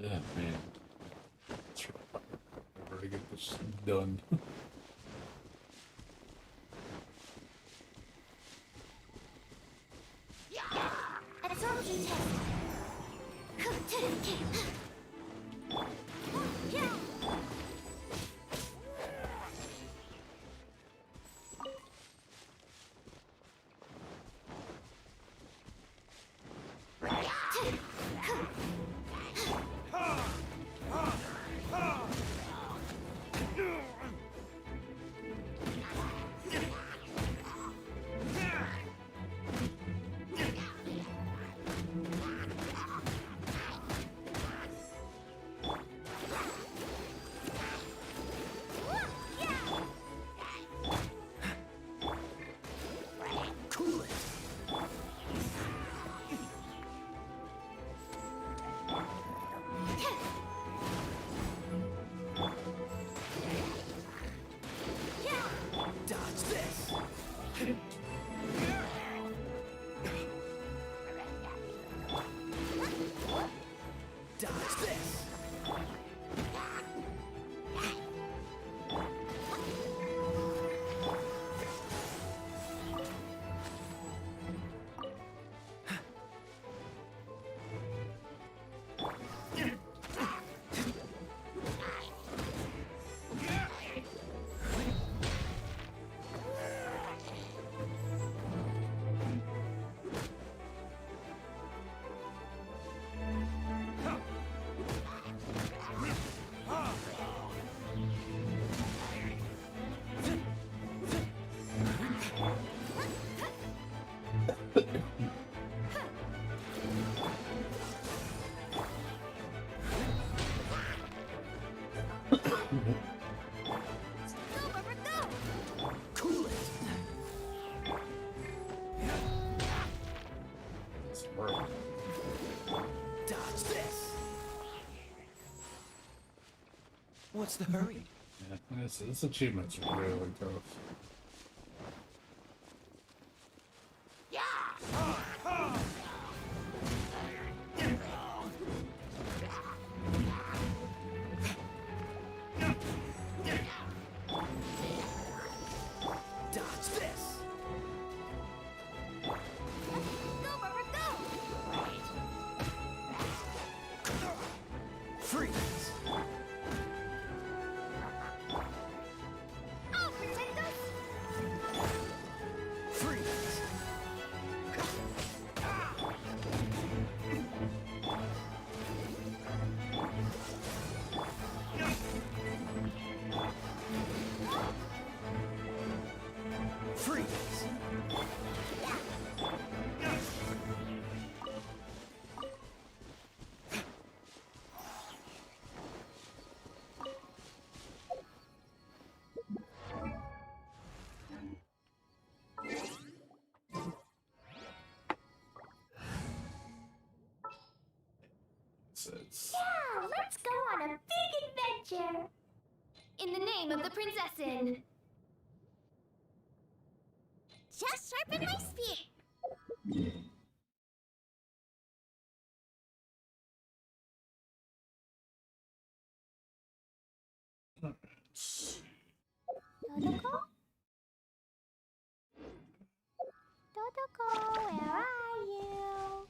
Yeah, man. Let's remember to get this done. Absorption test. Dodge this. Dodge this. Cool it. It's work. Dodge this. What's the hurry? Yeah, this achievement's really tough. Dodge this. Freeze. I'll protect us. Freeze. Freeze. It's Yeah, let's go on a big adventure. In the name of the princessin. Just sharpen my spear. Dodoko? Dodoko, where are you?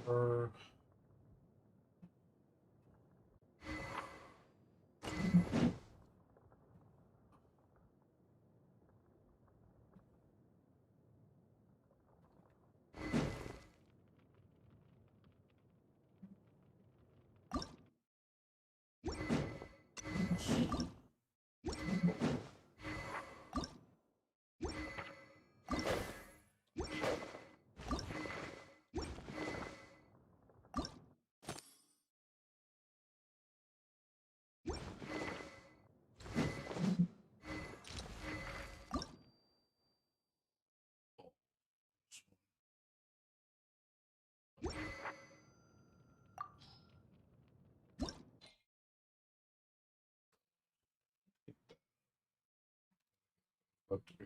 Or up to be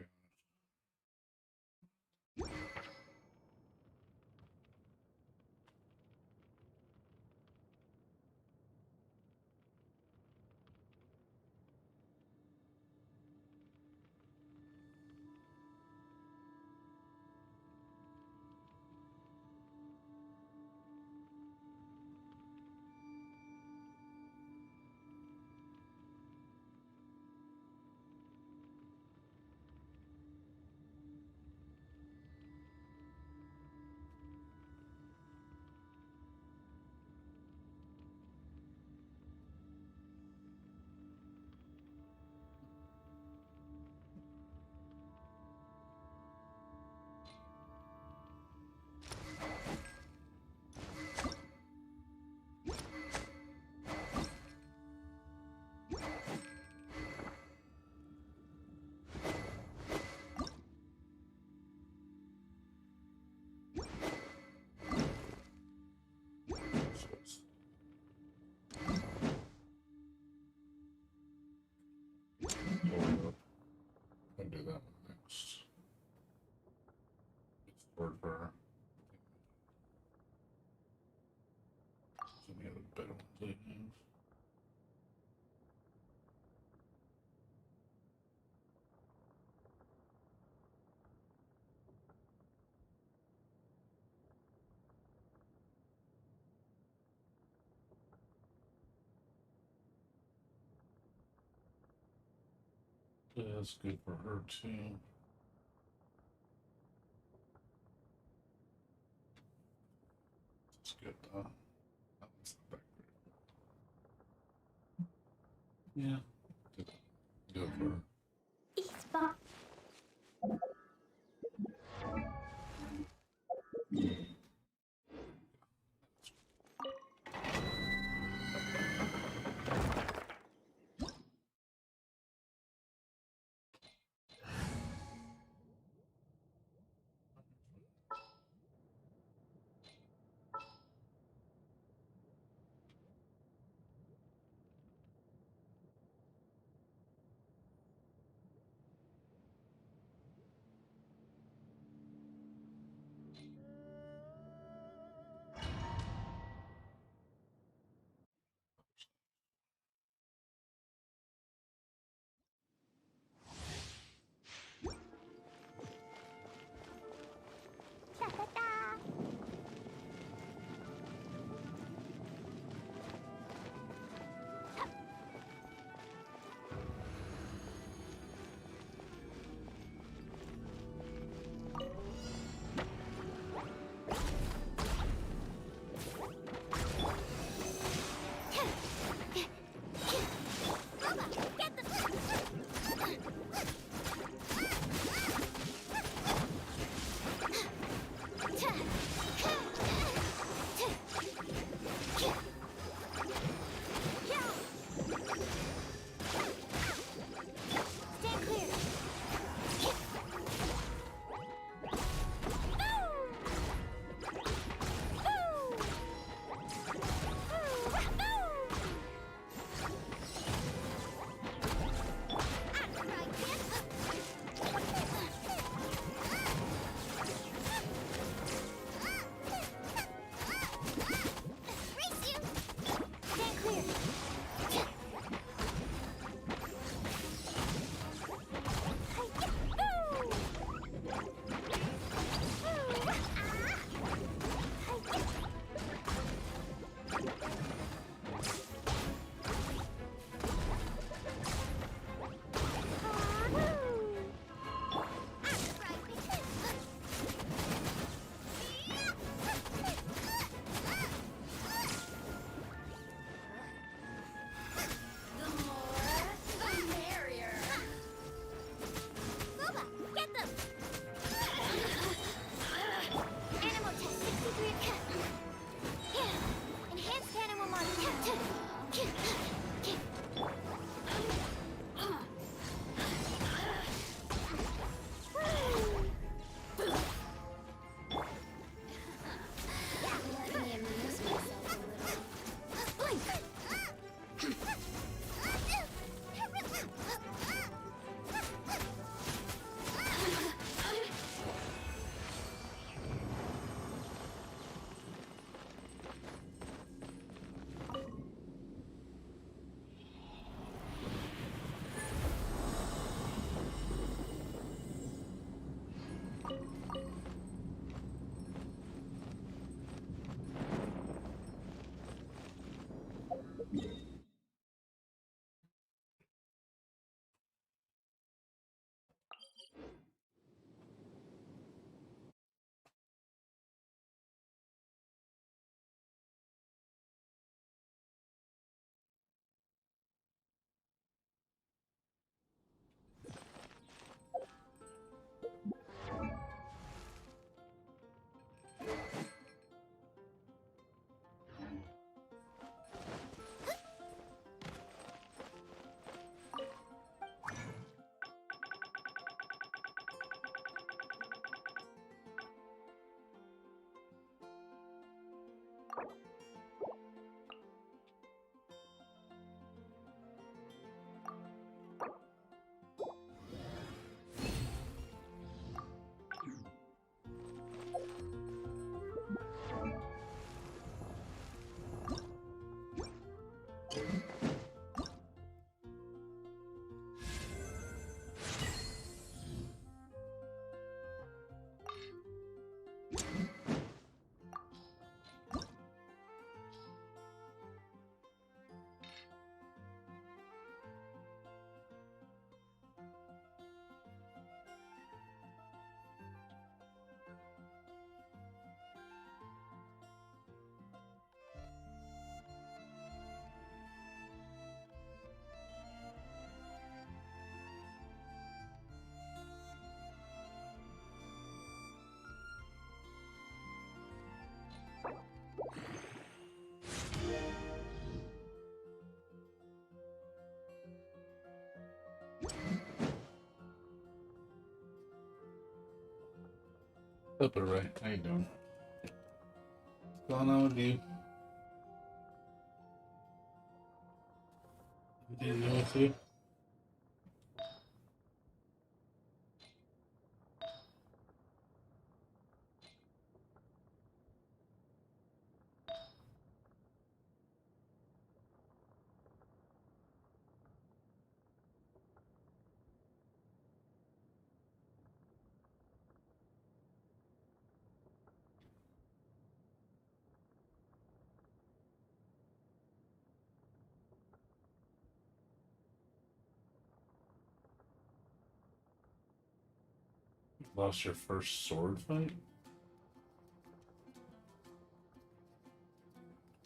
I'll do that one next. It's word for any other better ones I have. Yeah, that's good for her too. It's good though. That one's not that great. Yeah. Good for her. It's fun. Up it right. How you doing? What's going on with you? Everything new with you? Lost your first sword fight?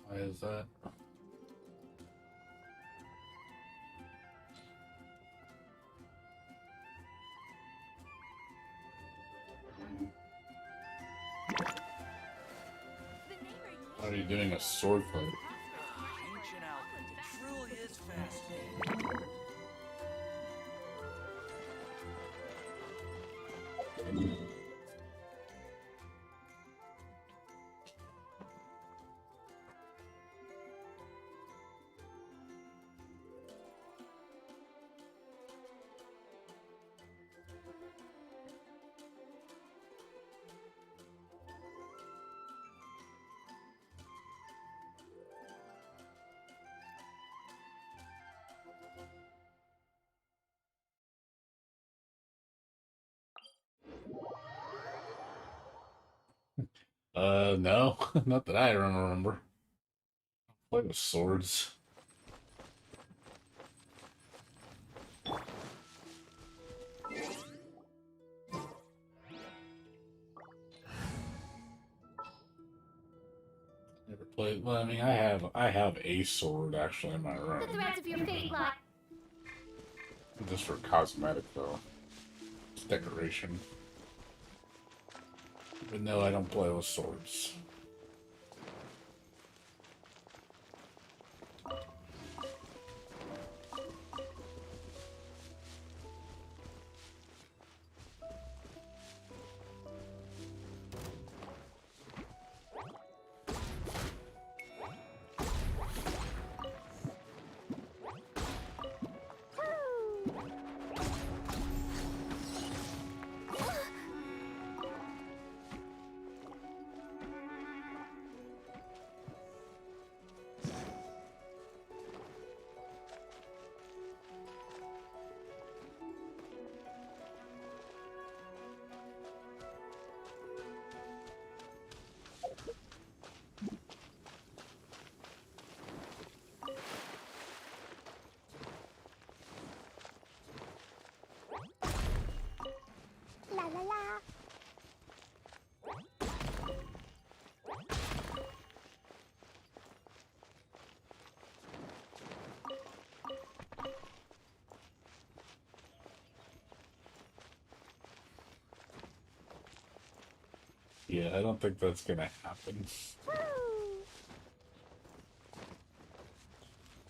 Why is that? Why are you doing a sword fight? Ancient Alpha, it truly is fascinating. No, not that I remember. Play with swords. Never played. Well, I mean, I have a sword actually in my room, The threads of your fate lie. just for cosmetic though. It's decoration. But no, I don't play with swords. La la la. Yeah, I don't think that's gonna happen. Woo.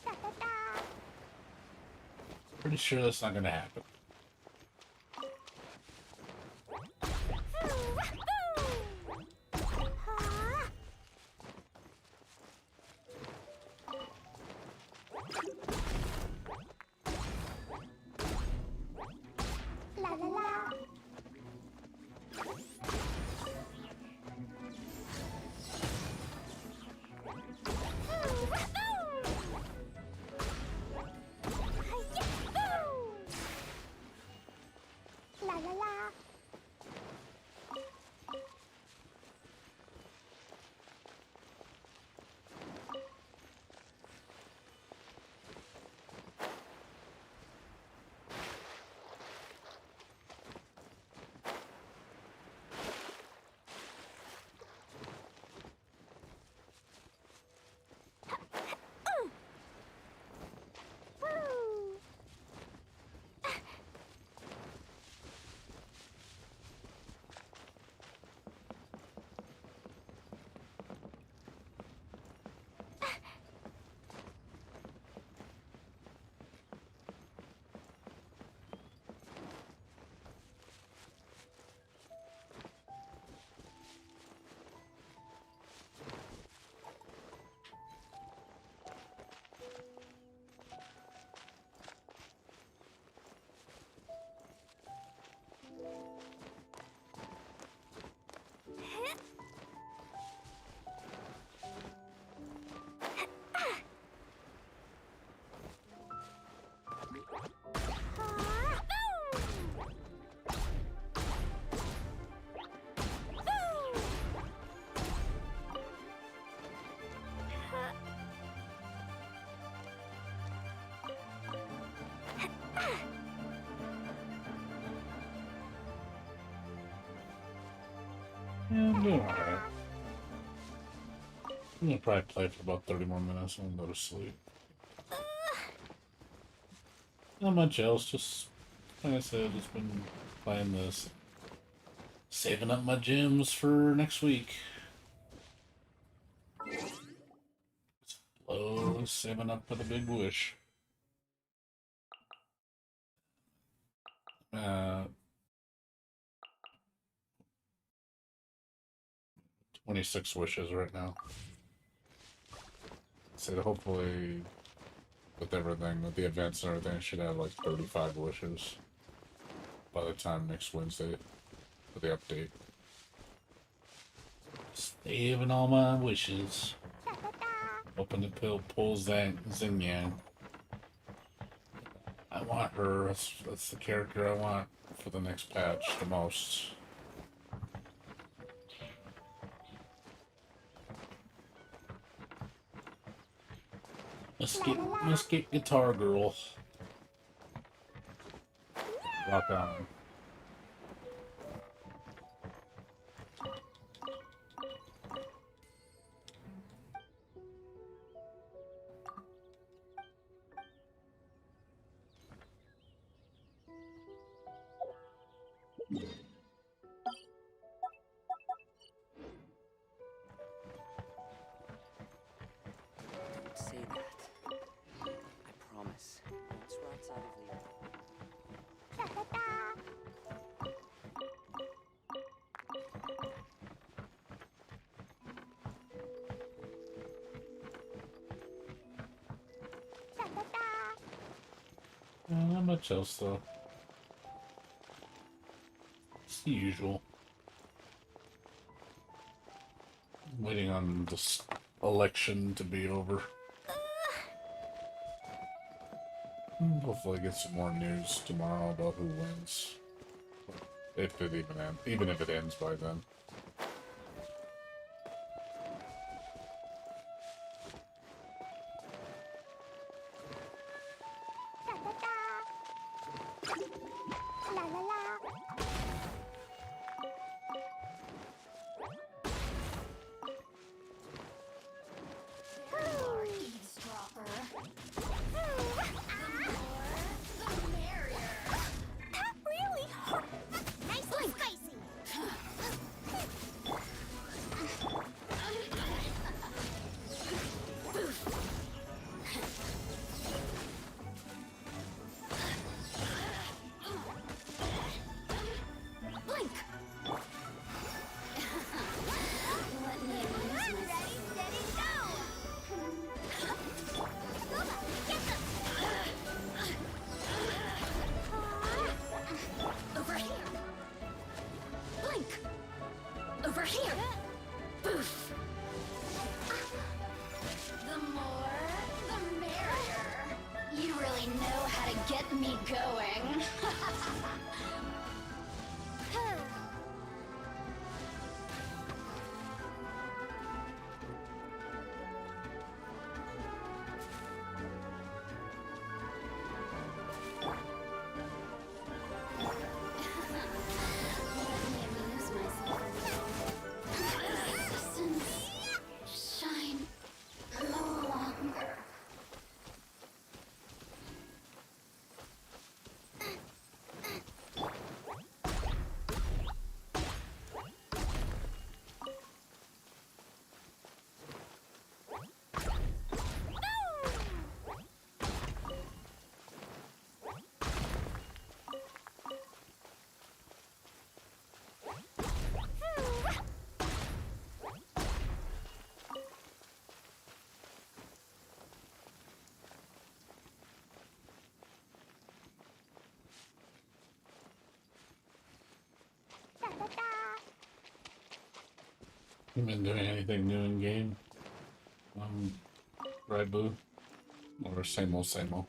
Da da da. Pretty sure that's not gonna happen. La la la. Yeah, I'm doing alright. I'm gonna probably play for about 30 more minutes and then go to sleep. Not much else, just like I said, just been playing this. Saving up my gems for next week. Slow saving up for the big wish. 26 wishes right now. So hopefully with everything, with the events and everything, I should have like 35 wishes by the time next Wednesday for the update. Saving all my wishes. Hoping the pill pulls that Xinyan. I want her. That's the character I want for the next patch the most. Let's get Guitar Girl. Rock on. Don't say that. I promise. Once we're outside of Not much else though. It's the usual. Waiting on this election to be over. Hopefully get some more news tomorrow about who wins. If it even if it ends by then. La la la. That really hurt. Nice and spicy. Blink. Let me amuse myself. Ready, steady, go. Scuba, get them. Over here. Blink. Over here. Boof. The more, the merrier. You really know how to get me going. Let me amuse myself. Resistance. Shine no longer. You been doing anything new in game? Right, Boo? Or same old, same old?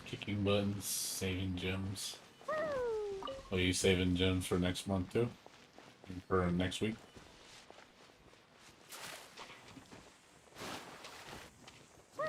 Kicking buttons, saving gems. Woo! Are you saving gems for next month too? For next week? Woo!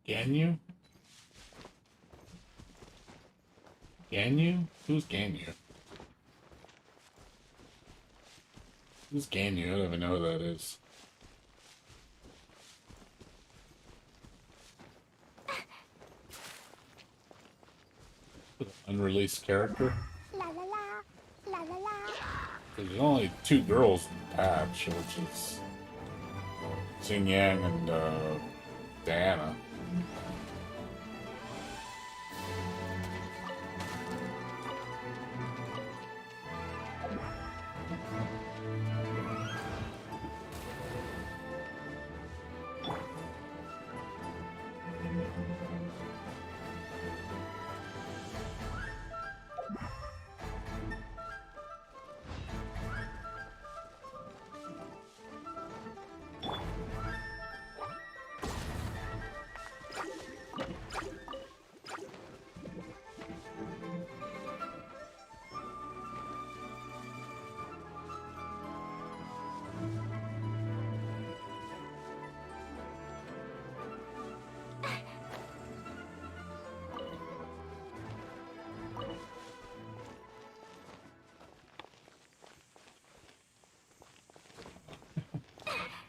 Ganyu? Ganyu? Who's Ganyu? Who's Ganyu? I don't even know who that is. Unreleased character? La la la, la la la. There's only 2 girls in the patch, which is Xing Yang and Diana.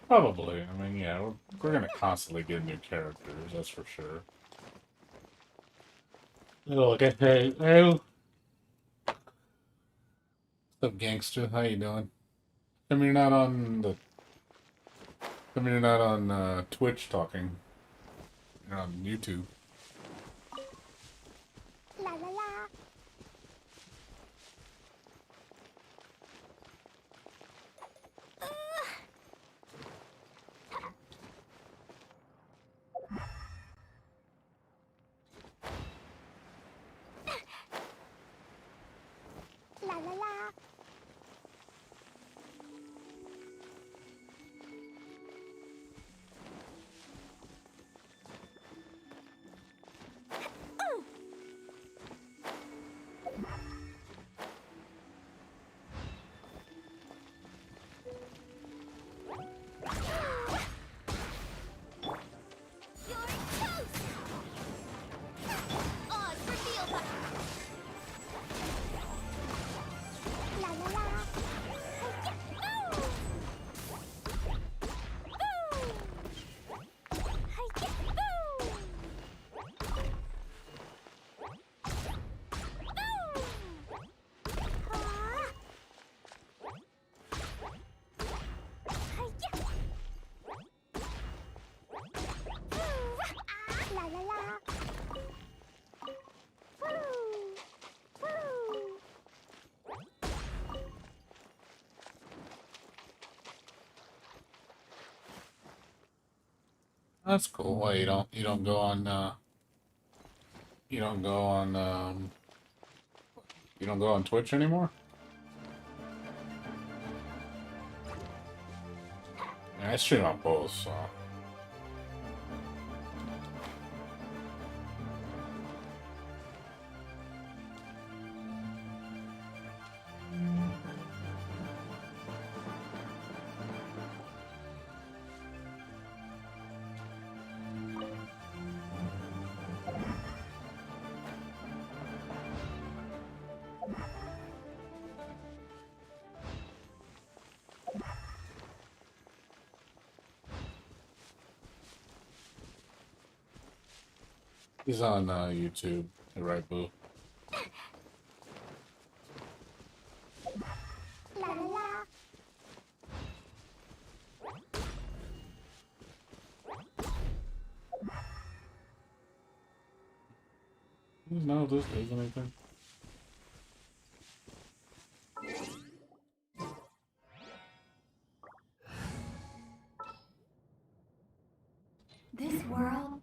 Probably. I mean, yeah, we're gonna constantly get new characters, that's for sure. Oh, okay. Hey, what's up, gangster? How you doing? Come you're not on the. Come you're not on Twitch talking. You're on YouTube. La la la. La la la. That's cool. Why you don't go on you don't go on you don't go on Twitch anymore? Yeah, I stream on both, so he's on YouTube. You're right, Boo. La la la. No, this isn't anything. This world.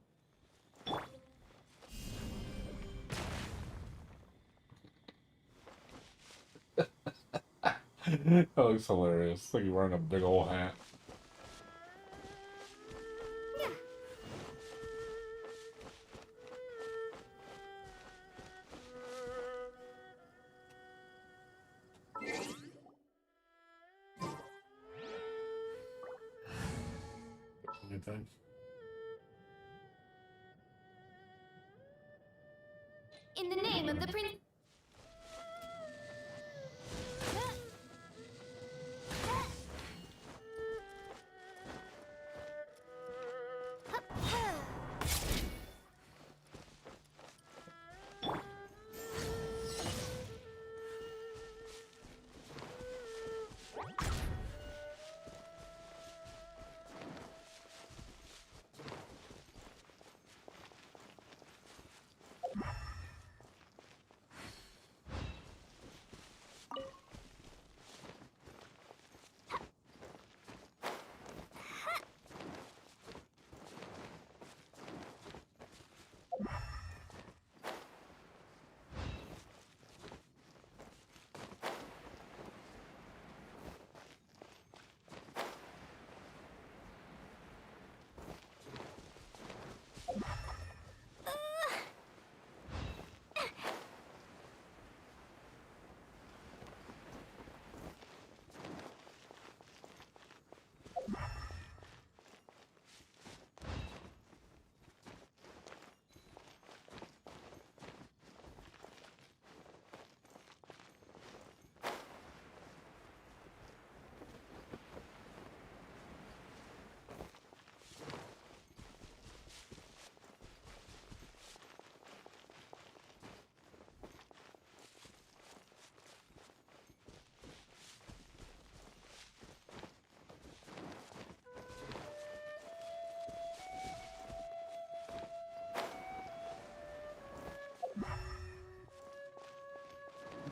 That looks hilarious. It's like you're wearing a big old hat. Anything? In the name of the prince.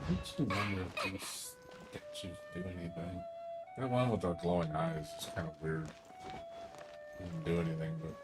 I just wonder if these statues do anything. That one with the glowing eyes is kind of weird. Doesn't do anything, but.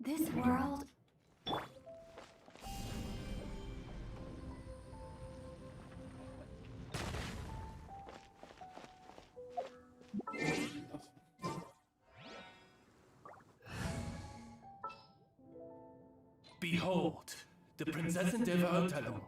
This world. Behold, the Prinzessin der Verurteilung.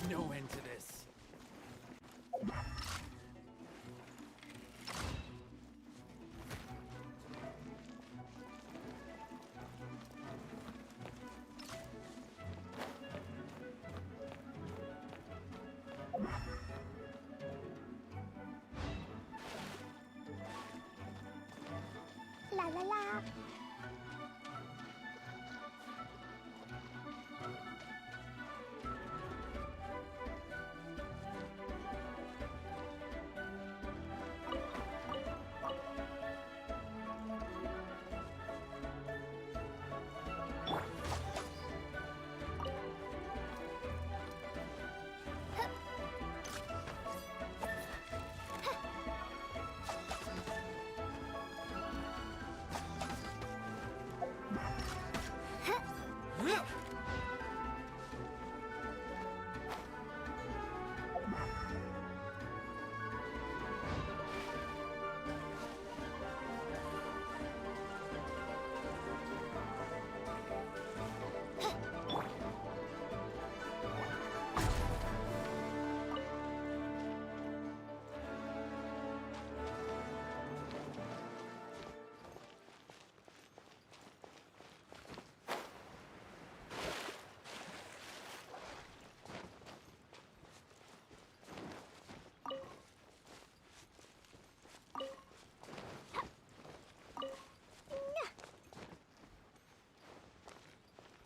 There's no end to this. La la la.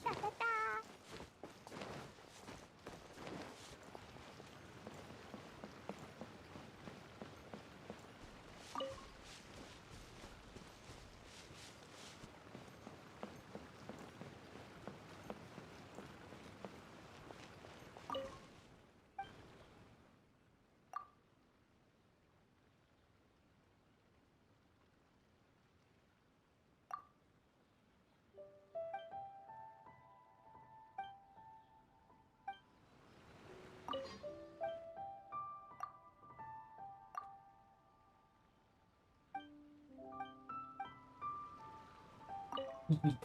Da da da.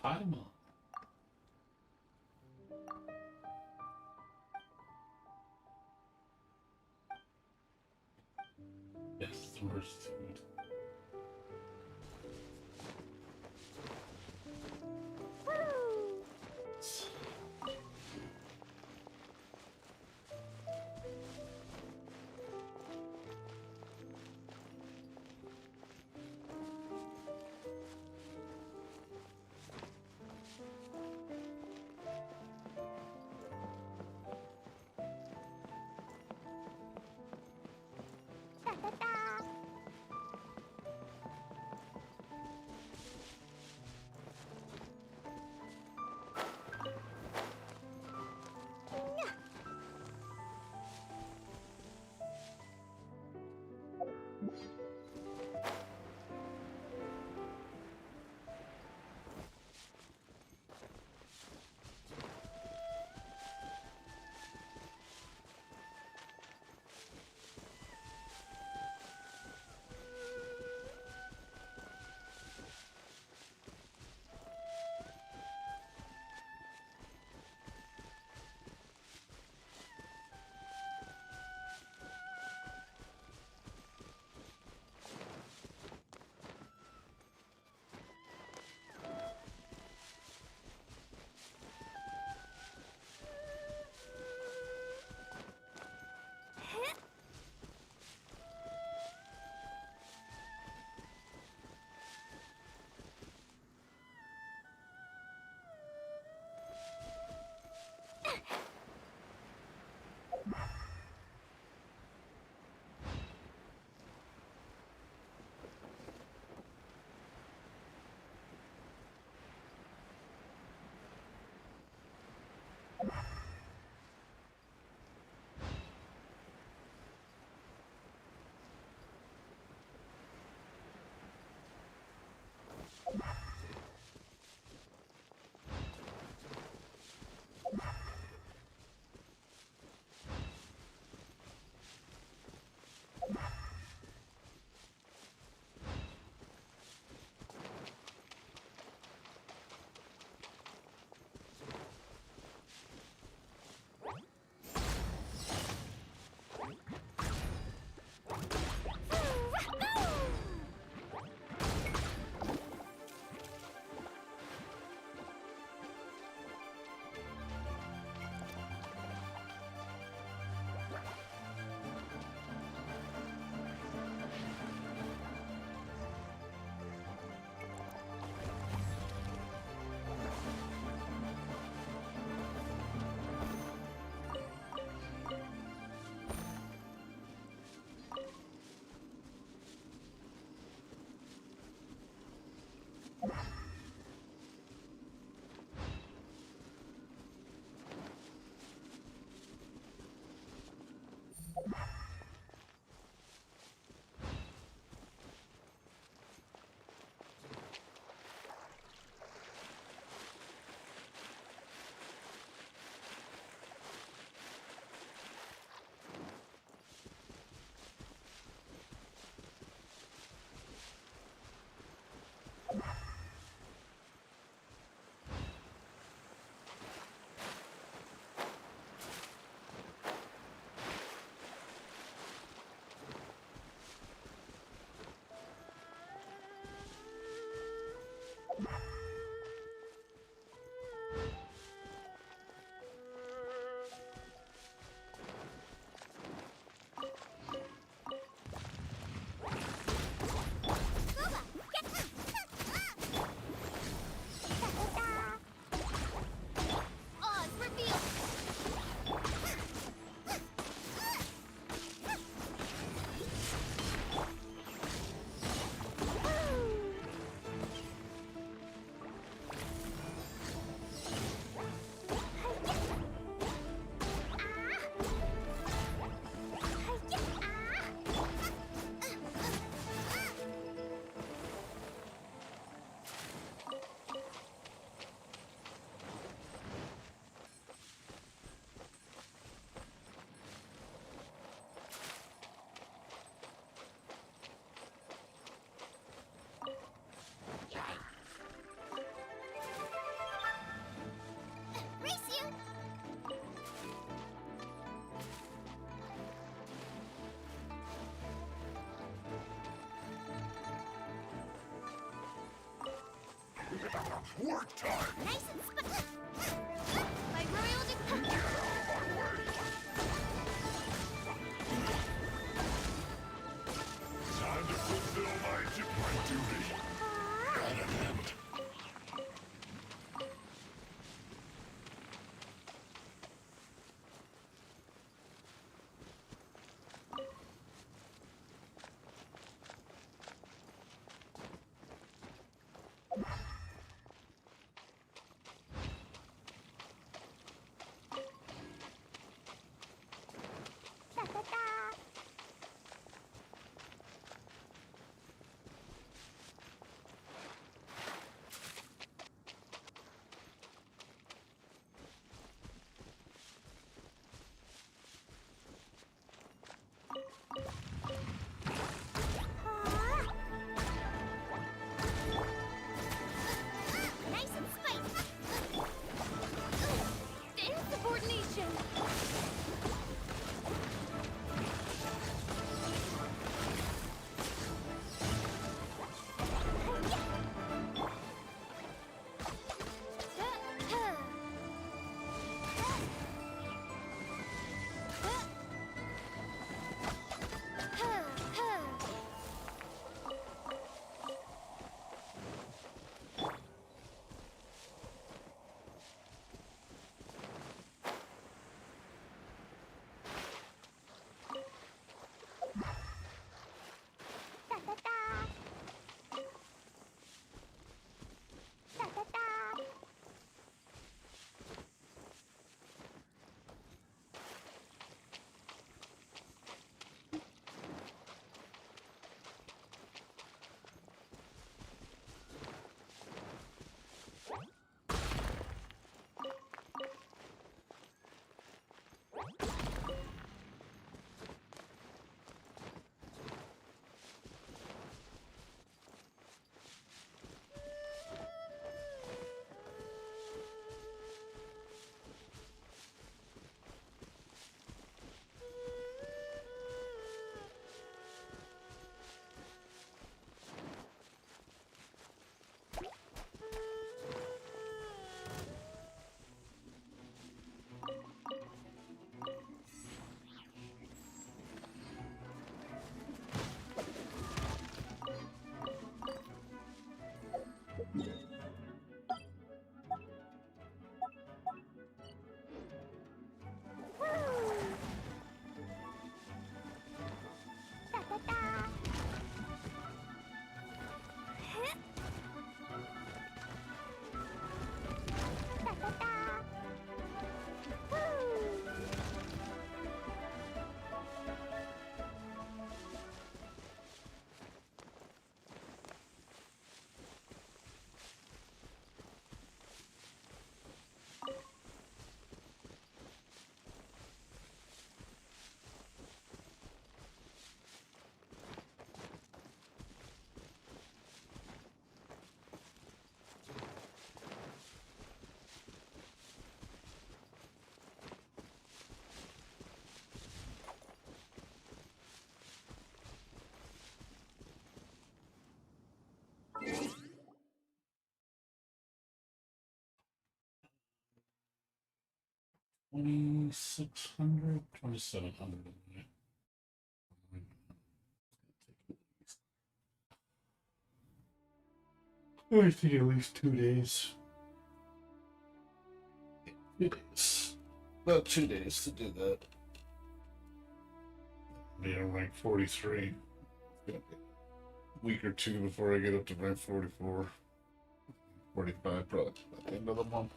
Paimon. Yes, the worst food. Woo! Da da da. Work time! Nice and by royal decree. Get out of my way! Time to fulfill my different duty. At an end. Da, da, da. Nice and spicy. Insubordination. Da, da, da. Da, da, da. Da, da, da. Da, da, da. Woo! $2,600, $2,700. I think at least 2 days. 2 days. About 2 days to do that. Be on rank 43. It's gonna be a week or two before I get up to rank 44. 45 probably at the end of the month.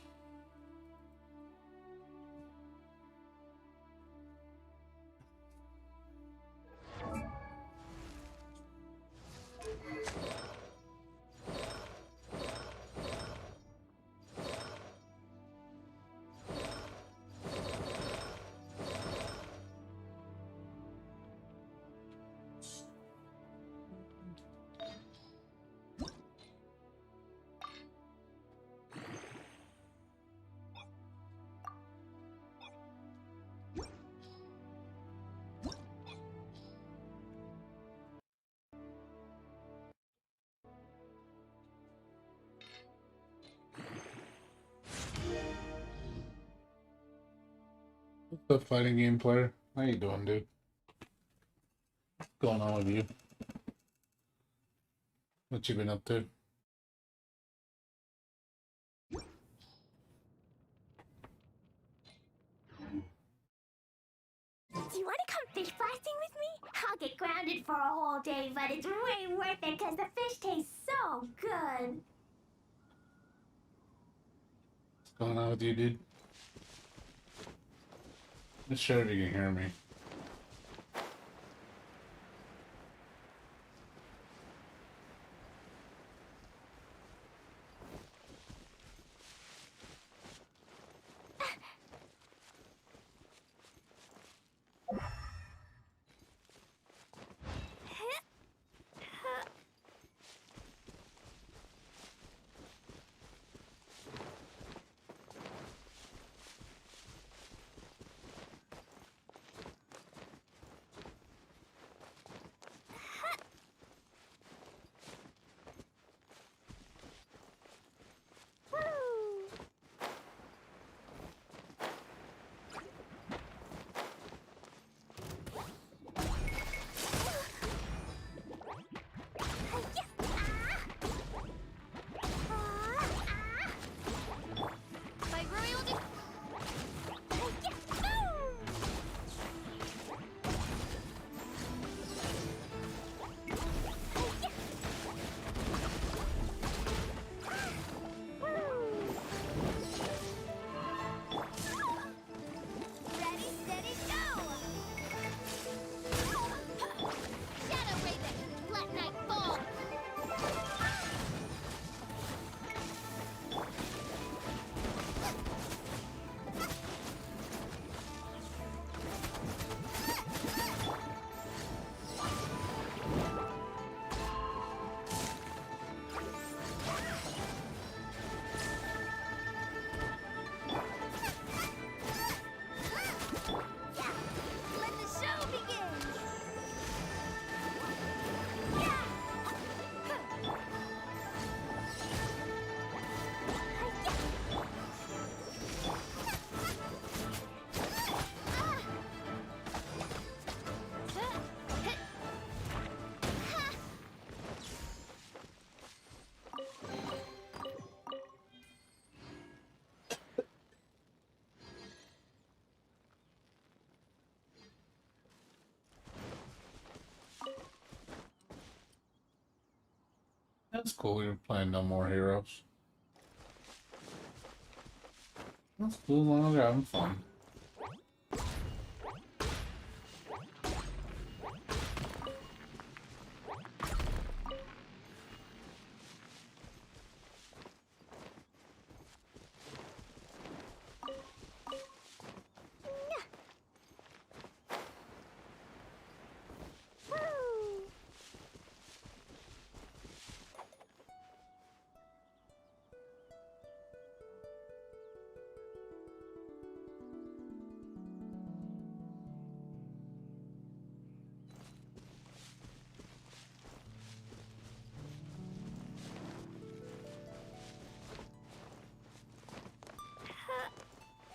What's up, fighting game player? How you doing, dude? What's going on with you? What you been up to? Do you want to come fish blasting with me? I'll get grounded for a whole day, but it's way worth it because the fish tastes so good. What's going on with you, dude? Just sure if you can hear me. Ready, steady, go! Shadow Raven, let night fall! Let the show begin! That's cool. You're playing No More Heroes. That's cool. As long as you're having fun.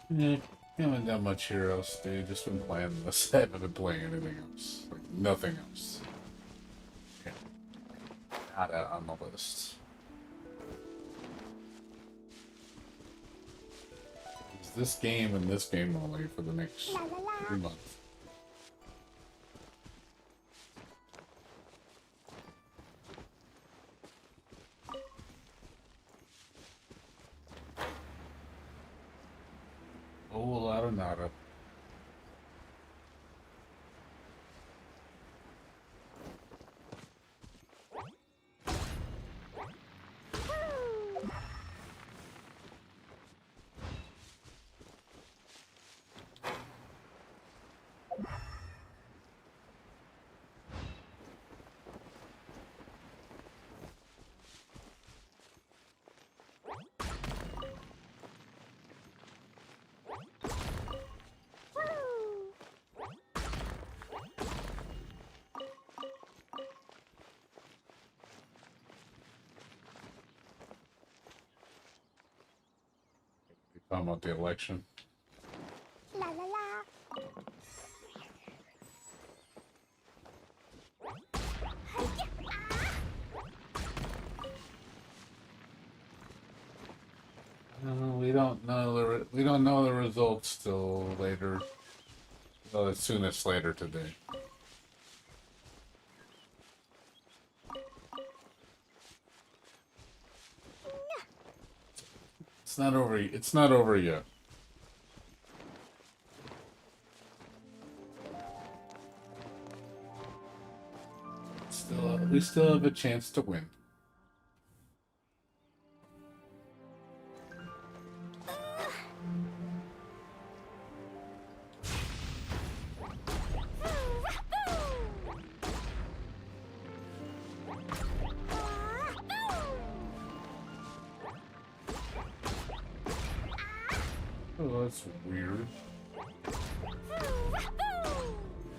Yeah, haven't done much Heroes, dude. Just been playing this. I haven't been playing anything else. Like, nothing else. Okay. Not on the list. It's this game and this game only for the next La la la. 3 months. Oh, a lot of nada. Talking about the election. La la la. We don't know the results till later. Well, as soon as later today. It's not over. It's not over yet. We still have a chance to win. Oh, that's weird.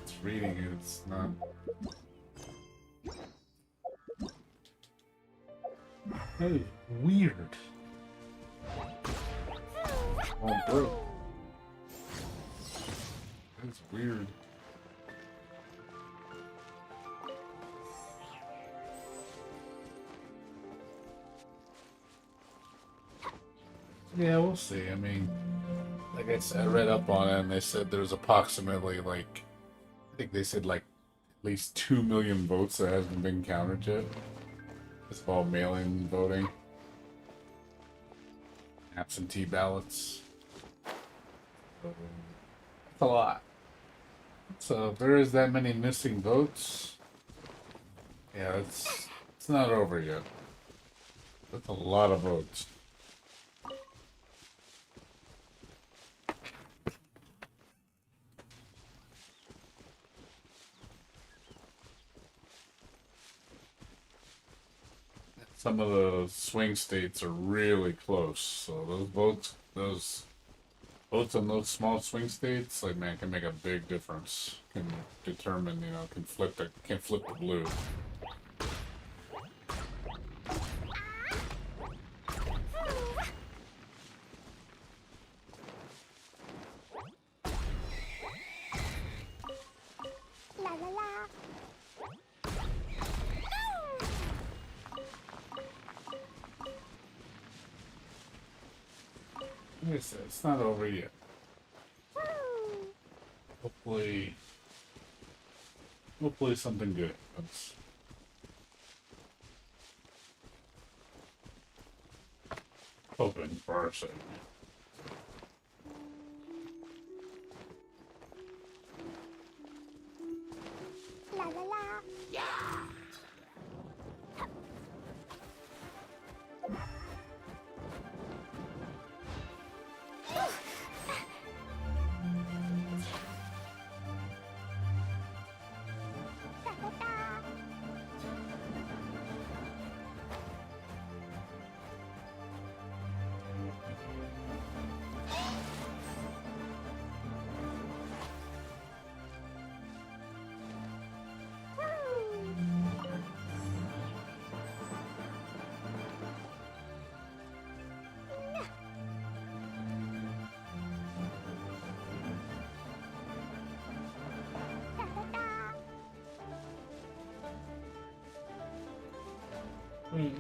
It's reading it, it's not. That is weird. Oh, bro. That's weird. Yeah, we'll see. I mean, like I said, I read up on it and they said there's approximately like, I think they said like at least 2 million votes that hasn't been counted yet. It's all mail-in voting. Absentee ballots. That's a lot. So if there is that many missing votes, yeah, it's not over yet. That's a lot of votes. Some of the swing states are really close, so those votes on those small swing states, like man, can make a big difference. Can determine, can flip the blue. La la la. Like I said, it's not over yet. Hopefully something good happens. Hoping for our sake. La la la. Da da da. Da da da.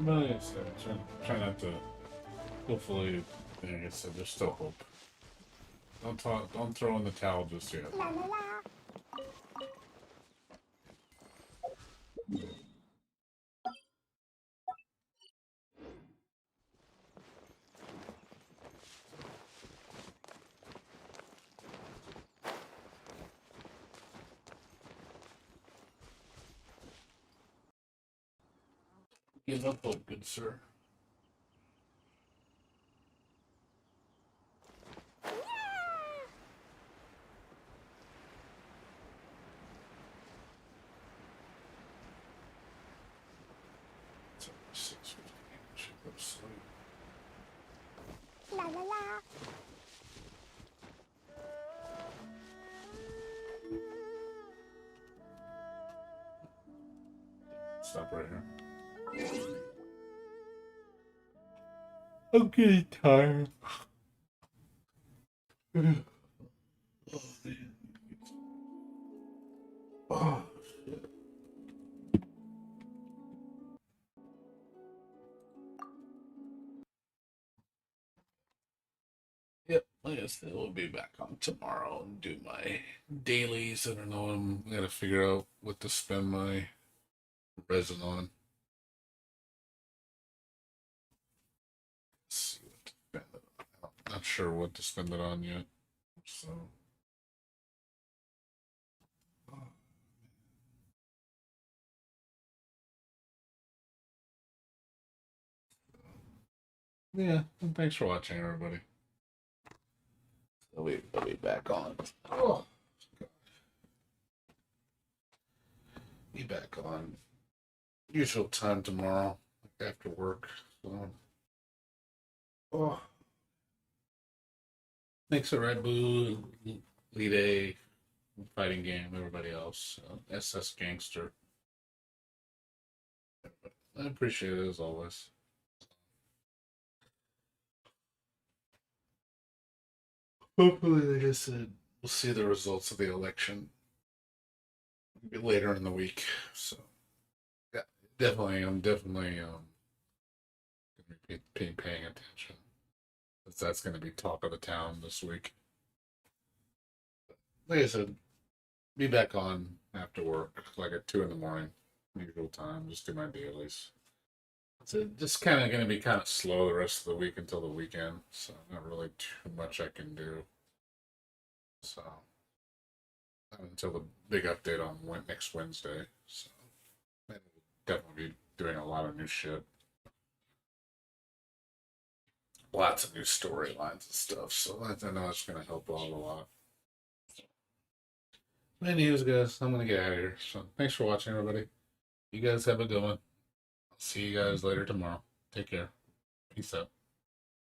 Like I said, try not to. Hopefully, like I said, there's still hope. Don't throw in the towel just yet. La la la. Give up hope, good sir. It's only 6:15. Should go to sleep. La la la. Stop right here. I'm getting tired. Oh, man. Oh, shit. Yep. Like I said, we'll be back on tomorrow and do my dailies. I don't know. I gotta figure out what to spend my resin on. Let's see what to spend it on. I'm not sure what to spend it on yet. So. Yeah, and thanks for watching, everybody. I'll be back on. Oh, be back on usual time tomorrow, like after work. So, oh, thanks to Red Boo, Lead A, Fighting Game, everybody else, SS Gangster. I appreciate it as always. Hopefully, like I said, we'll see the results of the election maybe later in the week. So, yeah, definitely, I'm definitely gonna be paying attention. That's going to be talk of the town this week. Like I said, be back on after work, like at 2 in the morning, usual time. Just do my dailies. So just kind of going to be kind of slow the rest of the week until the weekend. So not really too much I can do. So until the big update on next Wednesday. So we'll definitely be doing a lot of new shit. Lots of new storylines and stuff. So I know that's going to help out a lot. Anyways, guys, I'm gonna get out of here. So thanks for watching, everybody. You guys have a good one. I'll see you guys later tomorrow. Take care. Peace out.